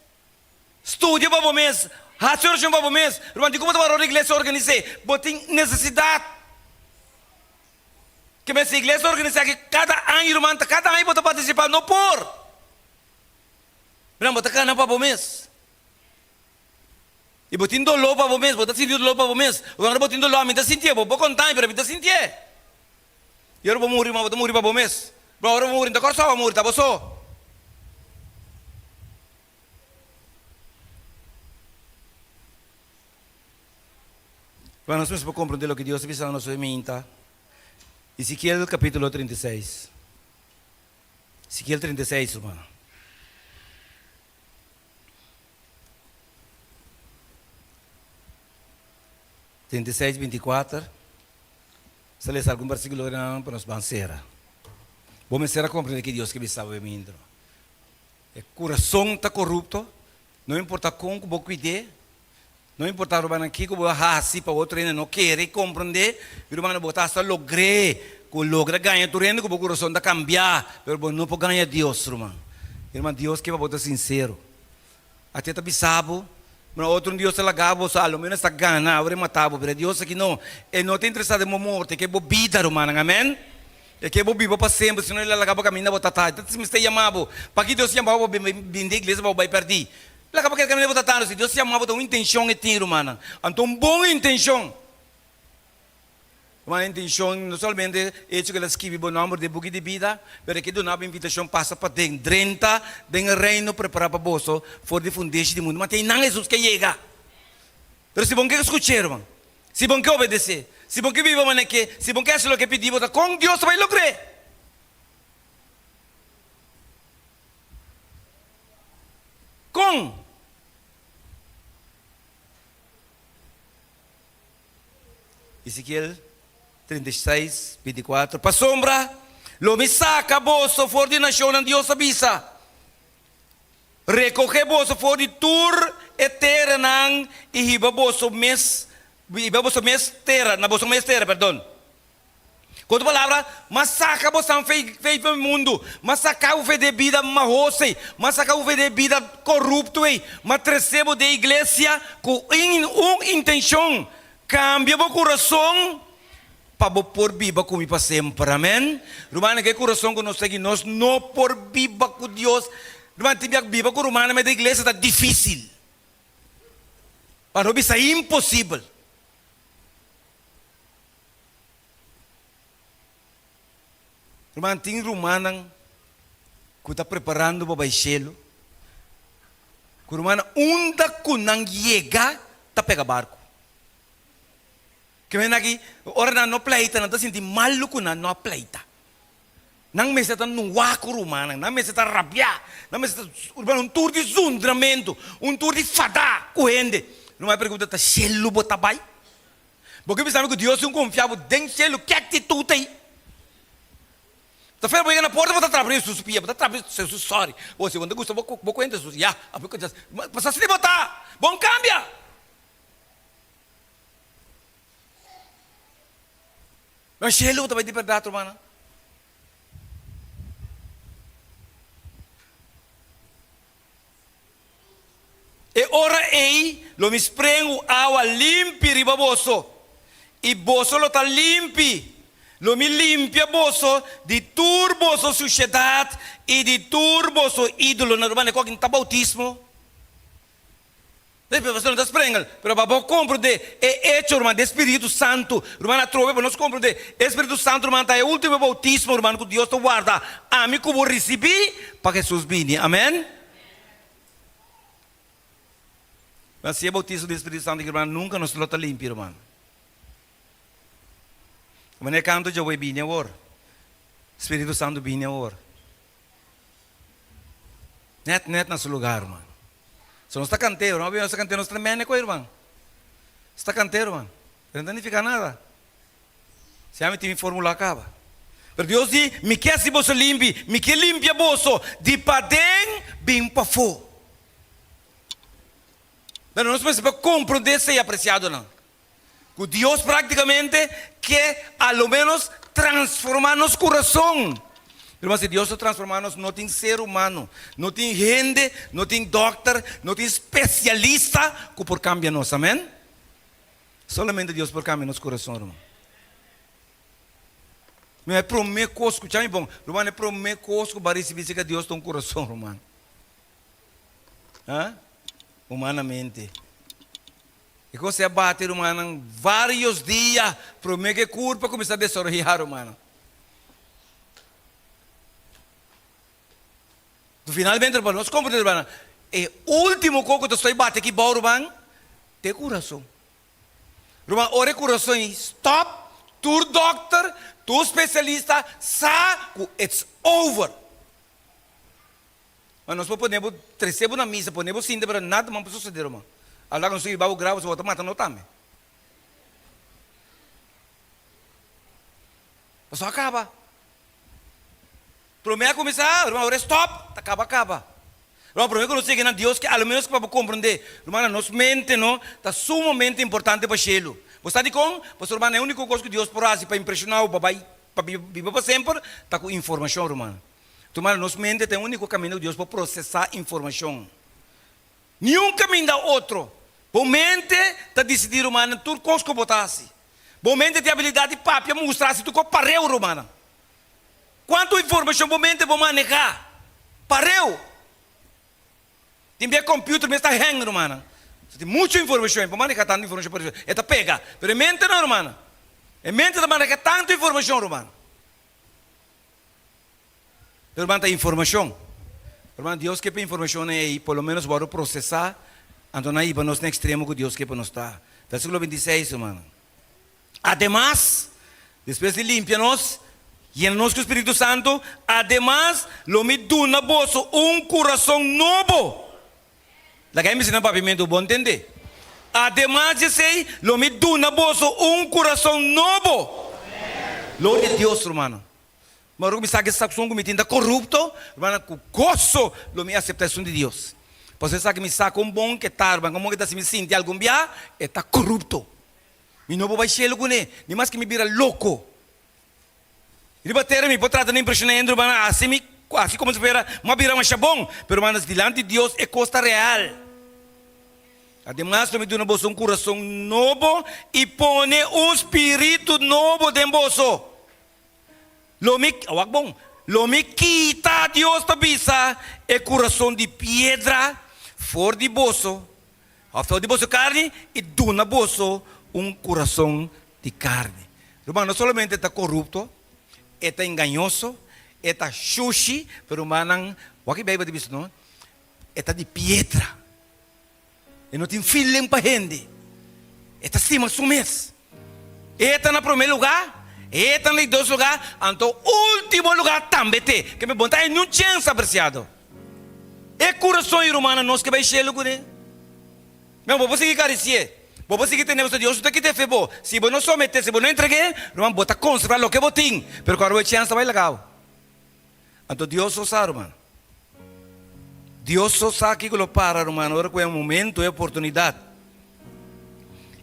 estudia para o mês, raciocínio para o mês, irmão, de como a igreja organizar, você tem necessidade. Que essa igreja organiza que cada ano, irmão, cada ano pode participar, não por. Não, bota cana para o mês. E botindo dolor para o mês, bota sentindo dolor para o mês. Agora botindo dolor, me dá sentir, vou contar, mas me dá sentir. E eu vou morrer, mas vou morrer para o mês. Agora eu vou morrer, então só vou morrer, tá bom só. Para nós para compreender o que Deus precisa na nossa mente. Ezequiel capítulo 36. Ezequiel 36, irmão. (36, 24). Se lê algum versículo para nos vencer. Vamos ser a compreender que Deus que estava vendo. O coração está corrupto. Não importa como vou cuidar. Não importa o aqui que vou assim para outro ainda não quer compreender. O irmão botar só logrei, que logra ganhar tu reino que o coração está cambiar, mas não pode ganhar Deus, irmão. Irmão, Deus que vai botar sincero. Até tá bisabo, mas outro Deus se lagava, só ao menos está ganhando, agora matava, mas Deus aqui não, ele não tem interessado em morte, que é boa vida, irmão, amém? É que é boa vida para sempre, senão ele lagava caminho botar tarde. Então se me está chamando, para que Deus chamava para vender a igreja para perder. Lá que aquele caminho botar tarde, se Deus chamava para uma intenção e tiro, irmão. Então boa intenção. Uma intenção não somente é que ela escreve o nome de book de vida, mas que dona a invitação passa para dentro do reino preparado para você, for de fundeixe do mundo. Mas tem não Jesus que chega. Mas se bom que escutar, irmão, se bom que obedecer, se bom que viva mané que, se bom que fazer o que pedimos, com Deus vai lograr. Com Ezequiel 36, 24. Para sombra, lo me saca bolso for de nação de Deus avisa. Recoge bolso for de tur eterna e hiba bolso mes terra, na bolso mes terra, perdão. Com outra palavra, mas saca bolso feio para o mundo, mas saca o fé de vida marrose, mas saca o fé de vida corrupto, mas recebo de igreja com uma intenção, cambia o coração, para por viva com para sempre, amém? Romana que coração que nós temos, nós não por viva com Deus, romana tem que viva com romana, mas a igreja está difícil, para nós é impossível. Romana tem romana que está preparando para o céu, que romana onda que não chega, está pega barco. Que vem aqui, ora não pleita, não está sentindo mal que não pleita. Nang mesa tan nung wako rumana, nang mesa tan rabia, nang mesa tan un tour de zundramento, un tour de fada, kuhende. Não vai perguntar tá cielo botabai? Porque pensava que Deus não confiava dentro do cielo, que atitude tem? Tá feio porque na porta você trabalha suspia, você trabalha Jesus sorry. Ou se você gosta vou contar Jesus, já, a pouco já, passa se botar, bom cambia. Mas cielo também de verdade, mano. E ora ei, lo mi sprengo água limpi riba boso. E boso lo tá limpi. Lo mi limpia boso di turboso sociedade e di turboso ídolo na urbana com tá bautismo. Depois você não está sprengel, pero babo compro de é hecho irmão de Espírito Santo. Irmã trove, nós compro de Espírito Santo, irmã tá é o último bautismo, irmão que Deus te guarda. A mim como recebi para Jesus vini. Amém? Mas se é bautismo do Espírito Santo, irmão, nunca nos lota limpo, irmão. Mas é canto de bine agora. Espírito Santo bine agora. Net na seu lugar, irmão. Se não está canteiro, não está canteiro, não está tremendo com irmão. Está canteiro, irmão. Não significa nada. Se a mim tem fórmula acaba. Mas Deus diz, me quer se você limpe, me quer limpia bolso, de padem bem para fora. Mas não se pode compreender se é apreciado não. Que Deus praticamente quer, ao menos, transformar nosso coração. Mas se Deus transformar-nos, não tem ser humano, não tem gente, não tem doctor, não tem especialista que por cambiar-nos, amém? Solamente Deus por cambiar nosso coração, irmão. Mas é prometer coisa, escuta-me bom, irmão, é prometer coisa que vai receber que Deus tem um coração, irmão. Humanamente. E quando você bate, irmão, vários dias, promete que curva começar a desoriar, irmão. Finalmente, irmão, nós compreendemos, irmão, o último coco que estou batendo aqui, irmão, é coração. Irmão, ora coração, stop, tu doctor, tu especialista, sabe, it's over. Mas nós podemos trazer na missa, podemos sim, mas nada mais pode suceder, irmão. Agora nós vamos gravo, você vai matar no também. Mas só acaba. Promete começar, irmão, agora stop, acaba. Irmão, promete que nós seguimos a Deus, que ao menos para compreender, irmão, nossa mente, não, está sumamente importante para o cielo. Você está de com? Porque, irmão, é a única coisa que Deus pode para impressionar o papai, para viver para sempre, está com informação, irmão. Então, nossa mente tem o único caminho de Deus para processar informação. Nenhum caminho da outro. A mente está decidindo, irmão, tudo coisa que botasse. A mente tem a habilidade de papi mostrar se tu pareu, irmão. Quanto informação a mente vai manejar? Pareu. Tem bem computer, mas está hang, irmão. Tem muita informação, para manejar tanta informação, está pega. Mas a mente não, irmão. A mente não maneja tanta informação, irmão. Irmão, tem informação. Irmão, Deus quer informação aí, pelo menos para processar. Então, aí, para nós, no extremo que Deus quer para nós estar. Versículo 26, irmão. Además, depois de limpiar-nos, llena-nos com o Espírito Santo, además, lo me duna bolso coração novo. Lagay me sinang papimento, bom entender. Además, eu sei, lo me duna bolso coração novo. Glória a Deus, irmão. Mas eu me sabe que essa ação que me tinha corrupto, irmão, com gozo, lo me aceitação de Deus. Você sabe que me saca bom que está, irmão, como que está se me sente algum dia, está corrupto. E não vou baixar com ele, nem mais que me vira louco. Ele bater me pode tratar de impressionante, irmão, assim como se viera, mas vira mais bom, pero irmão, diante de Deus é costa real. Además, me dá um coração novo e põe espírito novo dentro do bolso. Lo me quita Deus da bisa é coração de pedra, fora de bolso, fora de bolso carne e duna bolso coração de carne. Irmão, não somente está corrupto, está enganoso, está sushi, pero manang, waki beba de biso, não? Está de pedra. E não tem feeling para gente. Está cima sumes. Está na primeiro lugar. Está em dois lugares, então, último lugar também tem. Que me botar em nenhum chance apreciado. É coração humano nós que vai cheio com ele. Meu, vou seguir carecer. Vou seguir tendo Deus, você que te fez bom. Se você não someter, se você não entregar, irmão, bota conservar o que você tem. Pero quando a chance vai legal. Então Deus só sabe, irmão. Deus só sabe que lo para, irmão. Agora que é um momento, é oportunidade.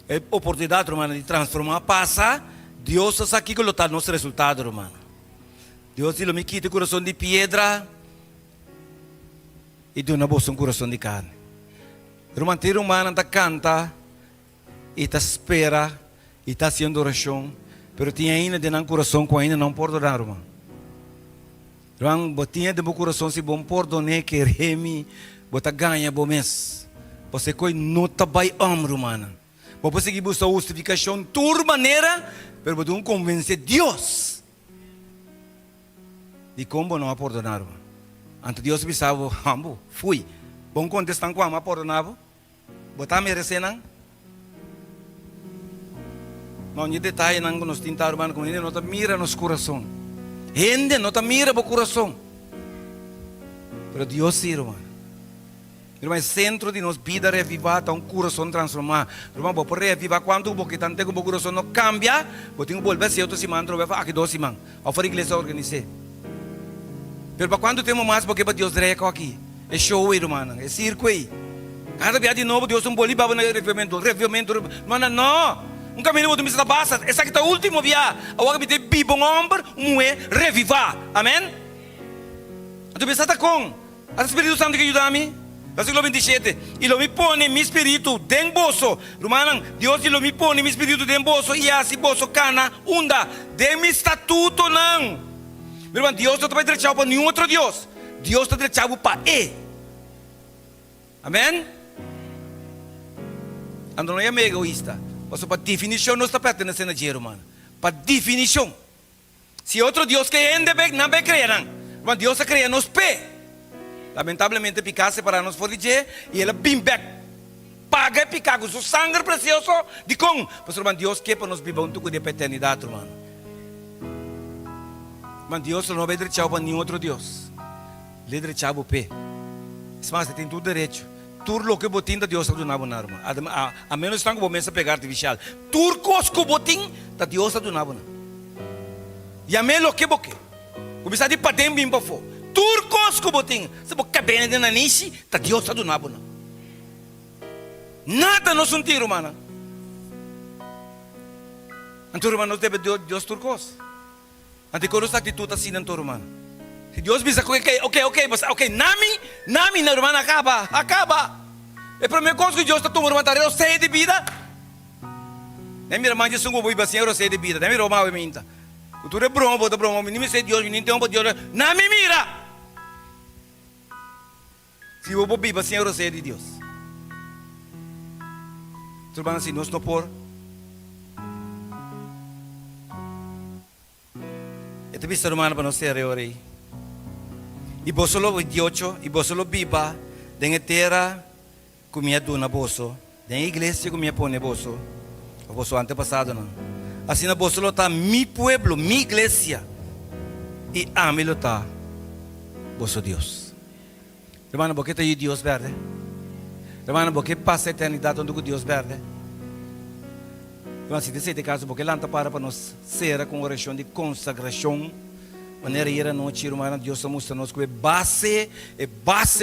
É oportunidade, irmão, de transformar, passar. Deus só sabe que lo está nosso resultado, irmão. Deus ele me quita o coração de pedra e deu na bolsa um coração de carne. Irmão, ter humano está canta e está espera e está fazendo oração, mas tem ainda de um coração que ainda não perdonar, irmão. Irmão, botinha de meu coração se bom perdonar, querer-me, bota ganha bom mês. Você coi não está bem amor, irmão. Você conseguir buscar justificação de tua maneira, mas você não convence Deus de como não perdonar, irmão. Antes Deus me salvou, fui. Bom contestar com a perdonava. Botar merecer não? Não, nem detalhe não nos tentar irmão, como ele não está mira nos coração. Gente não está mira no coração. Pero Deus sim, irmão. Irmão, centro de nos vida revivar, tá um coração transformar. Irmão, vou por revivar quando porque tanto que o coração não cambia, vou ter que volver se outro semana, vou fazer aqui 2 semanas. Ao for igreja organizar. Pero para quando temos mais porque para Deus reca aqui. É show, irmão, é circo aí. Cada dia de novo Deus não pode babar no revivimento, mano, não. Um caminho muito me está passa. Essa aqui é o último dia. Agora me tem bibo um homem, mulher, revivar. Amém? Tu pensa tá com? O Espírito Santo que ajuda-me. Versículo 27. E lo me põe meu espírito dentro bolso. Irmão, Deus ele me põe meu espírito dentro bolso e assim bolso cana unda. De meu estatuto não. Meu irmão, Deus não está deixando para nenhum outro Deus. Deus está deixando para Ele. Amém? Ando não é meio egoísta. Mas para definição não está pertencendo a dinheiro, mano. Para definição. Se outro Deus que ainda não vai criar, mas Deus está criando os pés. Lamentavelmente, picasse para nos foliger e ele bim back. Paga e picar com seu sangue precioso de com. Mas, irmão, Deus quer para nos viver um pouco de eternidade, irmão. Mas Deus não vai deixar para nenhum outro Deus. Ele vai deixar o pé. Mas você tem tudo direito. Tudo o que botin da Deus está donando na irmã. A menos que você começa a pegar artificial. Tudo que botin da Deus está donando. E a menos que você começa a patem bem para fora. Tudo que botin, se você quer de nanice, da Deus está donando. Nada não sentir, irmã. Então, irmã, não deve Deus turcos. Ante quando essa atitude assim, então, irmã. Se Deus diz, ok, nami na irmã acaba. É para mim coisa que Deus está tomando uma tarefa cheia de vida. Nem minha irmã disse, vou ir para Senhor cheia de vida. Nem minha irmã vai minta. Tu é broma, nem me sei Deus, nem tem um Deus. Nami mira. Se eu vou ir para Senhor cheia de Deus. Tu irmã assim, nós não por. Ito bisa irmã para nós ser orei. E você lo 28, e você lo biba, den terra comia duna boso, den igreja comia pone boso, o boso antepassado não. Assim na boso lo tá mi pueblo, mi igreja, e ame lo tá, boso Deus. Hermano, porque tá aí Deus verde? Hermano, porque passa a eternidade onde Deus verde? Então, se desse caso, porque lá para nós ser com oração de consagração. Maneira ir a noite, irmã, Deus mostra nos que é base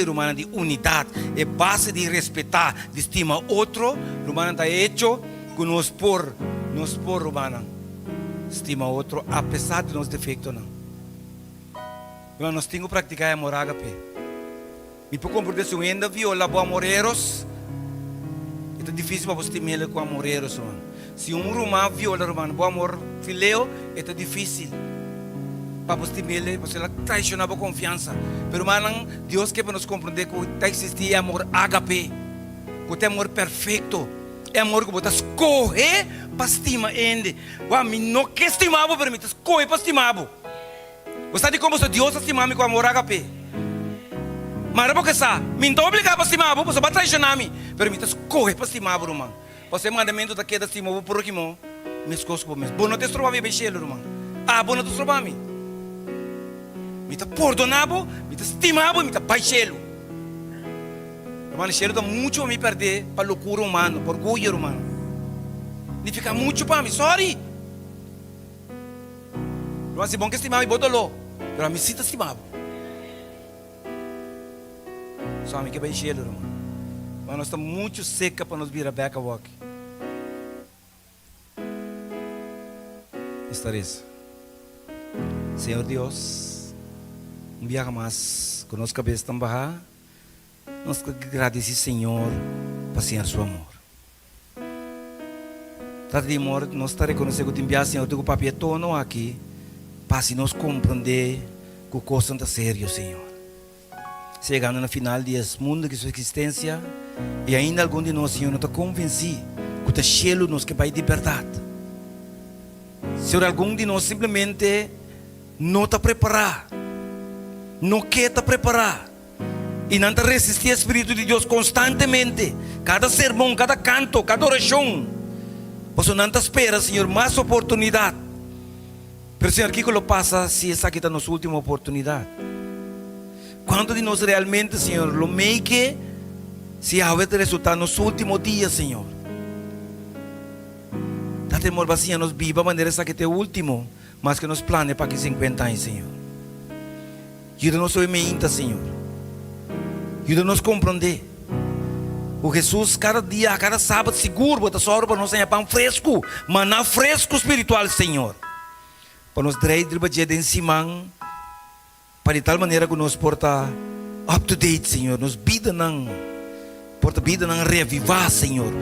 humana de unidade, é base de respeitar, de estimar outro, irmã, está hecho que nos por, irmã, estima outro, apesar de nos defeitos, não. Irmã, nós temos que praticar amor ágape. E por compreender se ainda viola para amoreiros, é difícil para você estimar com amoreiros, irmã. Se romano viola, irmã, para amor fileo, é difícil. Para você traicionar a confiança. Pero, irmão, Deus quer para nos compreender que existe amor ágape, que é amor perfeito, é amor que você escolhe para estimar ainda. Você não quer estimar, mas você escolhe para estimar. Você sabe como Deus estima-me com amor ágape? Mas porque sabe, me não obrigado para estimar, você vai traicionar-me, mas você escolhe para estimar, irmão. Você mandamento da queda estimar por aqui, me escolhe para mim. Bom, não te estroba bem cheio, irmão. Bom, não te estroba-me. Mita perdonava, mita estimava, mita paixelo. Romano, cheiro dá muito a me perder para loucura humana, para orgulho humano. Nem fica muito para mim, sorry. Não é bom que estimava e botolou, mas a mim sim estimava. Só a mim que vai gelo, irmão. Mas nós estamos muito seca para nos vir a back a walk. Estares. Senhor Deus, um dia mais, com nossa cabeça tão barra, nós agradecemos, Senhor, por ser seu amor. Trata de amor, nós está reconhecendo que o enviar, Senhor, o papel todo aqui, para se nós compreender que o coisa está sério, Senhor. Chegando no final desse mundo de sua existência, e ainda algum de nós, Senhor, não está convencido que o cielo nos que vai libertar. Senhor, algum de nós simplesmente não está preparado, não quer estar preparado, e não está resistir ao Espírito de Deus constantemente, cada sermão, cada canto, cada oração. Você não está espera, Senhor, mais oportunidade. Mas, Senhor, o que passa se essa aqui está a nossa última oportunidade? Quanto de nós realmente, Senhor, lo make se a ver resultar nos últimos dias, Senhor? Dá temor vazia, nos viva a maneira essa que é o último, mas que nos plane para que 50 anos, Senhor. Ajuda-nos a mente, Senhor. Ajuda-nos a compreender. O Jesus, cada dia, cada sábado, seguro, bota só para nós ganhar pão fresco, maná fresco espiritual, Senhor. Para nos trazer de em cima, para de tal maneira que nos porta up to date, Senhor. Nos vida não, porta vida não reavivar, Senhor.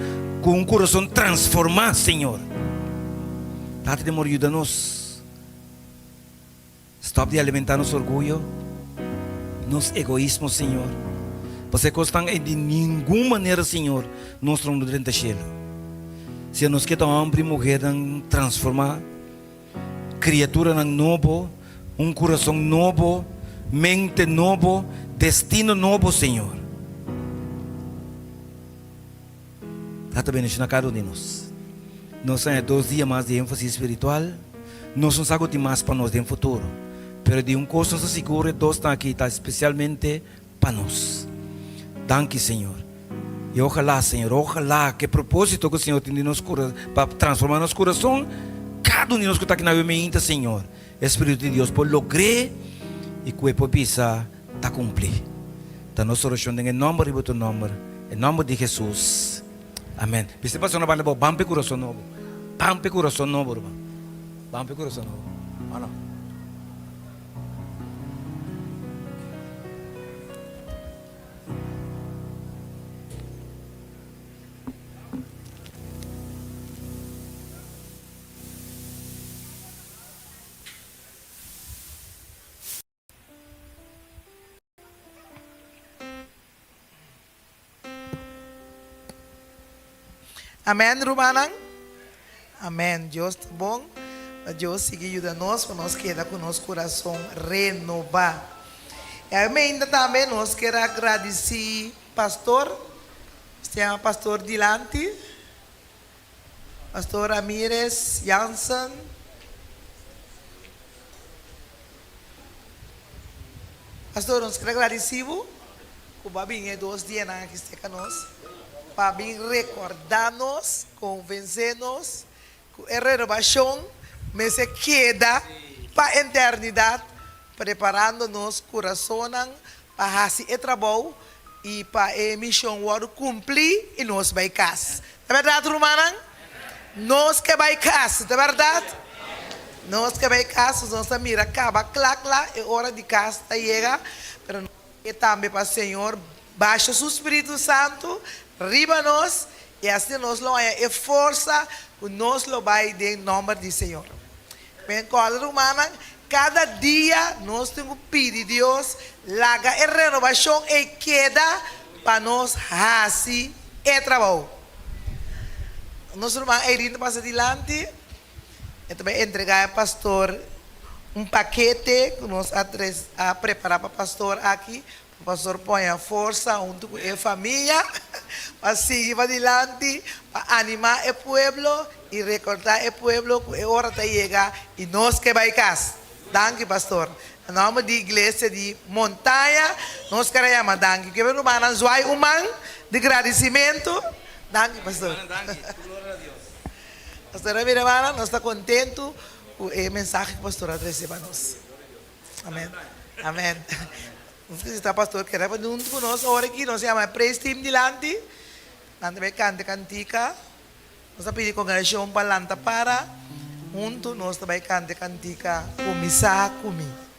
Com um coração transformar, Senhor. Dá-te de amor, ajuda-nos. Stop de alimentar nosso orgulho, nosso egoísmo, Senhor. Você consta de nenhuma maneira, Senhor, nós estamos dentro do cielo. Se nós queremos homem e mulher transformar, criatura novo, um coração novo, mente novo, destino novo, Senhor. Dá-te bem na cada um de nós. Nós temos 2 dias mais de ênfase espiritual. Nós não sabemos mais para nós no futuro. Mas de coisa se segura, 2 estão aqui, está especialmente para nós. Danke, Senhor. E ojalá, Senhor, ojalá que propósito que o Senhor tem de nós para transformar nosso coração, cada um de nós que está aqui na mente, Senhor, Espírito de Deus, por lograr e que o pisa está cumprir. Da nossa oração em nome de teu nome, em nome de Jesus. Amém. Você passa na banda, bampe coração novo. Bampe coração novo, irmão. Bampe coração novo. Mano. Amém, Rumanang? Amém. Deus é bom. Deus siga ajudando-nos para nós quedar com nosso coração renovado. E ainda também nós queremos agradecer pastor, se chama pastor Dilante, pastor Ramírez Jansen, pastor, nós queremos agradecer o babinho é 2 dias que está conosco. Para vir recordar-nos, convencer-nos que a renovação me se queda para a eternidade, preparando-nos coração para fazer o trabalho e para a missão cumprir e nós vai casa. É verdade, Romana? Nós que vai casa, é verdade? Nós que vai casa, nós mira, acaba, clac, lá, é hora de casa, chega, mas também para o Senhor, baixa o Espírito Santo, riba-nos, e assim nós lo é força, nós lo vai em nome do Senhor. Bem, Romana, cada dia nós temos que pedir a Deus, laga a renovação e queda para nós fazer o trabalho. Nosso irmão Eirinho passa adiante, e também entregar ao pastor paquete que nós a preparar para o pastor aqui. O pastor põe a força junto com a família para seguir adelante, para animar o pueblo e recordar o pueblo que a hora de chegar e nós que vai casa. Danke, pastor. Em nome da igreja de Montanha, nós queremos danke. Que vem para nós vai de agradecimento. Danke, pastor. Pastor, minha irmã, nós estamos contentos com o mensagem que o pastor adressa para nós. Amém. Amém. Nós queremos, pastor, queremos junto conosco, agora aqui, nós chamamos praise team dilante. Nós também canta cantica. Nós pedimos congregação para lanta para. Junto nós também canta cantica. Começar comigo.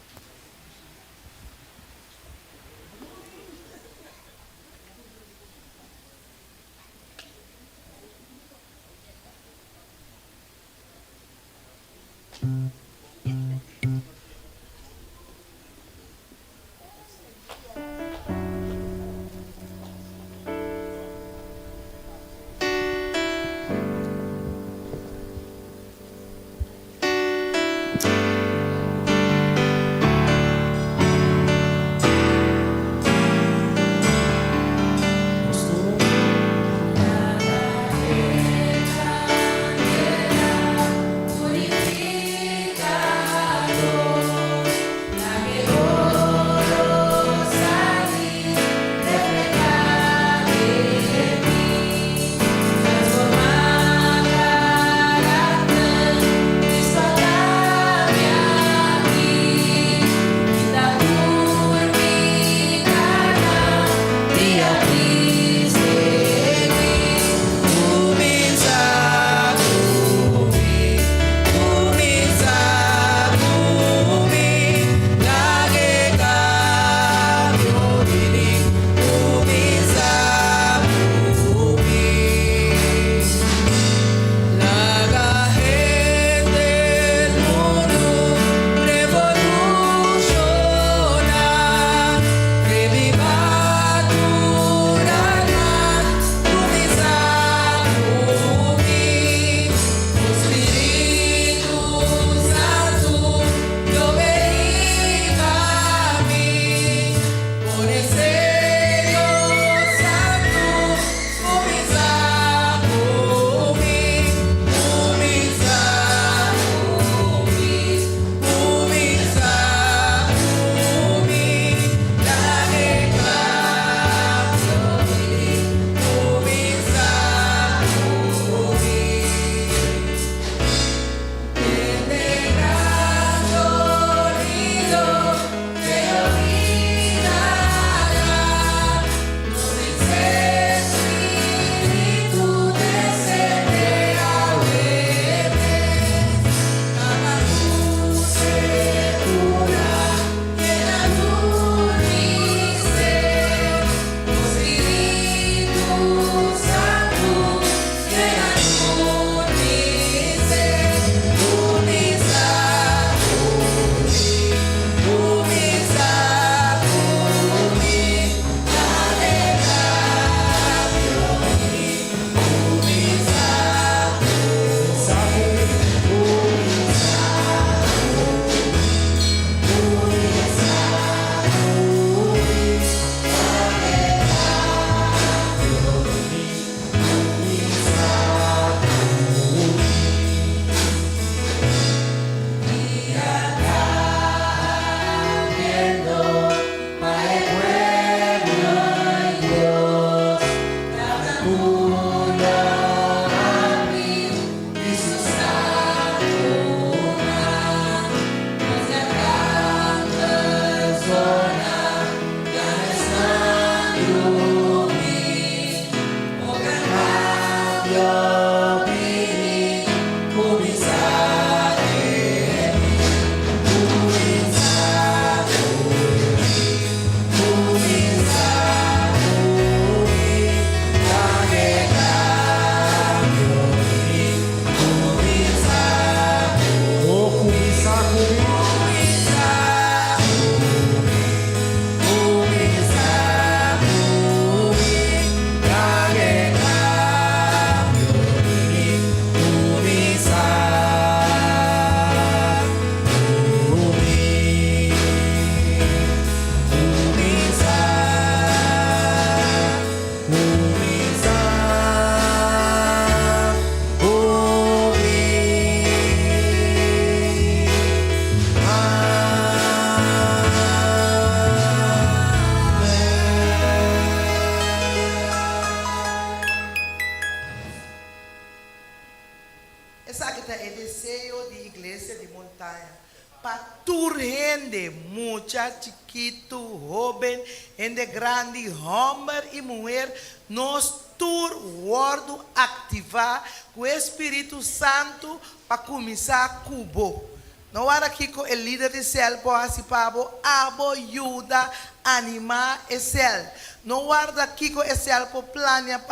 gente, mucha, chiquito, joven, gente grande, homem e mulher, nós tur wordo ativar com o Espírito Santo para começar a cubo. Não era aqui com o líder de céu para participar, abo ajuda animar o céu. Não era aqui com o céu para planear,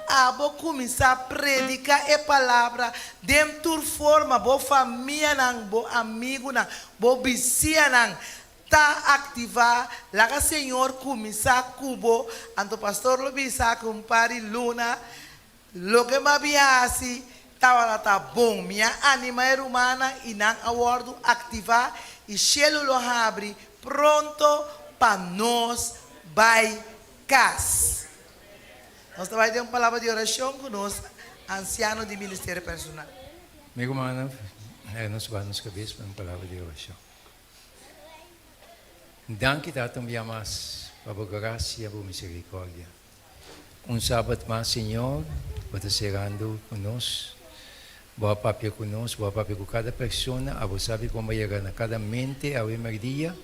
abo começar a predicar a palavra dentro de forma, bo família, bo amigo, bo vizinha, tá ativar, lá que o Senhor começar a cubo, anto pastor lo bisa com pari luna, lo que me había assim, tá bom, minha anima humana e não awardo ativar e cielo lo abre pronto para nós vai cas. Nós vai ter uma palavra de oração com nós, anciano de ministério personal. Meu irmão, nós vamos cabeça para uma palavra de oração. Danke também mais para a graça e a misericórdia. Sábado mais, Senhor, para chegando conosco. Boa papia conosco, boa papia com cada pessoa, a você sabe como chegar na cada mente, a dia,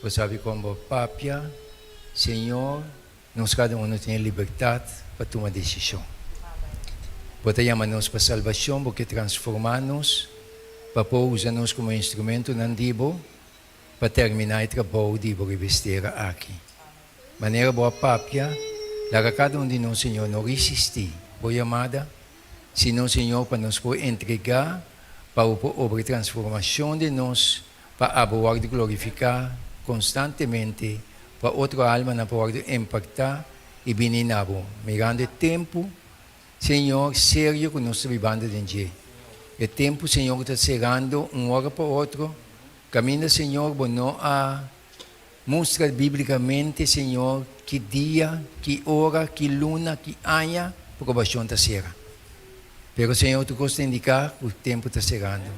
você sabe como papia, Senhor, nós cada um tem liberdade para tomar decisão. Pode chamar-nos para salvação, porque transformar-nos, para usar-nos como instrumento não dibo, para terminar o trabalho de revestir aqui. Maneira boa papia, lá cada um de nós, Senhor, não resistir, boa chamada, senão, Senhor, para nos entregar para a obra de transformação de nós, para aboar de glorificar constantemente, para outra alma na poder de impactar e beninabo. Mirando o tempo, Senhor, sério que nós vivendo de o tempo, Senhor, está chegando hora para outro. Caminha, Senhor, bueno, a mostrar biblicamente, Senhor, que dia, que hora, que luna, que ano, a provação está chegando. Pero, Senhor, tu gosta de indicar que o tempo está chegando.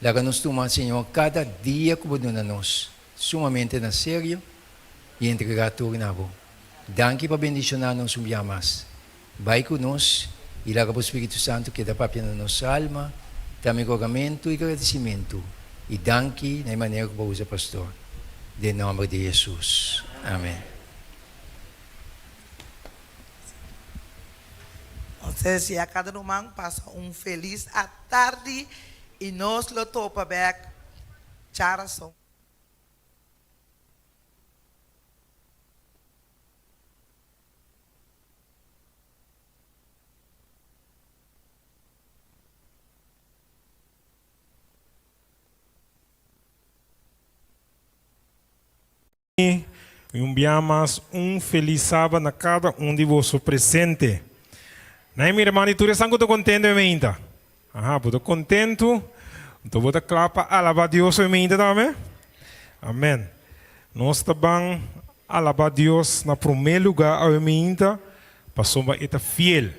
Laga nos tomar, Senhor, cada dia que você nos sumamente na sério e entregar tudo na boa. Danke para bendicionar nos mais. Vai conosco e laga para o Espírito Santo que dá papel na nossa alma, também rogamento e agradecimento. E danke na maneira que usa pastor. Em nome de Jesus. Amém. Então, se a cada um passa feliz à tarde e nós lo topa back. Charação. Enviamos feliz sábado a cada de vossos presente. Né, minha irmã, e tu estás contento, minha? Estou contento. Então, vou clapa, alabar a Deus, minha, também. Amém. Nós também alabar a Deus na primeiro lugar, minha, para somos fiel.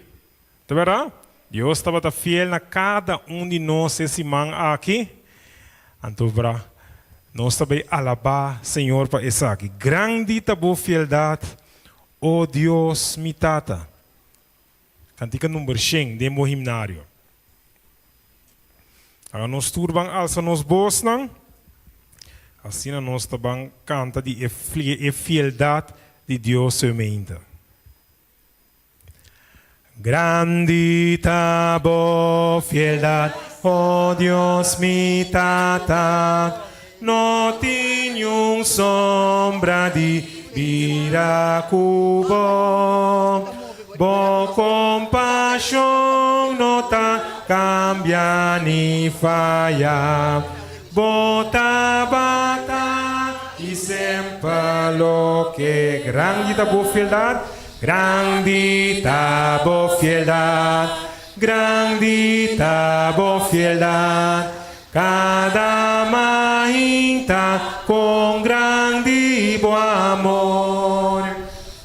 Tá verdade? Deus estava fiel na cada de nós, esse man aqui. Então, nós também alabar Senhor para isso aqui. Grande a boa fieldade, oh Deus, mi tata. Cantica número 100, demo himnário. Agora nós turban alça nos bos, não? Assim nós também canta de fieldade de Deus semente. Grande a boa fieldade, oh Deus, mi tata. No tinha sombra de viracubo. Bo compaixão nota cambia ni falha. Bota bata e sempre lo que grande da boa fieldade, grande da boa fieldade, grande da boa fieldade. Cada mainta com grande bom amor.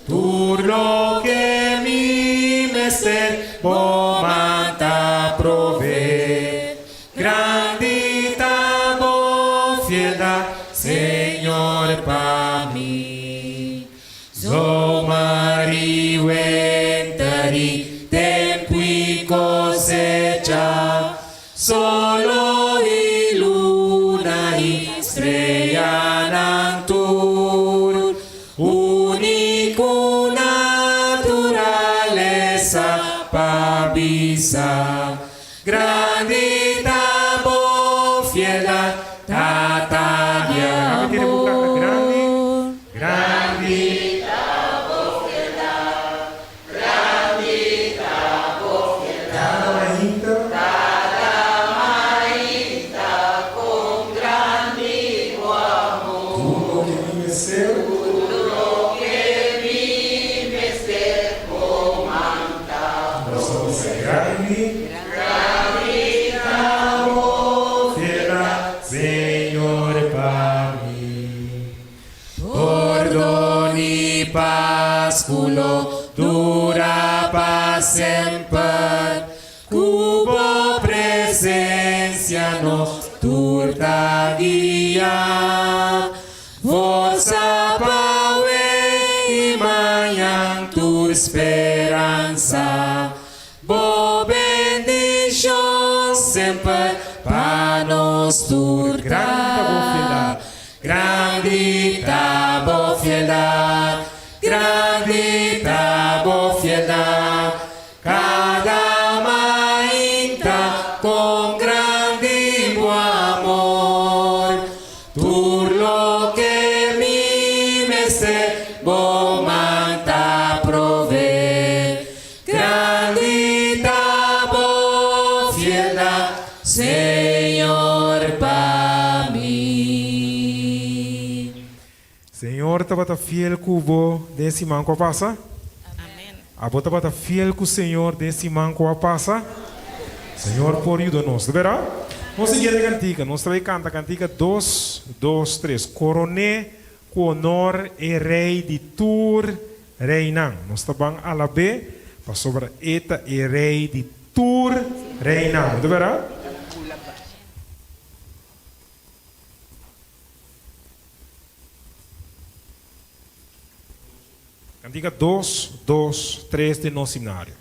Turlo que mi mester bom manta prove. Grande ta boa fieldade, Senhor, para mim. Zomari entari tempo e cosecha. Solo y luna y estrella. Peyanang tur, unico naturaleza pabisa, grande tabo fiedad, tata de amor. Grande tabo fiedad, grande tabo fiedad, tata mainta con grande amor. Tudo que vive ser, tudo que vive ser comanda. Nós somos grande, grande tabo fiedad, Senhor para mim. Perdoni pasculo dura para sempre, cubo presencia nos turta guia, vossa paue e manhã tu esperança, bo bendição sempre para nos turta. Grande tabo fiedad, grande tabo fiedad, cada mainta con grande amor. Tú lo que mi mese bo manta prove, grande tabo fiedad, Señor pa mí. Senhor, tabata fiel cubo desse manco a passa. Amén. A bota bata fiel com o Senhor desse manco a passa. Senhor, por ajuda-nos, verá? Nós seguimos a cantiga, nós também canta a cantiga 2, 2, 3. Coroné, com honor e rei de Tur, reinam. Nós também alabe, para sobre eta e rei de Tur, reinam. Verá? Cantiga 2, 2, 3 de nosso seminário.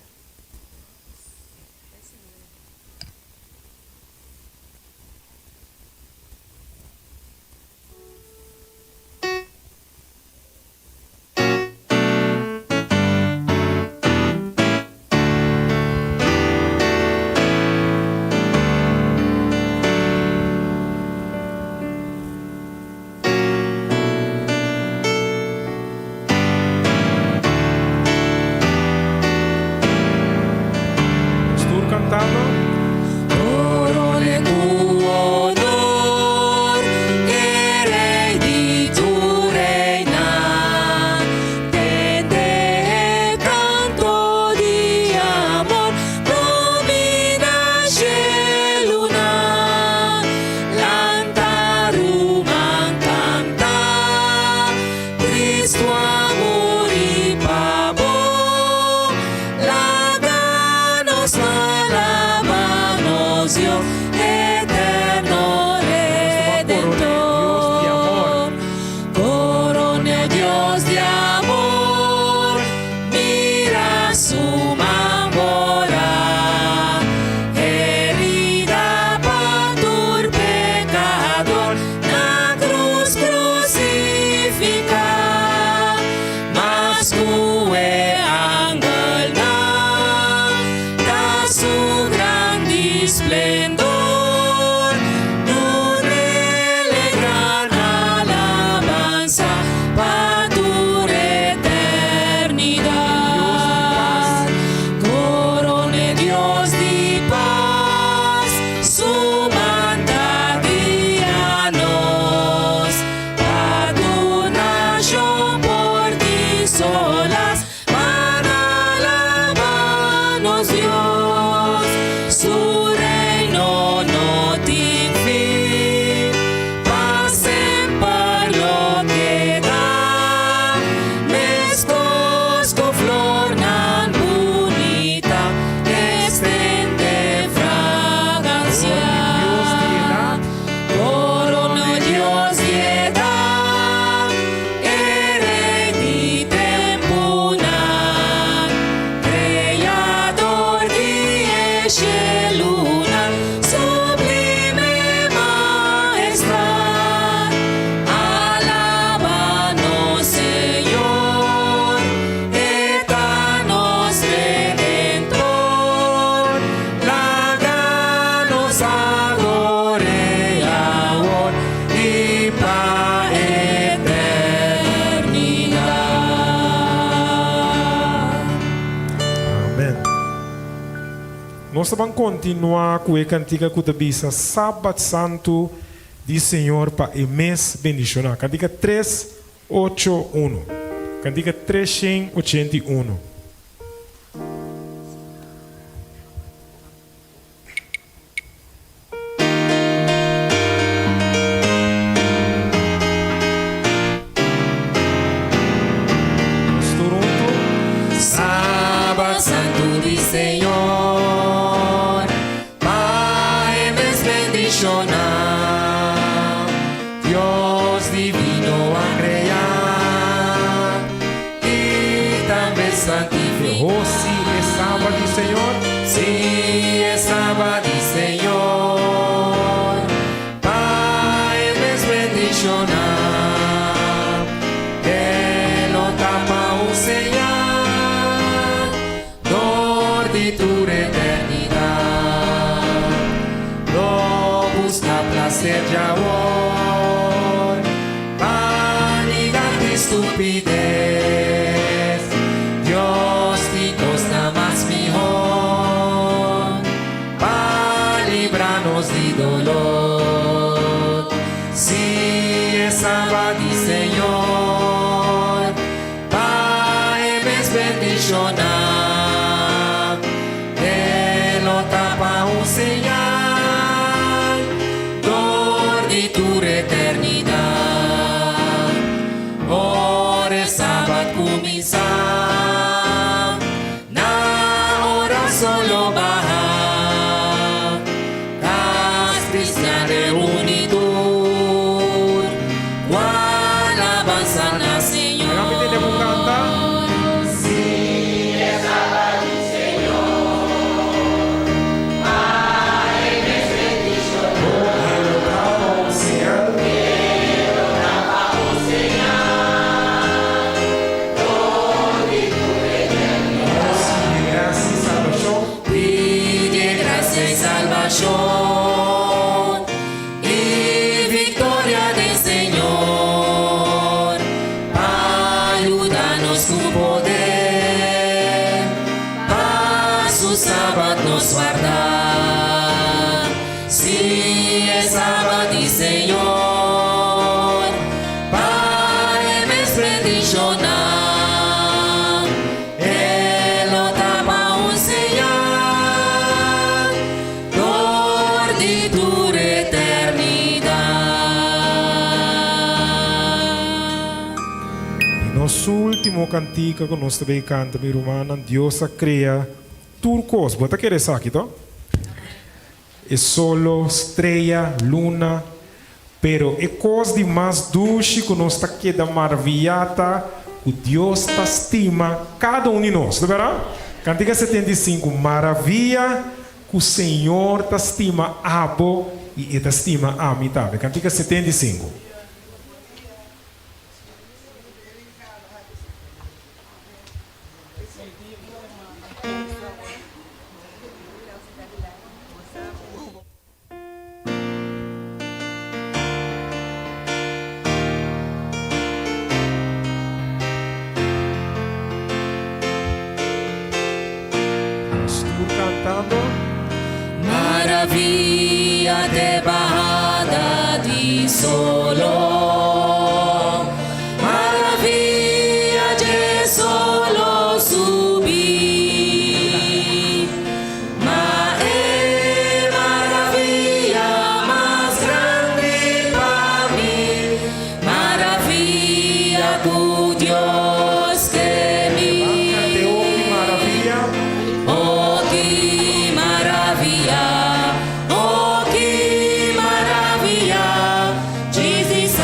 nós vamos continuar com a cantiga que te bisa Sábado Santo do Senhor para o mês bendicional. Cantiga 381. Cantiga 381. Sábado Santo do Senhor, Pai mes bendicional, Dios divino a crear y también santificar. Oh, sí, es sábado do Senhor. Sí, es sábado do Senhor, Pai mes bendicional, que no tapa un señal, dor de tu eternidad, no busca placer de amor, vanidad de estupidez, Dios te costa más mejor, para librarnos de dolor. Si es sábado do Senhor, Pai mes bendicional, Él no tapa un señal, dor de tu eternidad. Ora es sábado começar, na hora solo bajar, das cristianas reunidos, com alabanza na Senhor. Sí, es sábado do Senhor, Pai mes bendicional, Él tapa un señal, dor de tu eternidad. Pide graça e salvação e vitória do Senhor, ajuda-nos com poder, paz o sábado nos guardar. Se é sábado do Senhor, Pai mes bendicional, Él no tapa un señal, dor de tu eternidad. E nosso último cantiga que nós também canta, minha irmã, Deus a cria turcos. Bota querer isso aqui, tá? É solo, estrela, luna, pero é coisa de mais dulce que nós está queda maravilhada, que Deus está estima cada um de nós, tá vendo? Cantiga 75, maravilha que o Senhor está estima abo e está estima a mim também. Cantiga 75. Estou cantando. Maravilla de bajada de solo, maravilla de solo subir, maravilla más grande para mí, maravilla tu Dios que me oh que maravilla, oh que maravilla, Jesus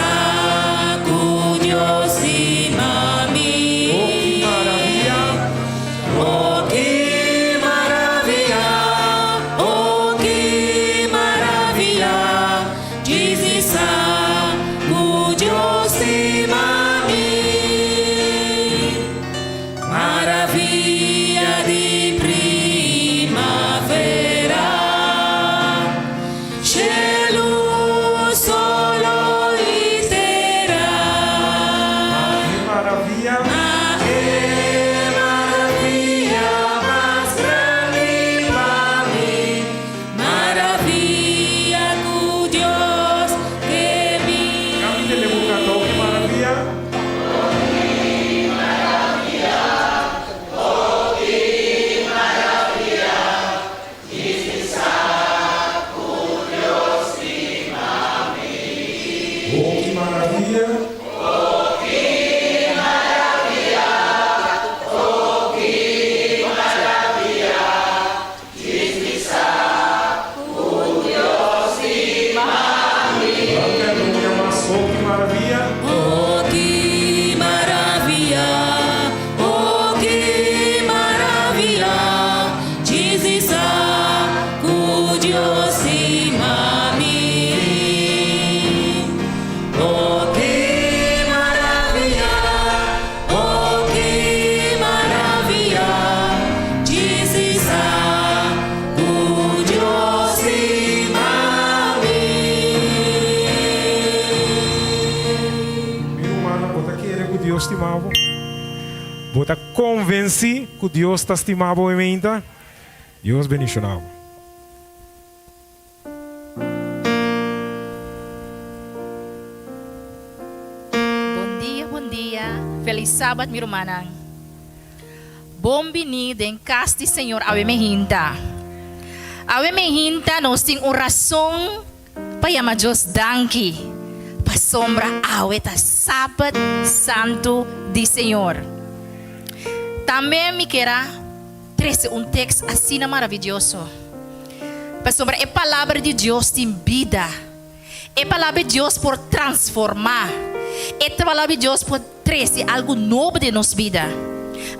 Dios y mami, oh que maravilla, oh que maravilla, Jesus Dios y mami, maravilla de primavera, cielo solo y terra, Maravilla. maravilla más grande para mí, Deus estimava. Bota convenci que Deus está estimava em mim. Deus bendicionava. Bom dia. Feliz sábado, minha irmã. Bom venido em casa do Senhor, awe mehinta. Awe mehinta, nós temos uma razão para chamar Deus danke. Para sombra, awe ta sábado santo do Senhor. Também me quero trazer um texto assim maravilhoso. Para sombra, a palavra de Deus tem vida. A palavra de Deus por transformar. A palavra de Deus por trazer algo novo de nossa vida.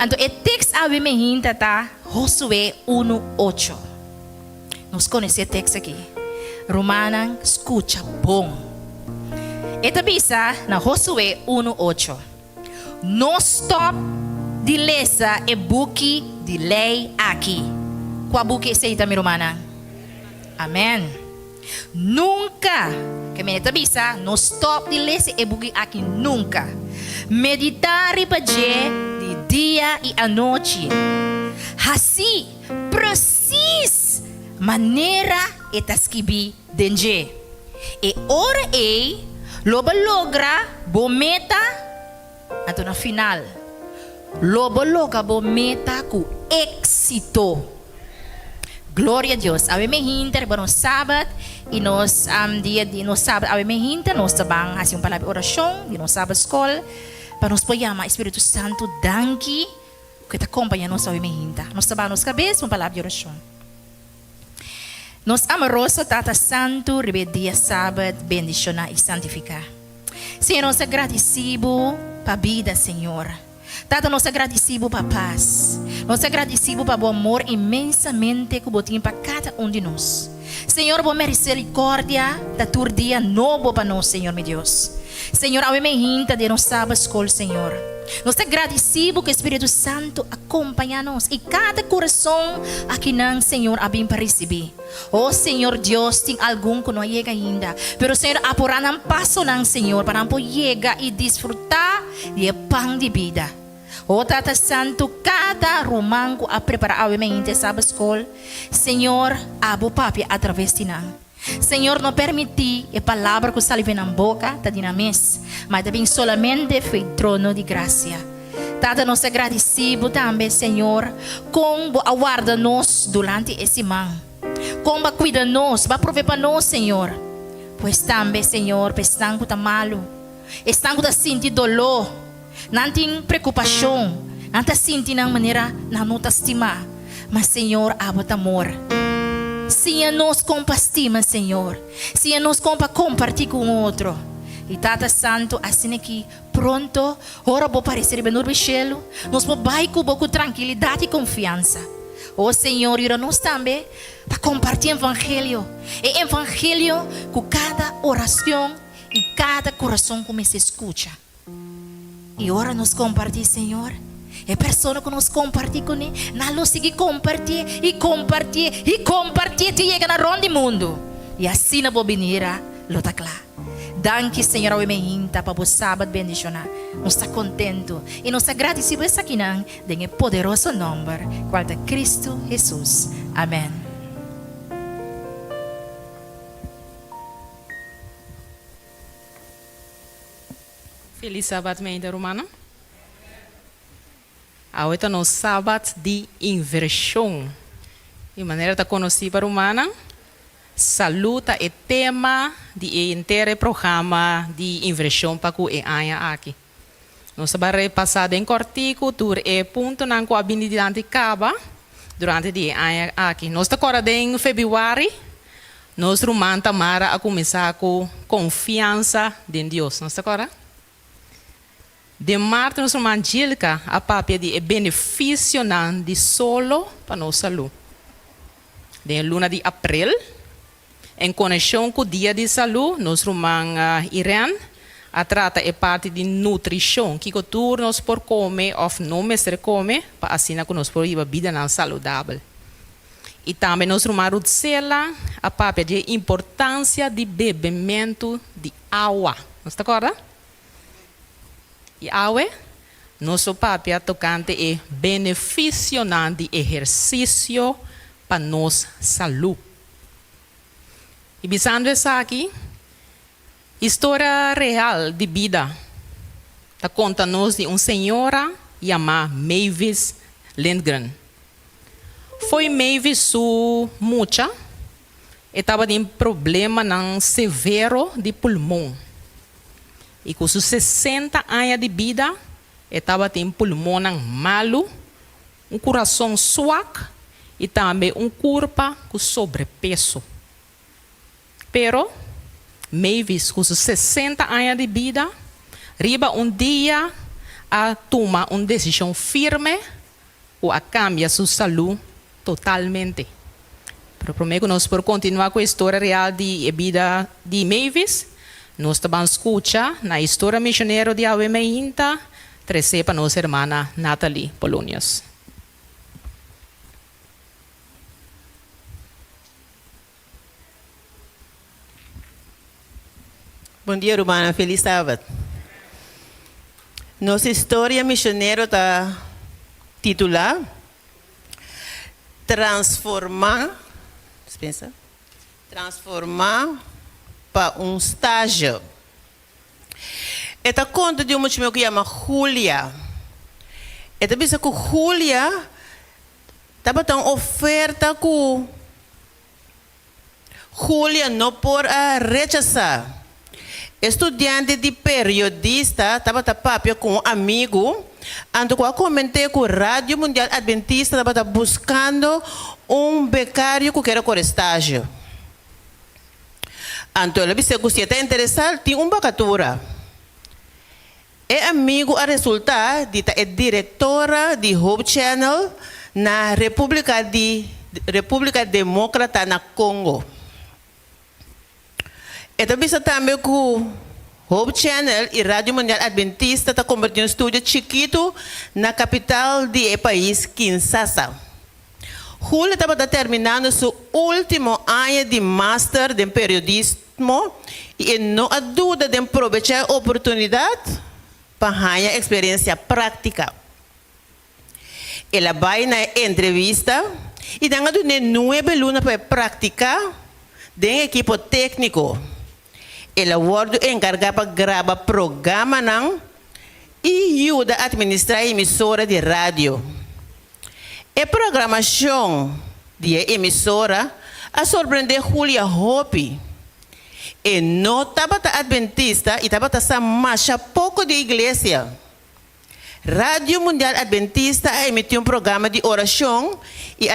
Então, o texto a me hinta tá Josué 1:8. Nós conhecemos o texto aqui. Romana, escuta bom. Esta bisa na Josué 1:8. Não stop de lesa e buki de lei aqui. Qual buki é esta, minha romana? Amém. Nunca, que me bisa, não stop de lesa e buki aqui nunca. Meditar e paje de dia e à noite. Assim, precis maneira eta skibi denje. E ora loba logra bo meta ato na final. Loba logra bo meta com éxito. Glória a Deus. Ave me hinta para no sábado e nós dia de no sábado ave me hinta nós tabang assim palavra oração e no sábado escola para nos chamar Espírito Santo danke que te acompanha nós ave me hinta. Nós tabang nos cabeça uma palavra de oração. Nos amoroso Tata Santo, rebe dia sábado, bendicionar e santificar. Senhor, nós agradecemos para a vida, Senhor. Tata, nós agradecemos para a paz. Nós agradecemos para o amor imensamente que botinho para cada um de nós. Senhor, boa misericórdia da tua dia novo para nós, Senhor, meu Deus. Senhor, ao emergente de nós sábado escola, Senhor. Nós agradecemos que o Espírito Santo acompanha-nos e cada coração aqui não, Senhor, a bem para receber. Oh, Senhor Deus, tem algum que não chega ainda. Pero, Senhor, apurá não passo não, Senhor, para não chegar e desfrutar de pão de vida. Oh, Tata Santo, cada romango a preparar ao emergente sábado escola, Senhor, abo papi através de nós. Senhor, não permiti a palavra que saliva na boca, tá de na mesa, mas também solamente foi trono de graça. Tata, nós agradecemos também, Senhor, como aguarda-nos durante esse ano, como cuida-nos, vai prover para nós, Senhor. Pois também, Senhor, estamos com malo, estamos com sentir dolor, não tem preocupação, não está sentindo de maneira, não está estimar, mas, Senhor, abota amor. Se nós compartilhamos, Senhor. Se nós compartilhamos com o outro. E Tata Santo, assim aqui, pronto, ora vou parecer bem no bichelo, nós vamos com tranquilidade e confiança. Oh Senhor, e nós também, para compartilhar o Evangelho. E Evangelho com cada oração e cada coração que se escuta. E ora nós compartilhamos, Senhor. É pessoa que nós compartilhamos com ele, nós seguimos compartilhar e compartilhar e compartilhar e chega na ronda do mundo. E assim na bobineira, lota clara. Danke, Senhor, ao emergente para o sábado bendicionar. Nós estamos contentos e nós agradecemos essa aqui em poderoso nome, qual é Cristo Jesus. Amém. Feliz sábado, minha irmã. Hoje no sábado de inversão. De maneira de conhecer para humana, saluta o tema de inteiro programa de inversão para o EAIA aqui. Nós vamos passar em cortico por o ponto na qual a habilidade acaba durante o EAIA aqui. Nós estamos agora em fevereiro. Nós romana tamara a começar com confiança em Deus. Nós estamos agora? De março, nós vamos angélica a papel de benefício de solo para nossa saúde. De luna de abril, em conexão com o dia de saúde, nós vamos Irã a trata a parte de nutrição, que o nós por comer ou não mestre comer, para assim que nós por ir vida saudável. E também nós vamos Rutsela a papel de importância de bebimento de água. Nós está correto? E awe, nosso papel tocante é benefício de exercício para nossa saúde. E pensando essa aqui, história real de vida, está conta-nos de uma senhora chamada Mavis Lindgren. Foi Mavis su mucha, e estava com problema severo de pulmão. E com seus 60 anos de vida, estava com pulmão malo, coração suave e também corpo com sobrepeso. Pero, Mavis, com seus 60 anos de vida, riba dia a tomar uma decisão firme ou a cambiar sua saúde totalmente. Pero prometo que nós por continuar com a história real de vida de Mavis, nós também escuta na história missionária de Ave Meinta, trazer para nossa irmã Natalie Polonius. Bom dia, Romana. Feliz sábado. Nossa história missionária está titulada Transformar para um estágio. Esta conta de uma mulher que chama Julia. Esta pensa que Julia estava tão oferta que Julia não por rechazar. Estudante de periodista estava papo com um amigo. Ando eu comentei com a Rádio Mundial Adventista estava buscando um becário que queira por estágio. Então ele disse que você está interessado tem uma vacatura. É amigo a resultar de é diretora de Hope Channel na República Democrata na Congo. Então disse também que Hope Channel e Rádio Mundial Adventista está convertindo um estúdio chiquito na capital do país, Kinshasa. Julia estava terminando seu último ano de Master de Periodismo e não há dúvida de aproveitar a oportunidade para ganhar experiência prática. Ela vai na entrevista e dá 9 lunas para praticar de equipo técnico. Ela foi encarregada para gravar programa e ajuda a administrar a emissora de rádio. A programação de emissora a surpreendeu Julia Hope. E não estava adventista e estava a marcha pouco de igreja. Rádio Mundial Adventista emitiu um programa de oração e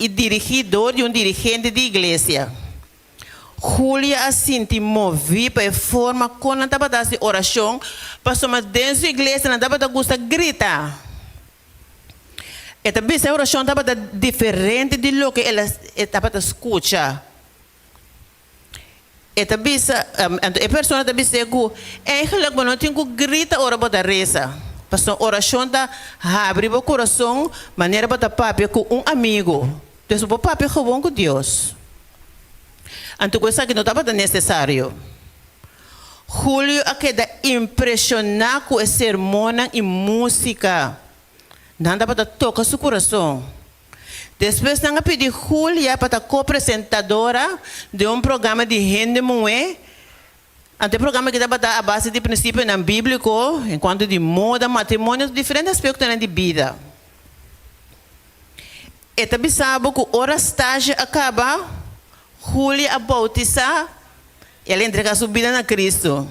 dirigidor de um dirigente de igreja. Julia assim te movia para a forma quando estava a oração, passou mais dentro da igreja, não estava a gostar de gritar. E também a oração estava diferente do que ela estava a escutar. E também a pessoa também disse que é não tem que gritar ora para reza. Passou a oração da abre o coração, maneira para papo com um amigo. Então o papo é bom com Deus. Então, coisa que não estava necessário. Julio queda impressionado com esse sermão e música. Não dava para tocar seu coração. Depois, não pedi Julia para ser co-apresentadora de um programa de Rende Moé. Ante programa que estava a base de princípios bíblicos, enquanto de moda, matrimônio, diferentes aspectos da vida. E também sabe que a hora estágio acaba. Julia a bautizar e ela entrega sua vida a Cristo.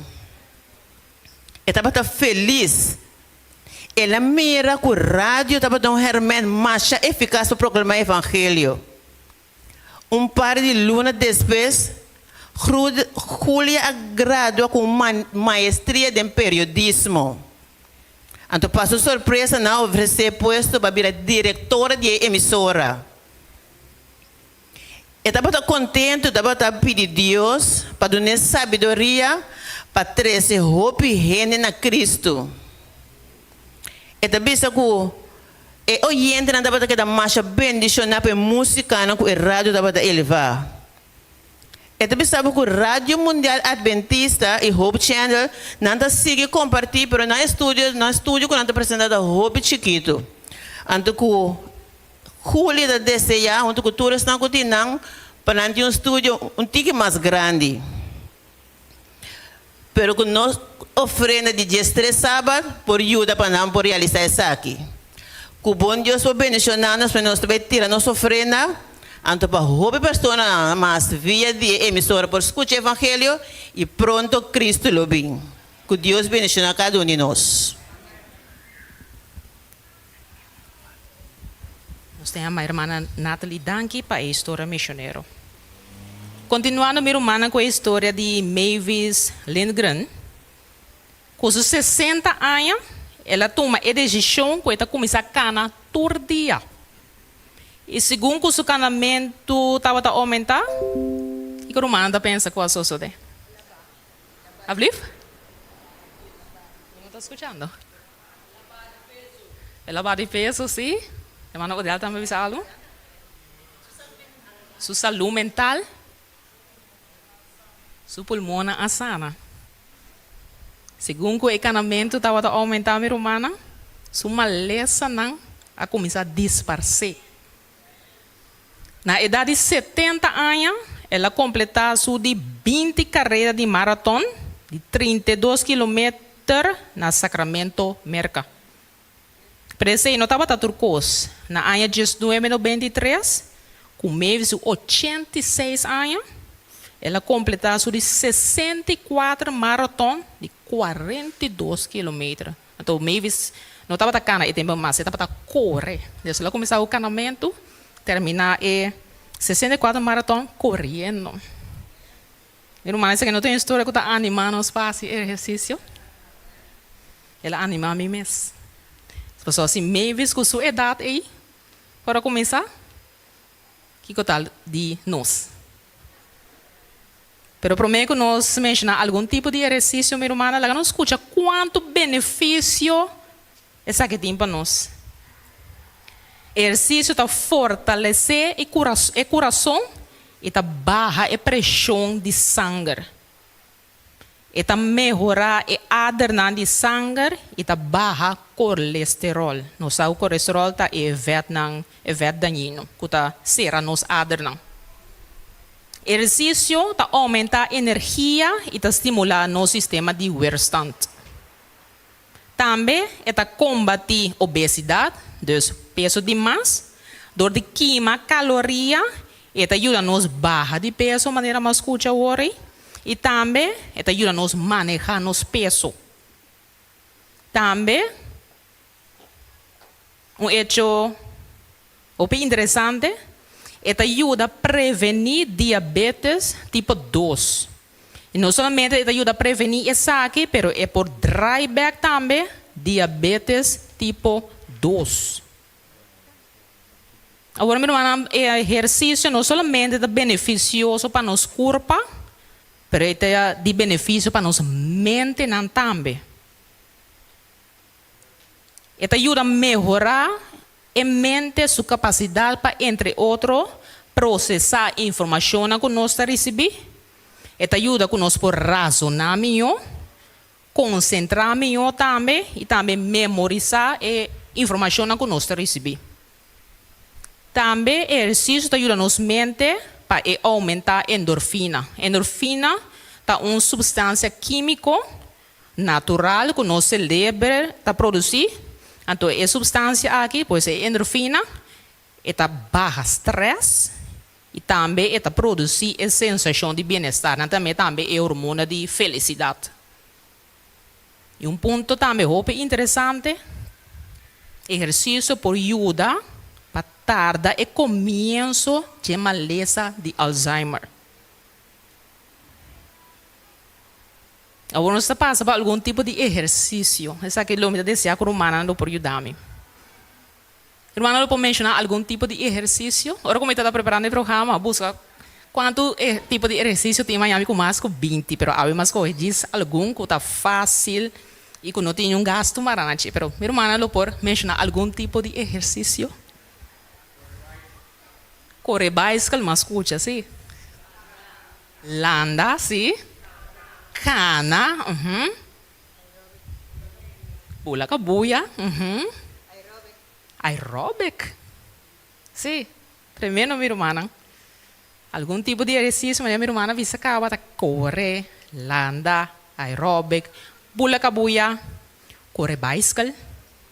Ela estava feliz. Ela mira que o rádio estava dando uma ferramenta mais eficaz para proclamar o Evangelho. Um par de lunas depois, Julia gradua com uma maestria em periodismo. Então passou surpresa não oferecer posto para virar diretora de emissora. Estava contente, estava pedindo a Deus para dar sabedoria para trazer hope e rende na Cristo. Estava pensando que o oyente não estava querendo mais bendicionar para a música, não que o rádio estava elevar. Então, pensava que o Rádio Mundial Adventista e Hope Channel não sigue compartilhar, mas no estúdio que não apresentado Hope Chiquito. Então, que julho da desse ano, onde todos estão continuando para um estúdio um tique mais grande. Pero que nós oferenda de dia 3 sábado por ajuda para nós por realizar isso aqui. Que bom Deus for bendicionar-nos para nós também tirar nossa oferenda. Então, para houve pessoas mais via de emissora por escutar o Evangelho e pronto Cristo lo bem. Que Deus bendicionar cada um de nós. Nós temos a irmã Natalie Danke para a história missionária. Continuando, minha irmã, com a história de Mavis Lindgren. Com seus 60 anos, ela toma a decisão que ela começa a canar todo dia. E segundo o seu canamento estava a aumentar, e a irmã pensa qual é a sua sorte. Abliv? Não está escutando? Ela bate peso, sim. Irmã, o dela também vai algo? Sua saúde mental. Sua pulmão é sana. Segundo o encanamento estava a aumentar, minha irmã, sua maleza não a começar a disparar. Na idade de 70 anos, ela completou sua de 20 carreiras de maratona de 32 quilômetros na Sacramento, Merca. Prese não estava turcos. Na ano de 1993, com Mavis 86 anos, ela completou sua de 64 maratona de 42 quilômetros. Então, Mavis não estava a cana e tempo mais, ela estava a correr. Desde ela começou o canamento, terminar e 64 maratona correndo. Meu irmão, essa que não tem história que está animando os passos e exercício. Ela anima a mim mesmo. As pessoas assim, Mavis com sua idade aí, para começar, que tal de nós? Pero prometo que nós mencionar algum tipo de exercício, minha irmã, ela não escuta quanto benefício essa que tem para nós. Exercício está fortalecer o coração e está barra a pressão de sangue. E está melhorar a adrenalina de sangue e está barra colesterol. Nós sabemos que o colesterol está evento daninho, que está será nos adrenalina. Exercício está aumentar a energia e está estimular nosso sistema de weerstand. Também está combater obesidade, dus peso demais, dor de queima caloria, e ajuda a nos barra de peso de maneira mais curta hoje, e também ajuda a nos manejar nos peso. Também hecho bem interessante, ajuda a prevenir diabetes tipo 2. E não somente ajuda a prevenir isso aqui, mas é por drawback também diabetes tipo 2. Agora, meu irmão, o exercício não somente é beneficioso para nosso corpo, mas é de benefício para nossa mente também. Ele ajuda a melhorar a mente, sua capacidade para, entre outros, processar a informação que nós recebemos. Ele ajuda a nós por razonar melhor, concentrar melhor também e também memorizar a informação que nós recebemos. Também o exercício ajuda a nossa mente para aumentar a endorfina. Endorfina é uma substância química natural que o nosso cérebro está produzindo. Então, a substância aqui, pois é endorfina, está barra estresse e também está produzindo a sensação de bem-estar. Também é a hormona de felicidade. E um ponto também interessante, exercício por ajuda para tardar o começo de maleza de Alzheimer. Agora nós passa para algum tipo de exercício. Essa aqui é o que eu desejo que o irmão por ajudar-me. O irmão pode mencionar algum tipo de exercício. Agora como está preparando o programa, busca quanto tipo de exercício tem Miami com mais que 20. Mas há umas coisas, diz algum que está fácil e que não tem um gasto marante. Mas meu irmão pode mencionar algum tipo de exercício. Correr bicycle, mas escuta, sim. Landa, sim. Cana, Pula cabuya, Aerobic. Sim. Primeiro, minha irmã, algum tipo de exercício, mas minha irmã visa acaba de correr, landa, aerobic, pula cabuya, corre bicycle,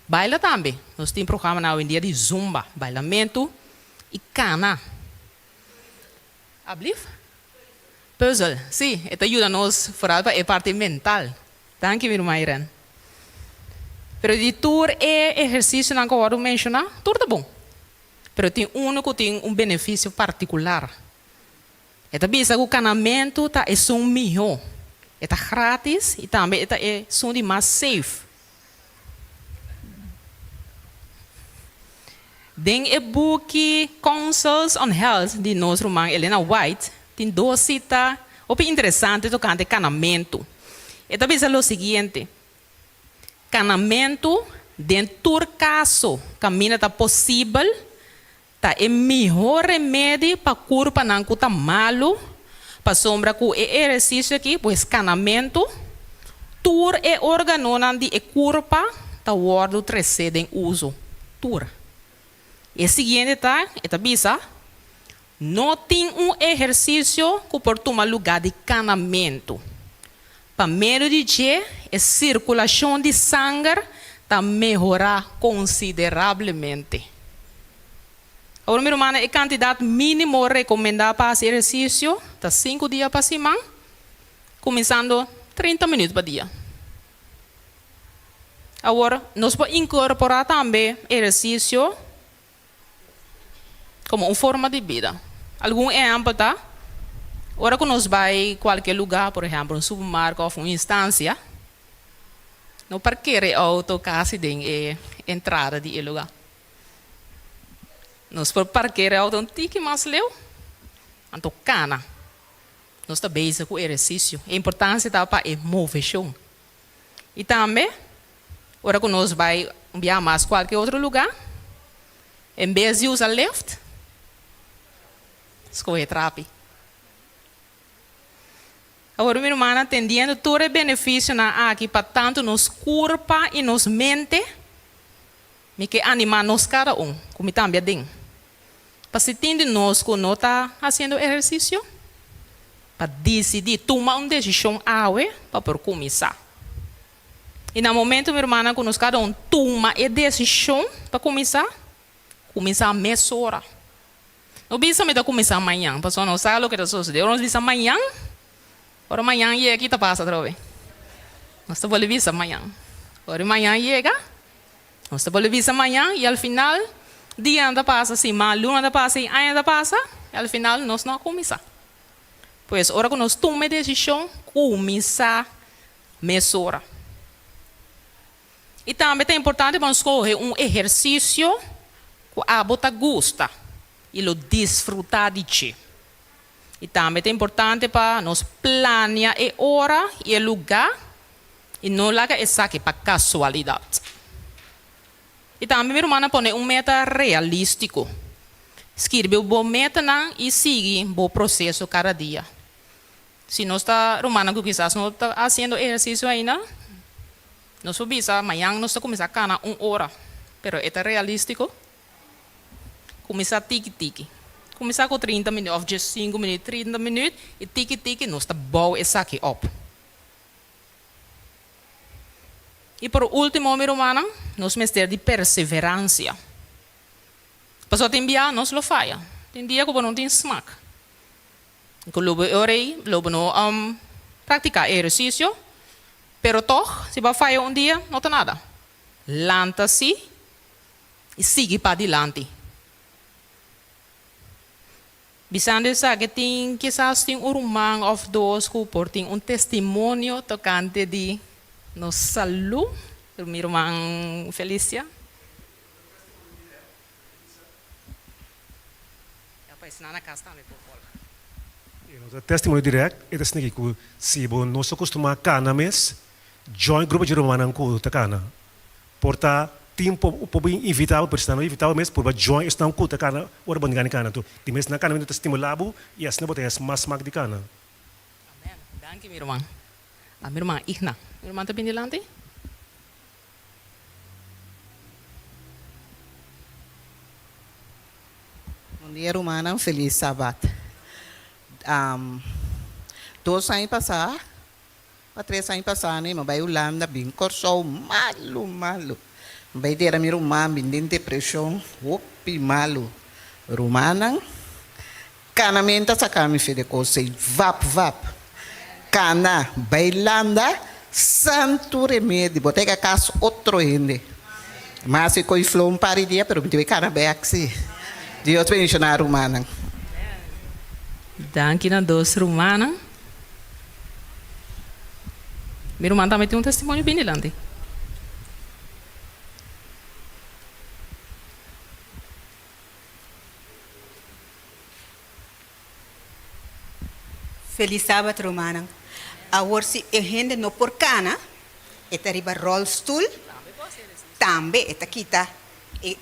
baila também. Nós temos programa na dia de zumba, bailamento e cana. Ablief? Puzzle, sim, isso ajuda-nos vooral para a parte mental. Dank je, minha irmã Irene. Pero de tour é exercício que eu vou mencionar, tudo bom. Pero tem que tem benefício particular. Eta bisa que o canamento tá é som melhor. Eta grátis e também eta é som de mais safe. Den e book Counsels on Health de nossa irmã Elena White tem duas citas interessantes tocante canamento. Eta bisa o seguinte. Canamento dentro do caso caminha tá possível. Tá é melhor remédio para curva não tá malo, para sombra com exercício aqui, pois canamento, tur é órgão de curva, tá o crescer em uso, tur. E seguinte tá, bisa, não tem exercício que por tomar lugar de canamento. Para meio de dia, a circulação de sangue tá melhorar consideravelmente. Agora, minha irmã, a quantidade mínima recomendada para esse exercício está 5 dias para semana, começando 30 minutos por dia. Agora, nós podemos incorporar também exercício como uma forma de vida. Algum exemplo, tá? Agora que nós vamos a qualquer lugar, por exemplo, um supermercado ou uma instância, não parqueire auto quase de entrada de lugar. Nós por parquear auto um tique mais leu, então cana. Nós também com o exercício. A importância da para a movição. E também, agora que nós vai enviar mais qualquer outro lugar, em vez de usar left, escolhe trape. Agora, minha irmã, atendendo todo o benefício na aqui para tanto nos corpo e nos mente, me que animar nos cada como também tem. Para se entender nós que não está fazendo exercício, para decidir, tomar uma decisão para por começar. E no momento, minha irmã, que nós cada toma a decisão para começar a mesurar. Não precisa me começar amanhã, porque não sabe o que está sucedendo. Nós precisa amanhã, agora amanhã e aqui está passando outra vez. Nós estamos vendo amanhã. Agora amanhã chega, nós estamos vendo amanhã e ao final dia anda passa, semana, luna anda passa, ano anda passa, e ao final nós não começamos. Pois, agora que nós tomamos a decisão, começar a mesurar. E também é importante para nós escolher um exercício que a bota gosta e lo desfrutar de ti. E também é importante para nós planear a hora e o lugar e não largar essa aqui para casualidade. E também, minha irmã, põe meta realístico. Escreve o bom meta e siga o bom processo cada dia. Se nós está, irmã, que quizás não está fazendo exercício ainda, nós subimos amanhã, nós está começar a canar 1 hora. Pero é realístico. Começar tique-tique. Começar com 30 minutos, ou just 5 minutos, 30 minutos, e tique-tique, nós está bom essa aqui up. E por último, minha irmã, nós temos de perseverança. Pastor tem dia, nós lo falha. Tem dia que não tem smack. Que lobo orei, lobo não praticar exercício, pero toch, se vai falhar um dia, não tem nada. Lanta-se e siga para adiante. Bisando sabe que tem quizás tem irmão ou dois que tem testemunho tocante de nos saúde, minha irmã Felícia. O testemunho direto é assim que se nós acostumamos a cana mês, join grupo de romanos com a cana. Porta tempo o povo invitável para invitável mês por join estão com a cana, ora bom ganhar cana tu. De mês na cana muito estimulado e assim não botar mais mag de cana. Danke, mi irmã. A minha irmã Igna. Mi irmã está bem delante? Bom dia, Romana. Um feliz sábado. 2 anos passar, para 3 anos passar, né? Mas vai Holanda, bem corso, malo. Vai ter a minha irmã, bem de depressão, opi, malo. Romana, canamenta, sacame, filho, coisa, vap. Cana, bailanda, santo remédio, botei a casa outro gente. Mas se coi flom para dia, pero me tive cara bem assim. Deus bendiga a Romana. Danke na dos Romana. Minha irmã também tem um testemunho bem delante. Feliz sábado, Romana. Agora, se a gente não por cana, está riba rolstoel, também está quita,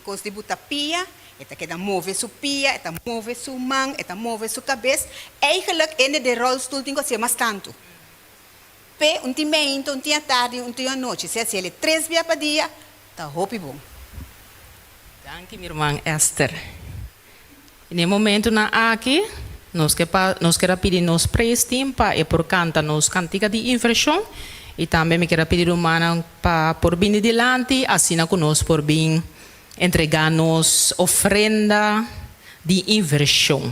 coisa de botar pia, está queda move sua pia, está move sua mão, está move sua cabeça. Eigenlijk, in de rolstoel tem que ser mais tanto. Pe, timento, dia tarde, dia noite, se ele 3 vezes por dia, está hopi bom. Danke, minha irmã Esther. No momento na aqui, nós queremos pedir nos prestem para por canta nos cantiga de inversão e também me quero pedir humana para por vir delante, assim conosco por vir entregar-nos ofrenda de inversão.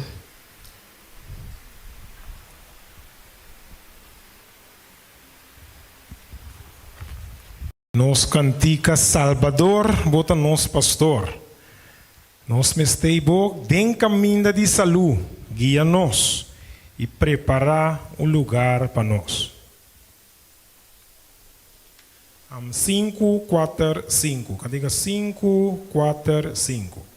Nos cantica Salvador, bota nos pastor. Nos mesteibo, den caminho de saúde, guia-nos e prepara um lugar para nós. 5, 4, 5. Cantiga 5, 4, 5.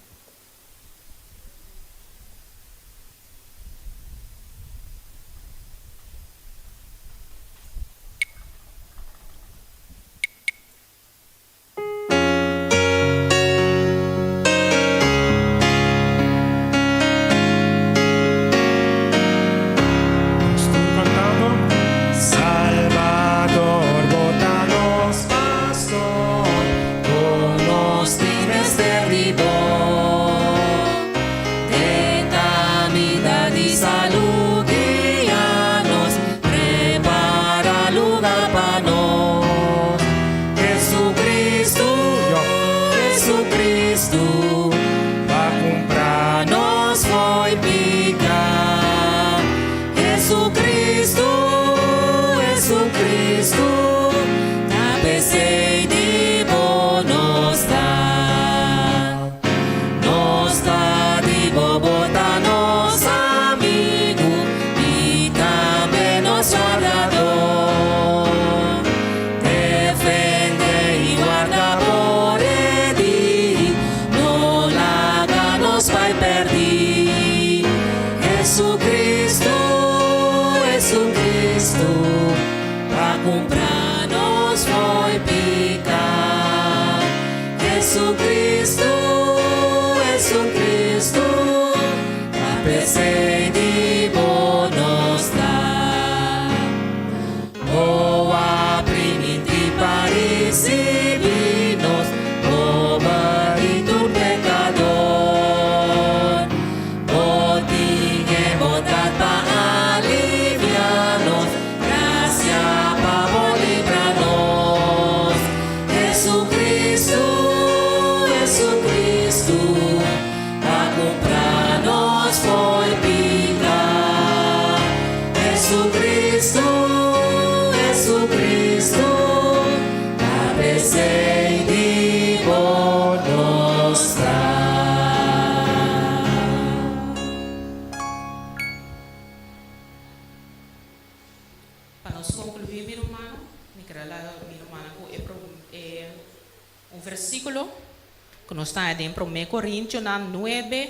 Nós estamos em 1 Coríntios 9,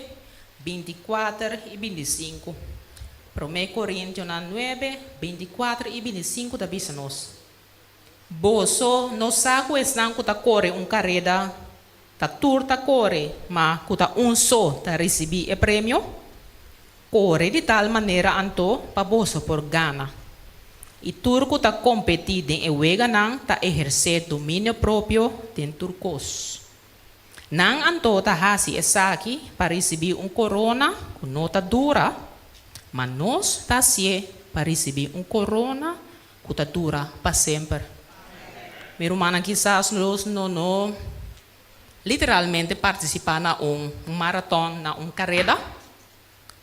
24 e 25. 1 Coríntios 9, 24 e 25 da bisa nós. Boso, no saco estão que corre carreira, turta corre, mas que só receber o prêmio, corre de tal maneira anto para boso por gana. E turco tá competir den e wega nang tá exercer domínio próprio den turcos. Nang anto tá hasi essa aqui para receber corona com nota dura, mas nós tá se para receber corona com tá dura para sempre. Meu irmão, quizás nós não literalmente participar na maratón, na carreira,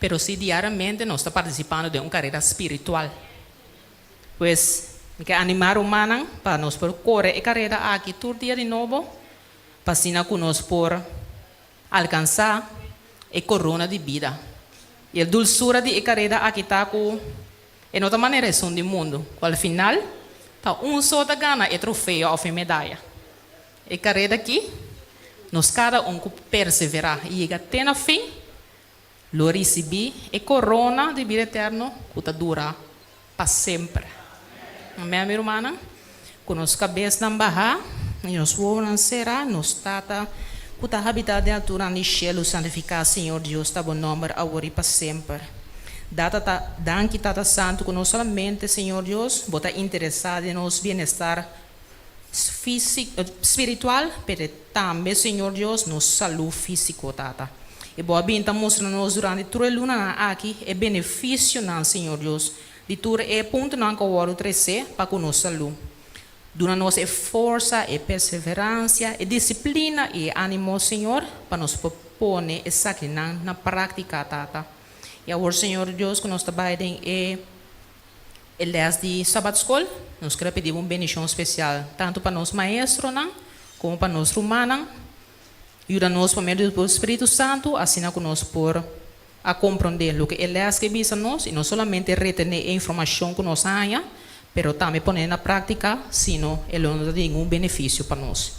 pero si diariamente nós está participando de carreira espiritual. Pues, que animar humana para nós por correr a carreira aqui todo dia de novo, para assim nós por alcançar a corona de vida. E a dulçura de carreira aqui está com em outra maneira do mundo. Qual final, para só da gana é troféu ou medalha. A carreira aqui, nós cada perseverar e chega até no fim, lo receber a corona de vida eterna que dura para sempre. Amém, minha irmã? Com nossa cabeça na barra, e nós vamos será, nós tata, que a habitar de altura no céu, santificar, Senhor Deus, está bom nome, agora e para sempre. Danke, Tata Santo, que não somente, Senhor Deus, bota interessado em nosso bem-estar físico, espiritual, mas também, Senhor Deus, nossa saúde física, Tata. E boa bem, estamos mostrando durante toda a luna aqui, é benefício, Senhor Deus. De tudo é ponto não que o ouro crescer para com nossa saúde. Durante nossa força, e perseverança, e disciplina e ânimo, Senhor, para nos propor essa aqui na prática, Tata. E agora, Senhor Deus, que nós trabalhamos em LS de Sabbath School, nós queremos pedir uma bendição especial, tanto para nós maestros, como para nós romanos. Ajuda-nos por meio do Espírito Santo, assim que nós por a compreender o que LS que visa nós, e não somente reter a informação que nós temos, mas também pôr na prática, senão ele não tem um benefício para nós.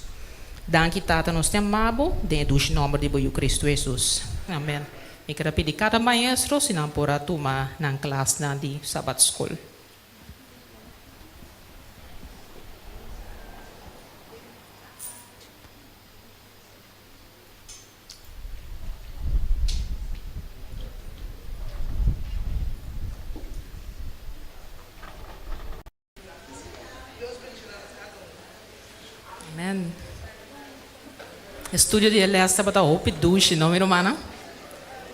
Danke, Tata, nós te amamos, dentro do nome de Cristo Jesus. Amém. E quero pedir cada maestro, se não por tomar na classe de Sabbath School. Amém. Estudio de LS estava a ouvir duche, não, minha irmã?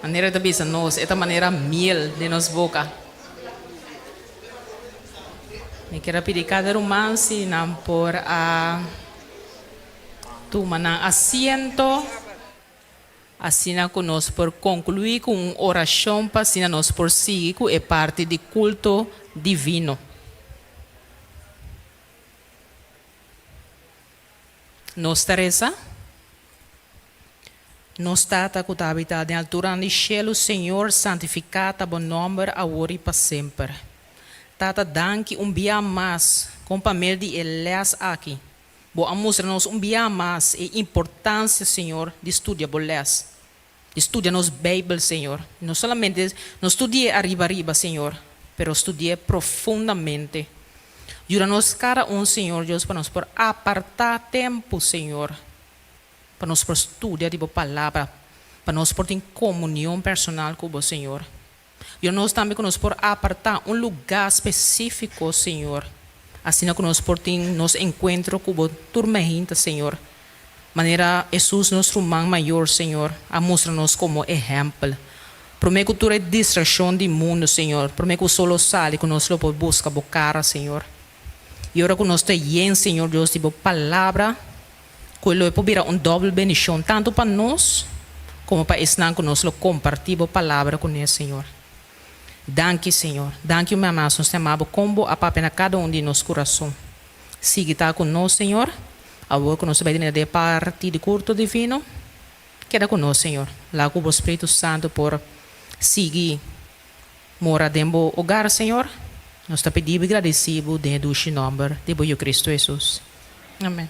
Maneira de bisa nós, esta maneira miel de nos boca. Me quero pedir cada irmão se não por a tomar na assento, assim que nós por concluir com uma oração para assim nós por seguir com a parte de culto divino. Nós Teresa. Nós tata que habita de altura no céu, Senhor, santificado bom nome, agora e para sempre. Tata, danke dia mais, companheiro de Elias aqui. Boa mostra-nos dia mais a importância, Senhor, de estudar bolas. De estudar nos Bíblia, Senhor. Não somente, não estudie arriba, Senhor, mas estudie profundamente. Ajuda-nos cada Senhor Deus, para nos por apartar tempo, Senhor, para nós por estudar a palavra, para nós por ter comunhão personal com o Senhor. E nós também que nós por apartar lugar específico, Senhor, assim que nós por ter nos encontro com o turma, Senhor. Maneira Jesus, nosso irmão maior, Senhor, a mostra-nos como exemplo. Prometo que tu é distração do mundo, Senhor. Prometo que solo sale que nós por busca a cara, Senhor. E ora que nós tenhamos, Senhor Deus, de palavra, que ele pode virar doble bendição, tanto para nós, como para ensinar que nós compartilhamos a palavra com ele, Senhor. Danke, Senhor. Danke, meu amado, nós te amamos como a papa na cada de nosso coração. Siga estar conosco, Senhor. Agora que nós vamos de parte de culto divino, queda conosco, Senhor. Lá com o Espírito Santo por seguir, mora dentro do hogar, Senhor. Nós te pedimos e agradecemos dentro do nome de Cristo Jesus. Amém.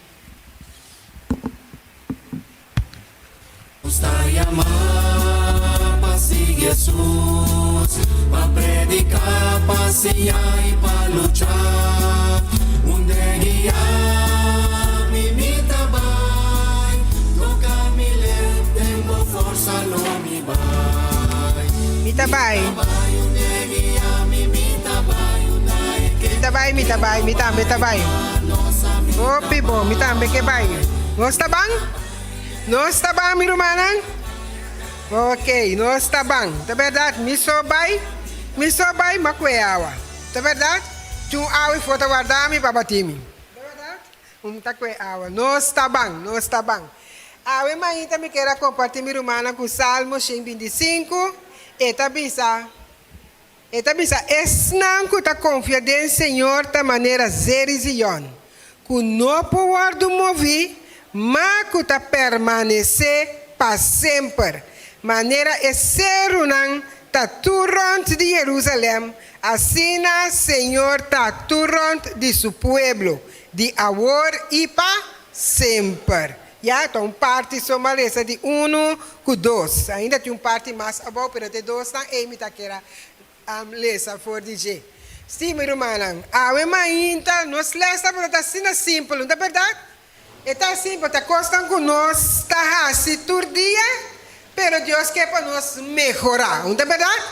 Está llamar para seguir Jesús, para predicar, para enseñar y para luchar. Un día mi trabalho, toca mi lente, tengo fuerza, no mi vai. Mi trabalho. Mi trabalho bai, mi tambe tá bai. Opi bom, mi tambe que bai. Nós tá bem? Nós tá bem, mi romana? Ok, nós tá bem. Tá verdade? Mi so bai, macueawa. Tá verdade? Tu awi foto guardar mi babatimi. Tá verdade? Tá cueawa. Nós tá bem. Awe mainta me quer compartilhar mi romana com Salmo 125. Eta bisa, esnanco ta confia em Senhor ta maneira zerizion. Que não pode mover, mas que ta permanecer para sempre. Maneira é ser unang ta turont de Jerusalém, assim Senhor ta turont de seu pueblo, de agora e para sempre. Já, então parte somalesa de 1 com 2. Ainda tem parte mais abaixo, mas de 2 não é mita que era lesa for DJ. Sim, meu irmão, a ainda nós lesa para tá sendo simples, não é verdade? É tão simples, tá costando que nós tá assim todo dia, mas Deus quer para nós melhorar, não é verdade?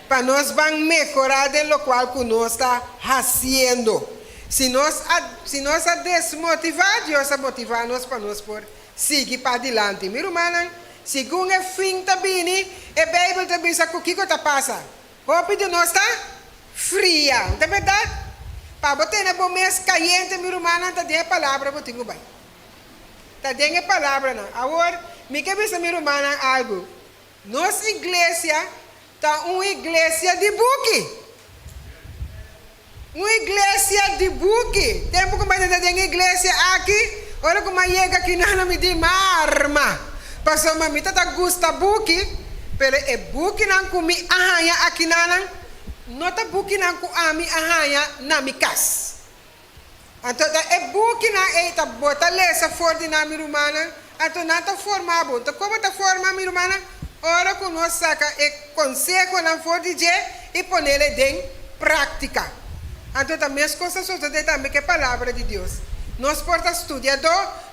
Para nós vamos melhorar de lo qual que nós está fazendo. Se nós a desmotivar, Deus vai motivar nós para nós por seguir para adiante. Meu irmão, segundo o fim da Bíblia, a Bíblia também sabe o que está passando. Roupa de nós está fria, não é verdade? Para botar na mês caliente, meu irmão, está dentro a palavra, eu tenho bem. Está dentro a palavra, não. Agora, me quer ver, meu irmão, algo. Nossa igreja está uma igreja de buque. Uma igreja de buque. Tempo que mais tem igreja aqui, olha como chega aqui não me dê arma. Passou mamita tá gosta buque, pero é buque não comi arranha aqui não tá buque não com ami arranha na mi casa. Então é buque não é tá bota lesa forte na minha irmã, então não tá formado. Então como tá formado minha irmã? Ora que nós saca é conselho na forte de e pôr ele em prática. Então, também as coisas sucedem também que a palavra de Deus. Nós podemos estudar,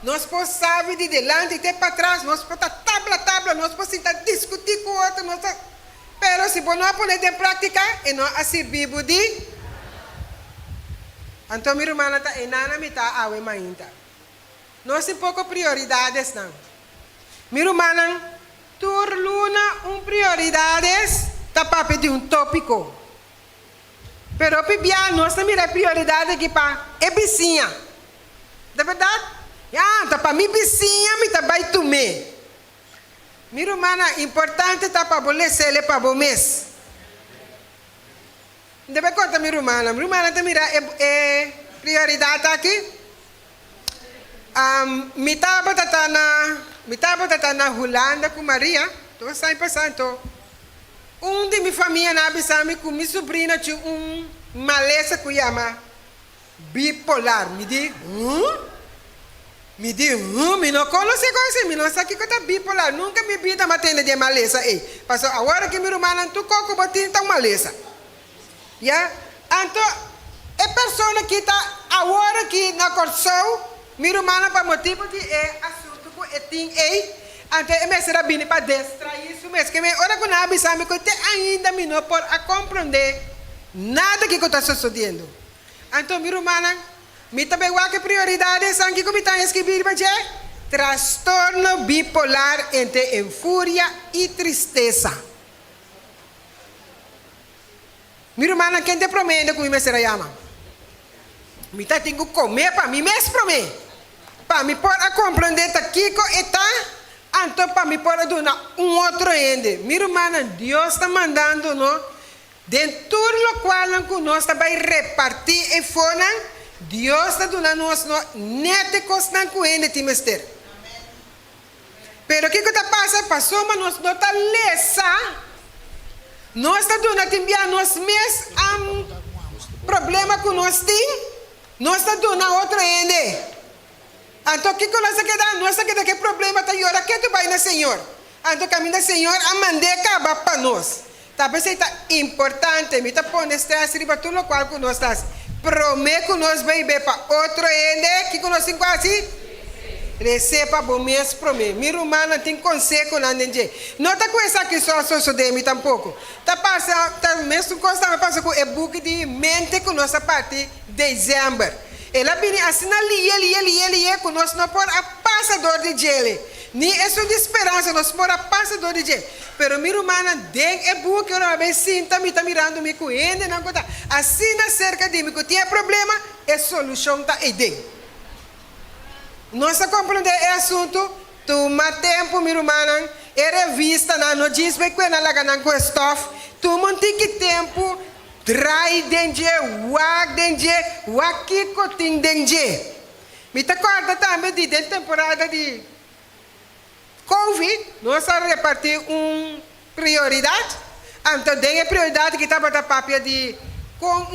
nós podemos saber de delante e de para trás, nós podemos tabla, nós podemos sentar discutir com o outro, mas se não pôr em prática, e não a servir de. Então, minha irmã está enana me está a ainda. Nós temos pouco prioridades não. Minha irmã, turluna prioridades está para pedir tópico. Pero pibia nós também é prioridade aqui para é vizinha. De verdade? Tá para mim vizinha, me tá vai tomar. Minha irmã, importante tá para bolecer ele para bom mês. Deve contar minha irmã também é prioridade aqui. Me tava na Holanda com Maria, tô saindo passando. De minha família na Abissame com minha sobrinha tinha maleza que chama bipolar. Me não conhece coisa, me não sabe que está bipolar. Nunca me vi da matéria de maleza. Passou agora que minha irmã não tocou com botinha tão maleza. Já? Então, a pessoa que está agora que na corção, minha irmã para motivo de assunto que tem então, eu será bem para distrair isso mesmo. Que ora que não sabe que ainda não pode compreender nada que está sucedendo. Então, minha irmã, me também que prioridades aqui que me está escrevendo para transtorno bipolar entre fúria e tristeza. Minha irmã, quem te promete que me será chama? Me está tendo que comer para mim mesmo para me poder compreender aqui que está. Então, para me poder dar outro ende. Minha irmã, Deus está mandando nós, dentro do qual nós vai repartir e fora, Deus está dando nós nete costa com ende timester. Pero o que está passando? Passou, mas nós não está lesa. Nós está dando também nós mesmos problema que nós temos, nós está dando outro ende. Então, o que nós queremos? Nós queremos que problema está agora, que tu vai no Senhor. Então, o caminho do Senhor, a mandar acabar para nós. Talvez seja importante, me está pondo estresse, riba tudo o qual que nós estamos. Promete que nós vamos ver para outro ende, que nós temos quase receba bom mês para mim. Minha irmã não tem conselho na ninguém. Não está com essa que só de mim tampouco. Tá passa, tá mesmo constante passa com o e-book de mente com nossa parte dezembro. Ela vem assim ali com nós não por a passador de gele. Nem isso de esperança nós por a passador de gele. Pero minha irmã tem e-book eu não bem sinta me tá mirando me com ele não conta. Assim na cerca de mim que tem problema, a solução tá aí dentro. Nós compreender o assunto, toma tempo, minha irmã, é revista, não diz bem que ela laga com stuff, tu monte que tempo, trai dengue, wag dengue, wakiko ting dengue. Me te acorda também de temporada de Covid, nós repartir prioridade, então tem a prioridade que estava da papel de com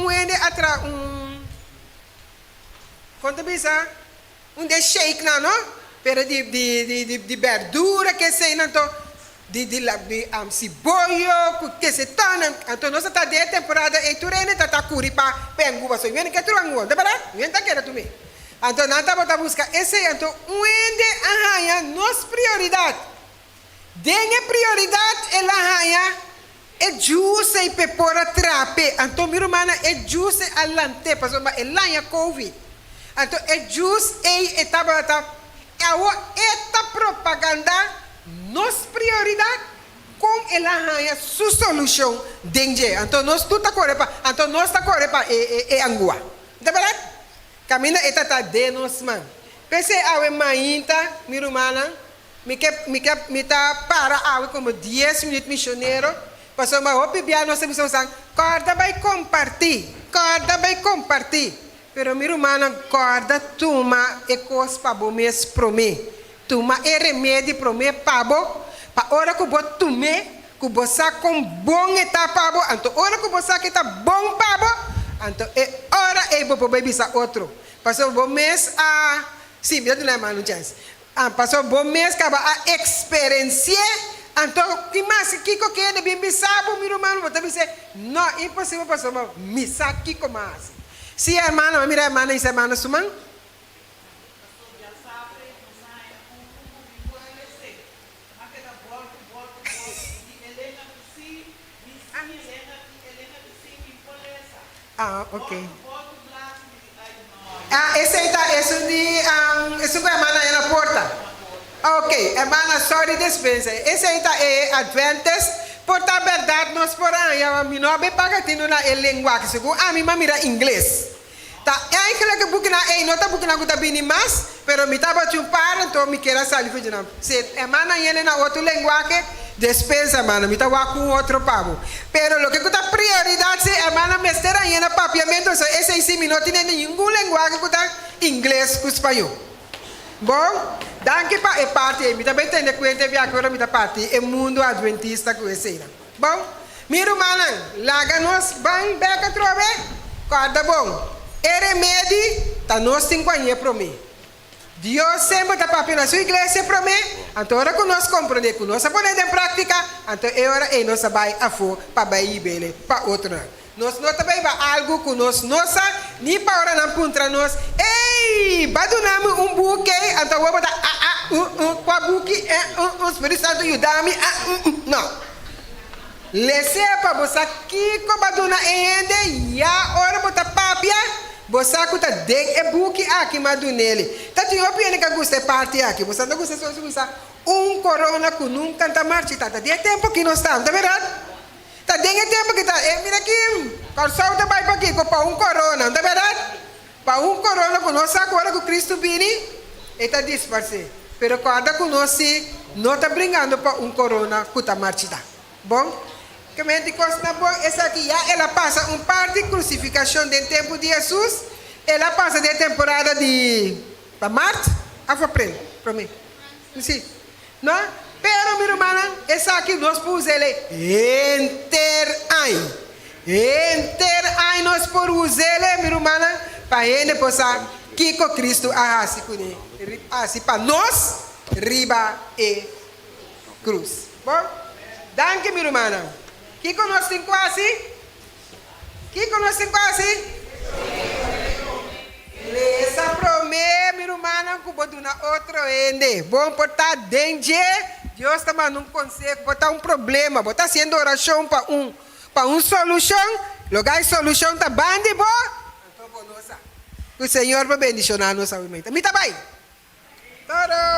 quanto pensar? De shake não? Pero de verdura que se não de cebola que se torna então nós está de temporada e tu rene tá curi para pengu so vem que tu angu tá verdade vem tá quer tu me então não tá para buscar esse então onde arranha nos prioridade dengue prioridade ela arranha é juice e pepora trape então minha irmã é juice alante para so ela é covid então é juice e etapa esta propaganda nos prioridade com ela arranha sua solução dengue então nós tudo tá corre para então nós tá corre para angua tá verdade camina eta tá de nós man pense awe mainta minha irmã me tá para awe como 10 minutos missioneiro passou uma opinião nós temos corda vai compartilhar pero minha irmã corda toma e cos para bom mês pro mim toma e remédio pro mim pabo para hora que bot tume que bosa com bom eta pabo então hora que bosa que tá bom pabo então é hora e bo baby sa outro passou bom mês a sim me dá uma chance passou bom mês acaba a experiência então que mais que de bem sabo minha irmã vou dizer não impossível passou me saque como mais si hermano, mira hermana y hermano suman. Ah, ok. Esse é hermana na porta. Ok, hermana, sorry dispensa. Esse é Adventist. Porta verdade nós porém a mim não bem pagatino na língua que segundo a mim mira inglês tá é aquela que buque na não tá buque na que tá bem mais pero me tá batendo para então me quer sair de não se é mana ele na outra língua que dispensa mana me tá com outro pago pero lo que tá prioridade é mana mestra aí na papiamento esse 6 minutos nem nenhum língua que tá inglês com espanhol bom danke pa e parte mi também tem conta via agora mi da parte e mundo adventista com esse bom minha irmã laga nós bem beca trove corda bom e remédio tá nós 5 anos para mim Deus sempre tá papel na sua igreja para mim então hora que nós compreender que nós podemos em prática então é hora e nós vai a for para bair bele para outro nós não também vai algo que nós nossa nem para hora não contra nós ei badunamos buque então vou botar com a buque o Espírito Santo ajuda-me não lese para você aqui com baduna ende já hora botar papia você que tá dentro é buque aqui madunele tá tinha opinião que gosta parte aqui você não gosta só corona que nunca tá marchita tá de tempo que nós estamos tá verdade tá dentro tempo que tá mira aqui calçado tá vai para aqui com corona tá verdade para corona que nós agora que Cristo vini está disfarce pero cada que nós não está brincando para corona que tá marchita bom que me diz coisa boa essa aqui já ela passa parte de crucificação do tempo de Jesus ela passa de temporada de para março a abril para mim sim não pero minha irmã essa aqui nós pus ele enter nós por usar ele minha irmã para ele possa que com Cristo assim para nós riba e cruz bom danke minha irmã que conosco quase? Que conosco quase? Beleza, promê, minha irmã, que vou dar outro ende. Bom portar dengue. Deus está mandando um conselho, botar um problema, botar sendo oração para um solução. Lugar de solução tá bande, bo. Então, que o Senhor vai bendicionar nossa mente. Me tá bem. Toro.